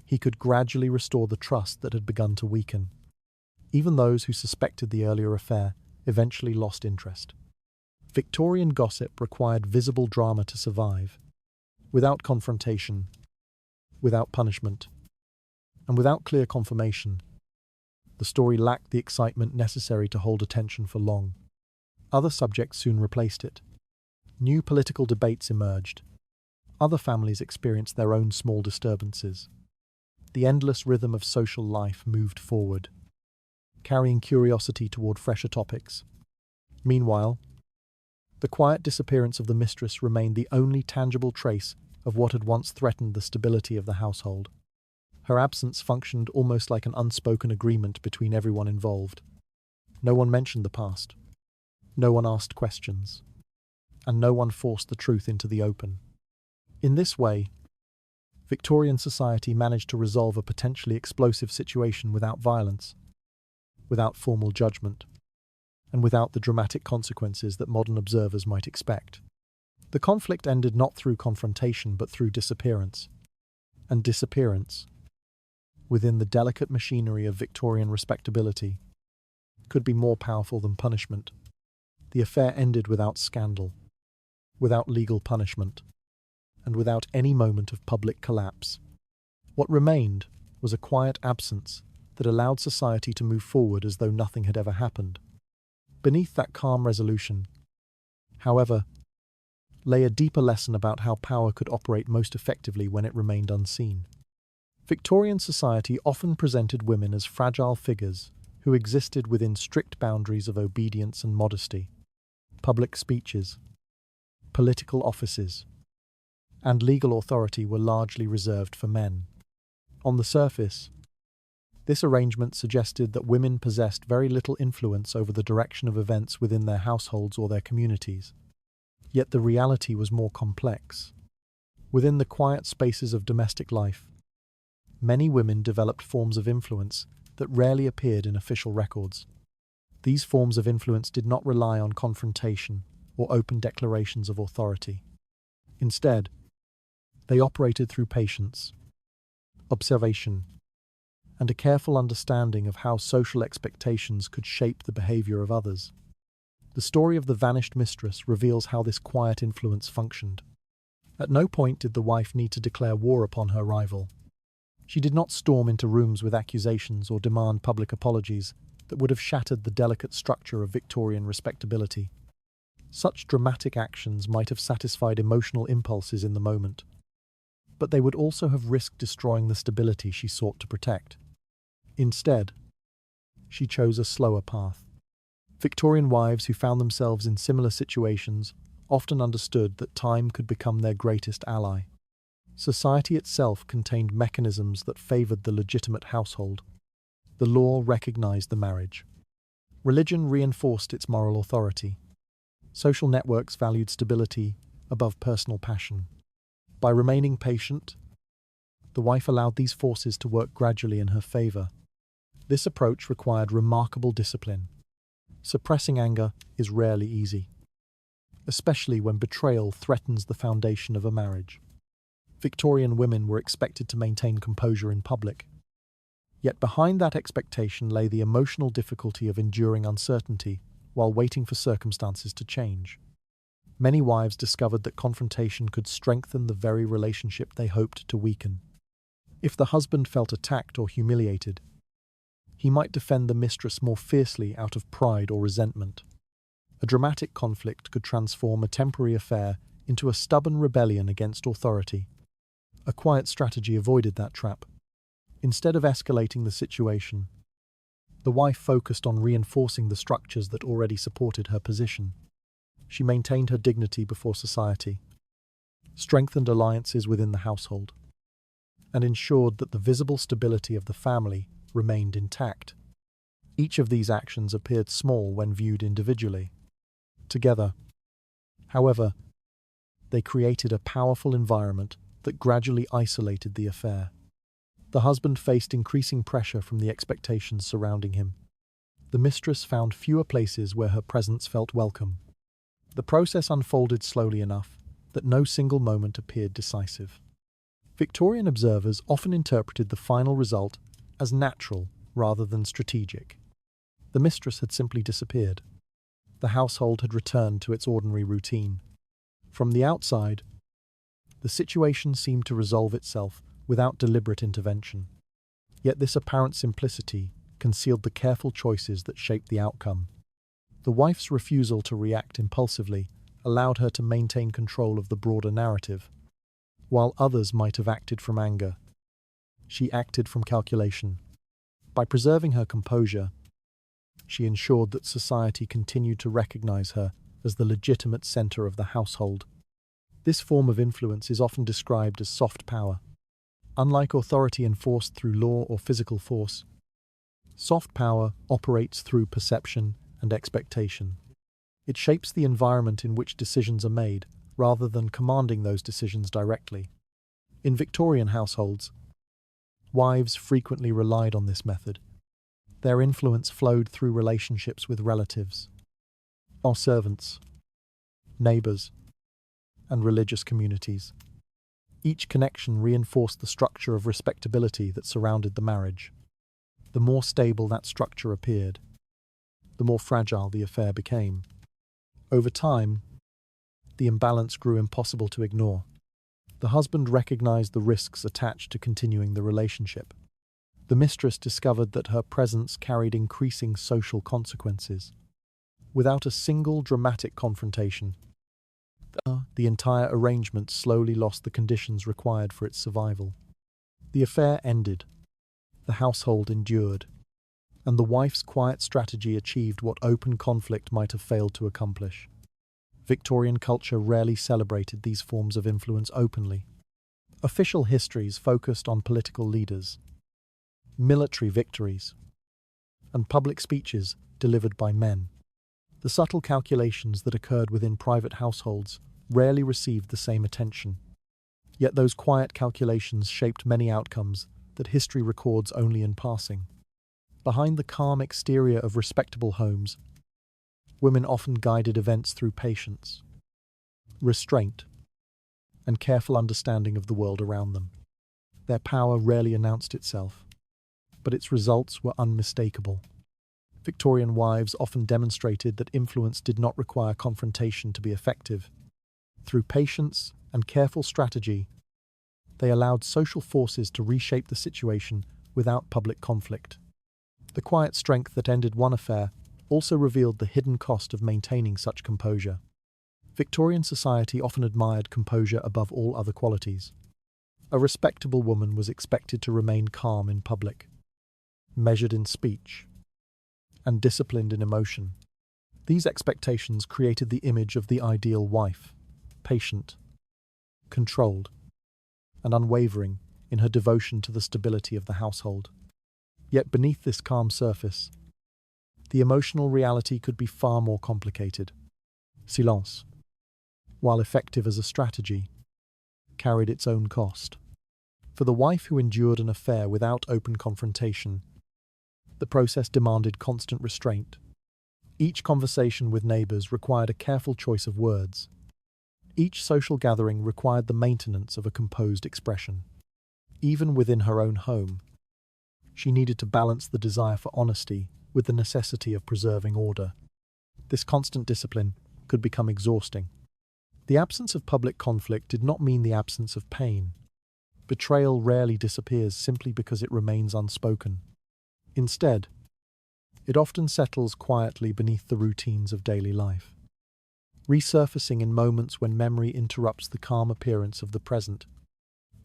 he could gradually restore the trust that had begun to weaken. Even those who suspected the earlier affair eventually lost interest. Victorian gossip required visible drama to survive. Without confrontation, without punishment, and without clear confirmation, the story lacked the excitement necessary to hold attention for long. Other subjects soon replaced it. New political debates emerged. Other families experienced their own small disturbances. The endless rhythm of social life moved forward, carrying curiosity toward fresher topics. Meanwhile, the quiet disappearance of the mistress remained the only tangible trace of what had once threatened the stability of the household. Her absence functioned almost like an unspoken agreement between everyone involved. No one mentioned the past. No one asked questions. And no one forced the truth into the open. In this way, Victorian society managed to resolve a potentially explosive situation without violence, without formal judgment, and without the dramatic consequences that modern observers might expect. The conflict ended not through confrontation but through disappearance. And disappearance, within the delicate machinery of Victorian respectability, could be more powerful than punishment. The affair ended without scandal, without legal punishment, and without any moment of public collapse. What remained was a quiet absence that allowed society to move forward as though nothing had ever happened. Beneath that calm resolution, however, lay a deeper lesson about how power could operate most effectively when it remained unseen. Victorian society often presented women as fragile figures who existed within strict boundaries of obedience and modesty. Public speeches, political offices, and legal authority were largely reserved for men. On the surface, this arrangement suggested that women possessed very little influence over the direction of events within their households or their communities. Yet the reality was more complex. Within the quiet spaces of domestic life, many women developed forms of influence that rarely appeared in official records. These forms of influence did not rely on confrontation or open declarations of authority. Instead, they operated through patience, observation, and a careful understanding of how social expectations could shape the behavior of others. The story of the vanished mistress reveals how this quiet influence functioned. At no point did the wife need to declare war upon her rival. She did not storm into rooms with accusations or demand public apologies that would have shattered the delicate structure of Victorian respectability. Such dramatic actions might have satisfied emotional impulses in the moment, but they would also have risked destroying the stability she sought to protect. Instead, she chose a slower path. Victorian wives who found themselves in similar situations often understood that time could become their greatest ally. Society itself contained mechanisms that favored the legitimate household. The law recognized the marriage. Religion reinforced its moral authority. Social networks valued stability above personal passion. By remaining patient, the wife allowed these forces to work gradually in her favor. This approach required remarkable discipline. Suppressing anger is rarely easy, especially when betrayal threatens the foundation of a marriage. Victorian women were expected to maintain composure in public. Yet behind that expectation lay the emotional difficulty of enduring uncertainty while waiting for circumstances to change. Many wives discovered that confrontation could strengthen the very relationship they hoped to weaken. If the husband felt attacked or humiliated, he might defend the mistress more fiercely out of pride or resentment. A dramatic conflict could transform a temporary affair into a stubborn rebellion against authority. A quiet strategy avoided that trap. Instead of escalating the situation, the wife focused on reinforcing the structures that already supported her position. She maintained her dignity before society, strengthened alliances within the household, and ensured that the visible stability of the family remained intact. Each of these actions appeared small when viewed individually. Together, however, they created a powerful environment that gradually isolated the affair. The husband faced increasing pressure from the expectations surrounding him. The mistress found fewer places where her presence felt welcome. The process unfolded slowly enough that no single moment appeared decisive. Victorian observers often interpreted the final result as natural rather than strategic. The mistress had simply disappeared. The household had returned to its ordinary routine. From the outside, the situation seemed to resolve itself without deliberate intervention. Yet this apparent simplicity concealed the careful choices that shaped the outcome. The wife's refusal to react impulsively allowed her to maintain control of the broader narrative. While others might have acted from anger, she acted from calculation. By preserving her composure, she ensured that society continued to recognize her as the legitimate center of the household. This form of influence is often described as soft power. Unlike authority enforced through law or physical force, soft power operates through perception and expectation. It shapes the environment in which decisions are made, rather than commanding those decisions directly. In Victorian households, wives frequently relied on this method. Their influence flowed through relationships with relatives, or servants, neighbors, and religious communities. Each connection reinforced the structure of respectability that surrounded the marriage. The more stable that structure appeared, the more fragile the affair became. Over time, the imbalance grew impossible to ignore. The husband recognized the risks attached to continuing the relationship. The mistress discovered that her presence carried increasing social consequences. Without a single dramatic confrontation, the entire arrangement slowly lost the conditions required for its survival. The affair ended, the household endured, and the wife's quiet strategy achieved what open conflict might have failed to accomplish. Victorian culture rarely celebrated these forms of influence openly. Official histories focused on political leaders, military victories, and public speeches delivered by men. The subtle calculations that occurred within private households rarely received the same attention. Yet those quiet calculations shaped many outcomes that history records only in passing. Behind the calm exterior of respectable homes, women often guided events through patience, restraint, and careful understanding of the world around them. Their power rarely announced itself, but its results were unmistakable. Victorian wives often demonstrated that influence did not require confrontation to be effective. Through patience and careful strategy, they allowed social forces to reshape the situation without public conflict. The quiet strength that ended one affair also revealed the hidden cost of maintaining such composure. Victorian society often admired composure above all other qualities. A respectable woman was expected to remain calm in public, measured in speech, and disciplined in emotion. These expectations created the image of the ideal wife, patient, controlled, and unwavering in her devotion to the stability of the household. Yet beneath this calm surface, the emotional reality could be far more complicated. Silence, while effective as a strategy, carried its own cost. For the wife who endured an affair without open confrontation, the process demanded constant restraint. Each conversation with neighbours required a careful choice of words. Each social gathering required the maintenance of a composed expression. Even within her own home, she needed to balance the desire for honesty with the necessity of preserving order. This constant discipline could become exhausting. The absence of public conflict did not mean the absence of pain. Betrayal rarely disappears simply because it remains unspoken. Instead, it often settles quietly beneath the routines of daily life, resurfacing in moments when memory interrupts the calm appearance of the present.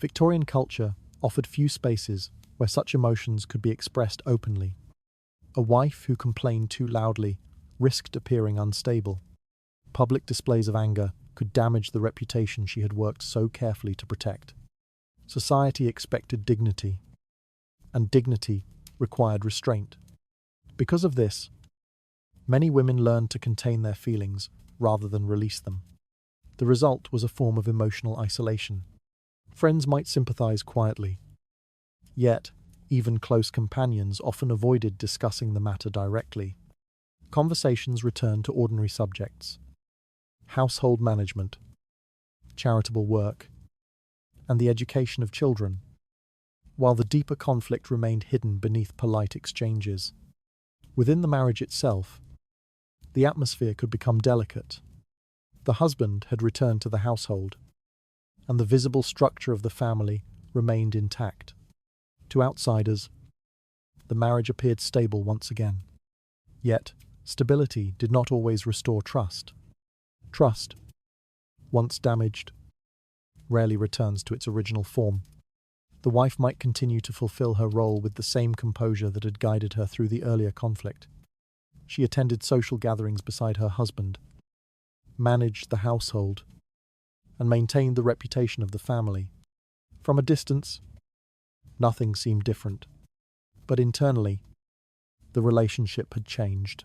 Victorian culture offered few spaces where such emotions could be expressed openly. A wife who complained too loudly risked appearing unstable. Public displays of anger could damage the reputation she had worked so carefully to protect. Society expected dignity, and dignity required restraint. Because of this, many women learned to contain their feelings rather than release them. The result was a form of emotional isolation. Friends might sympathize quietly, yet even close companions often avoided discussing the matter directly. Conversations returned to ordinary subjects: household management, charitable work, and the education of children, while the deeper conflict remained hidden beneath polite exchanges. Within the marriage itself, the atmosphere could become delicate. The husband had returned to the household, and the visible structure of the family remained intact. To outsiders, the marriage appeared stable once again. Yet, stability did not always restore trust. Trust, once damaged, rarely returns to its original form. The wife might continue to fulfill her role with the same composure that had guided her through the earlier conflict. She attended social gatherings beside her husband, managed the household, and maintained the reputation of the family. From a distance, nothing seemed different, but internally, the relationship had changed.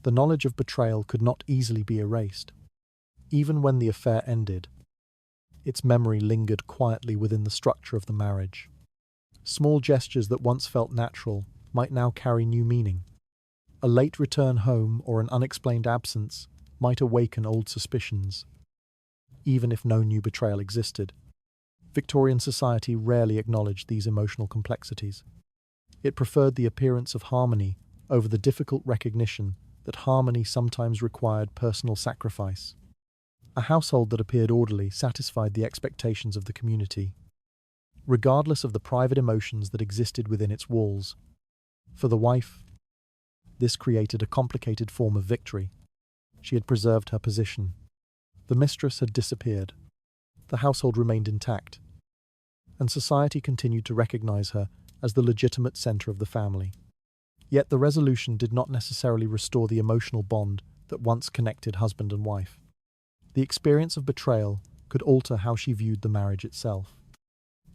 The knowledge of betrayal could not easily be erased. Even when the affair ended, its memory lingered quietly within the structure of the marriage. Small gestures that once felt natural might now carry new meaning. A late return home or an unexplained absence might awaken old suspicions, even if no new betrayal existed. Victorian society rarely acknowledged these emotional complexities. It preferred the appearance of harmony over the difficult recognition that harmony sometimes required personal sacrifice. A household that appeared orderly satisfied the expectations of the community, regardless of the private emotions that existed within its walls. For the wife, this created a complicated form of victory. She had preserved her position. The mistress had disappeared. The household remained intact, and society continued to recognize her as the legitimate center of the family. Yet the resolution did not necessarily restore the emotional bond that once connected husband and wife. The experience of betrayal could alter how she viewed the marriage itself.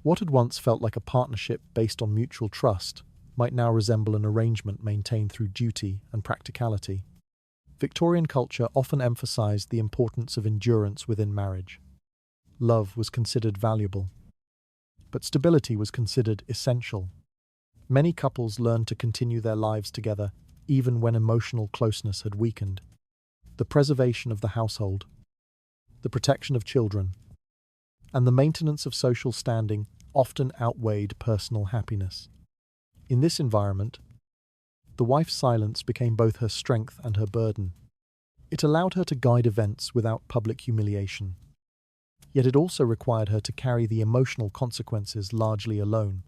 What had once felt like a partnership based on mutual trust might now resemble an arrangement maintained through duty and practicality. Victorian culture often emphasized the importance of endurance within marriage. Love was considered valuable, but stability was considered essential. Many couples learned to continue their lives together even when emotional closeness had weakened. The preservation of the household, the protection of children, and the maintenance of social standing often outweighed personal happiness. In this environment, the wife's silence became both her strength and her burden. It allowed her to guide events without public humiliation, yet it also required her to carry the emotional consequences largely alone.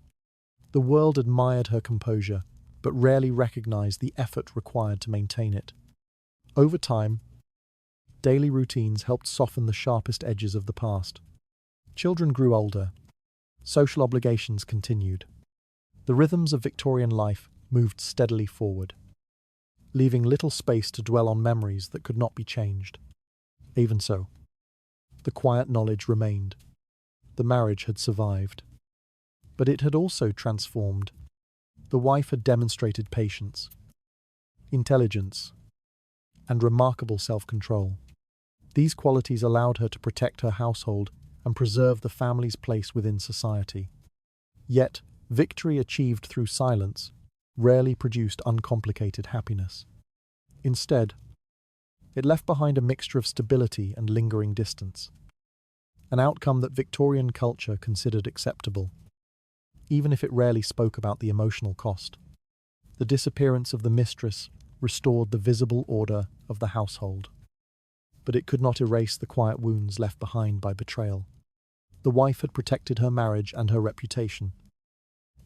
The world admired her composure, but rarely recognized the effort required to maintain it. Over time, daily routines helped soften the sharpest edges of the past. Children grew older. Social obligations continued. The rhythms of Victorian life moved steadily forward, leaving little space to dwell on memories that could not be changed. Even so, the quiet knowledge remained. The marriage had survived. But it had also transformed. The wife had demonstrated patience, intelligence, and remarkable self-control. These qualities allowed her to protect her household and preserve the family's place within society. Yet, victory achieved through silence rarely produced uncomplicated happiness. Instead, it left behind a mixture of stability and lingering distance, an outcome that Victorian culture considered acceptable, even if it rarely spoke about the emotional cost. The disappearance of the mistress restored the visible order of the household, but it could not erase the quiet wounds left behind by betrayal. The wife had protected her marriage and her reputation,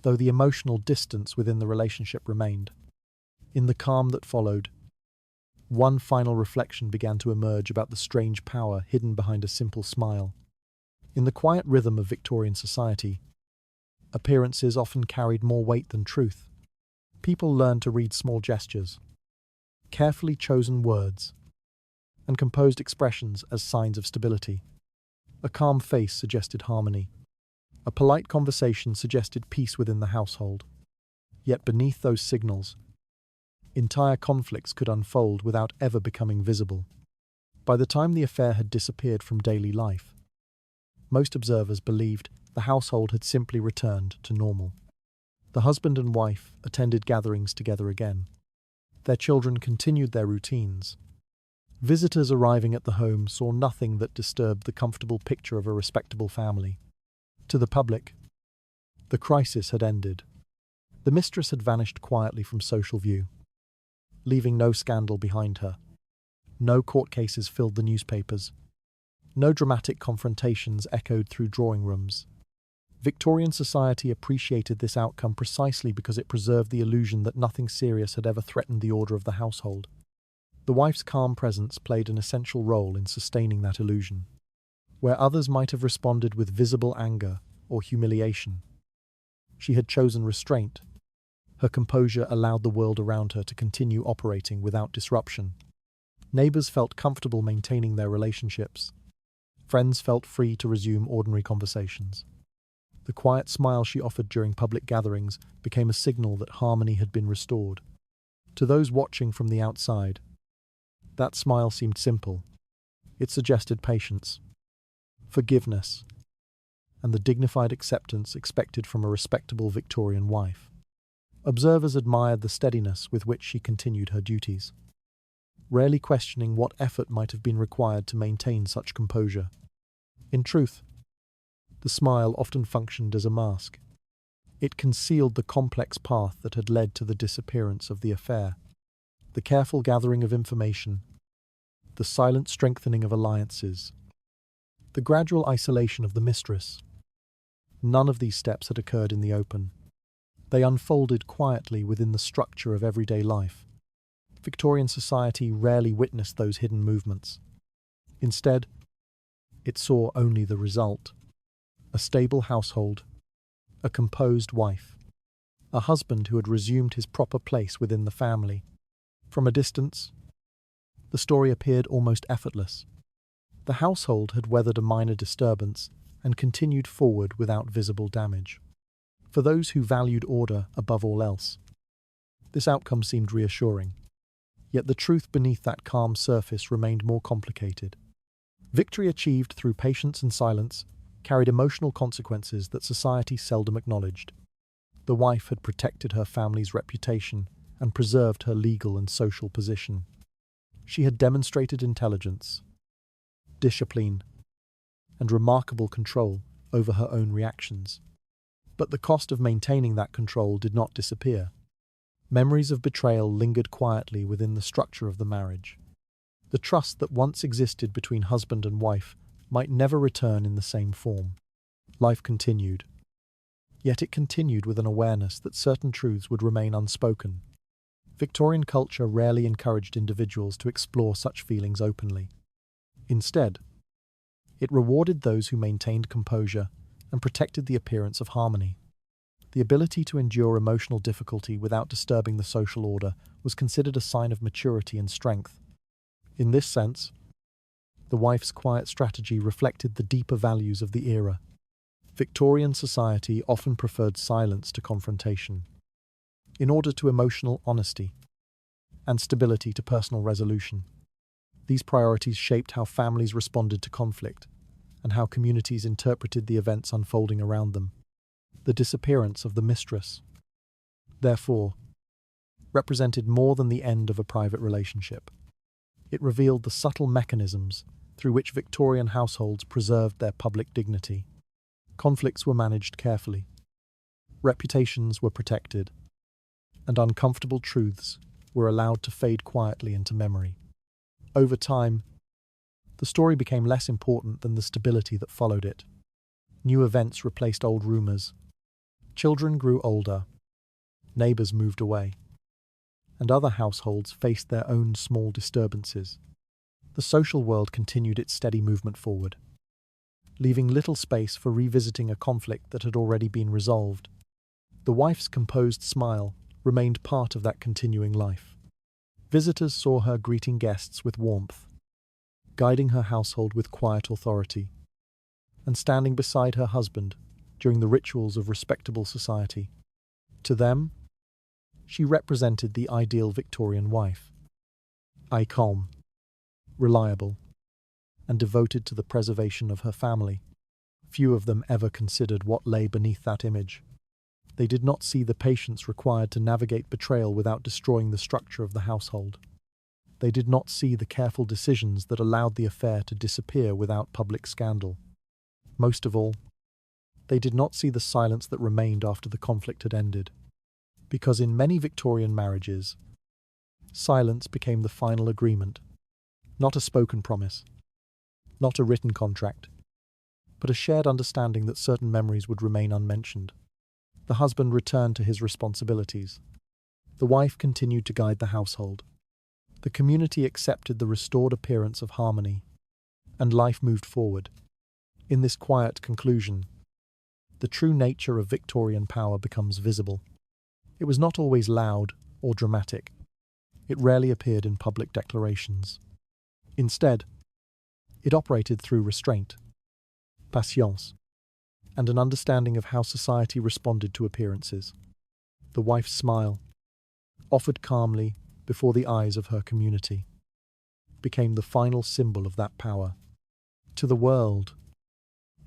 though the emotional distance within the relationship remained. In the calm that followed, one final reflection began to emerge about the strange power hidden behind a simple smile. In the quiet rhythm of Victorian society, appearances often carried more weight than truth. People learned to read small gestures, carefully chosen words, and composed expressions as signs of stability. A calm face suggested harmony. A polite conversation suggested peace within the household. Yet beneath those signals, entire conflicts could unfold without ever becoming visible. By the time the affair had disappeared from daily life, most observers believed the household had simply returned to normal. The husband and wife attended gatherings together again. Their children continued their routines. Visitors arriving at the home saw nothing that disturbed the comfortable picture of a respectable family. To the public, the crisis had ended. The mistress had vanished quietly from social view, leaving no scandal behind her. No court cases filled the newspapers. No dramatic confrontations echoed through drawing rooms. Victorian society appreciated this outcome precisely because it preserved the illusion that nothing serious had ever threatened the order of the household. The wife's calm presence played an essential role in sustaining that illusion. Where others might have responded with visible anger or humiliation, she had chosen restraint. Her composure allowed the world around her to continue operating without disruption. Neighbors felt comfortable maintaining their relationships. Friends felt free to resume ordinary conversations. The quiet smile she offered during public gatherings became a signal that harmony had been restored. To those watching from the outside, that smile seemed simple. It suggested patience, forgiveness, and the dignified acceptance expected from a respectable Victorian wife. Observers admired the steadiness with which she continued her duties, rarely questioning what effort might have been required to maintain such composure. In truth, the smile often functioned as a mask. It concealed the complex path that had led to the disappearance of the affair. The careful gathering of information, the silent strengthening of alliances, the gradual isolation of the mistress. None of these steps had occurred in the open. They unfolded quietly within the structure of everyday life. Victorian society rarely witnessed those hidden movements. Instead, it saw only the result: a stable household, a composed wife, a husband who had resumed his proper place within the family. From a distance, the story appeared almost effortless. The household had weathered a minor disturbance and continued forward without visible damage. For those who valued order above all else, this outcome seemed reassuring. Yet the truth beneath that calm surface remained more complicated. Victory achieved through patience and silence carried emotional consequences that society seldom acknowledged. The wife had protected her family's reputation and preserved her legal and social position. She had demonstrated intelligence, discipline, and remarkable control over her own reactions. But the cost of maintaining that control did not disappear. Memories of betrayal lingered quietly within the structure of the marriage. The trust that once existed between husband and wife might never return in the same form. Life continued. Yet it continued with an awareness that certain truths would remain unspoken. Victorian culture rarely encouraged individuals to explore such feelings openly. Instead, it rewarded those who maintained composure and protected the appearance of harmony. The ability to endure emotional difficulty without disturbing the social order was considered a sign of maturity and strength. In this sense, the wife's quiet strategy reflected the deeper values of the era: Victorian society often preferred silence to confrontation, in order to emotional honesty and stability to personal resolution. These priorities shaped how families responded to conflict and how communities interpreted the events unfolding around them. The disappearance of the mistress, therefore, represented more than the end of a private relationship. It revealed the subtle mechanisms through which Victorian households preserved their public dignity. Conflicts were managed carefully, reputations were protected, and uncomfortable truths were allowed to fade quietly into memory. Over time, the story became less important than the stability that followed it. New events replaced old rumors. Children grew older, neighbors moved away, and other households faced their own small disturbances. The social world continued its steady movement forward, leaving little space for revisiting a conflict that had already been resolved. The wife's composed smile remained part of that continuing life. Visitors saw her greeting guests with warmth, guiding her household with quiet authority, and standing beside her husband during the rituals of respectable society. To them, she represented the ideal Victorian wife, calm, reliable, and devoted to the preservation of her family. Few of them ever considered what lay beneath that image. They did not see the patience required to navigate betrayal without destroying the structure of the household. They did not see the careful decisions that allowed the affair to disappear without public scandal. Most of all, they did not see the silence that remained after the conflict had ended. Because in many Victorian marriages, silence became the final agreement, not a spoken promise, not a written contract, but a shared understanding that certain memories would remain unmentioned. The husband returned to his responsibilities. The wife continued to guide the household. The community accepted the restored appearance of harmony, and life moved forward. In this quiet conclusion, the true nature of Victorian power becomes visible. It was not always loud or dramatic. It rarely appeared in public declarations. Instead, it operated through restraint, patience, and an understanding of how society responded to appearances. The wife's smile, offered calmly before the eyes of her community, became the final symbol of that power. To the world,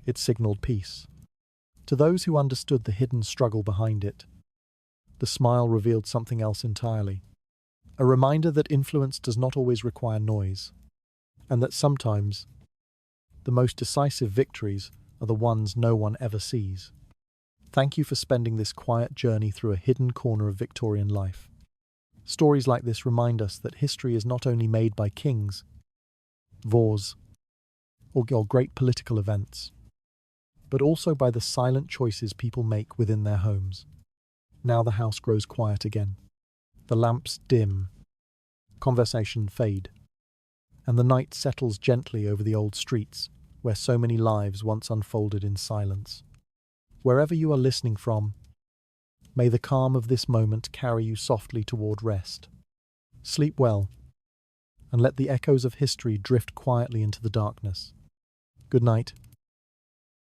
it signaled peace. To those who understood the hidden struggle behind it, the smile revealed something else entirely. A reminder that influence does not always require noise, and that sometimes the most decisive victories are the ones no one ever sees. Thank you for spending this quiet journey through a hidden corner of Victorian life. Stories like this remind us that history is not only made by kings, wars, or great political events, but also by the silent choices people make within their homes. Now the house grows quiet again. The lamps dim, conversation fade, and the night settles gently over the old streets where so many lives once unfolded in silence. Wherever you are listening from, may the calm of this moment carry you softly toward rest. Sleep well, and let the echoes of history drift quietly into the darkness. Good night.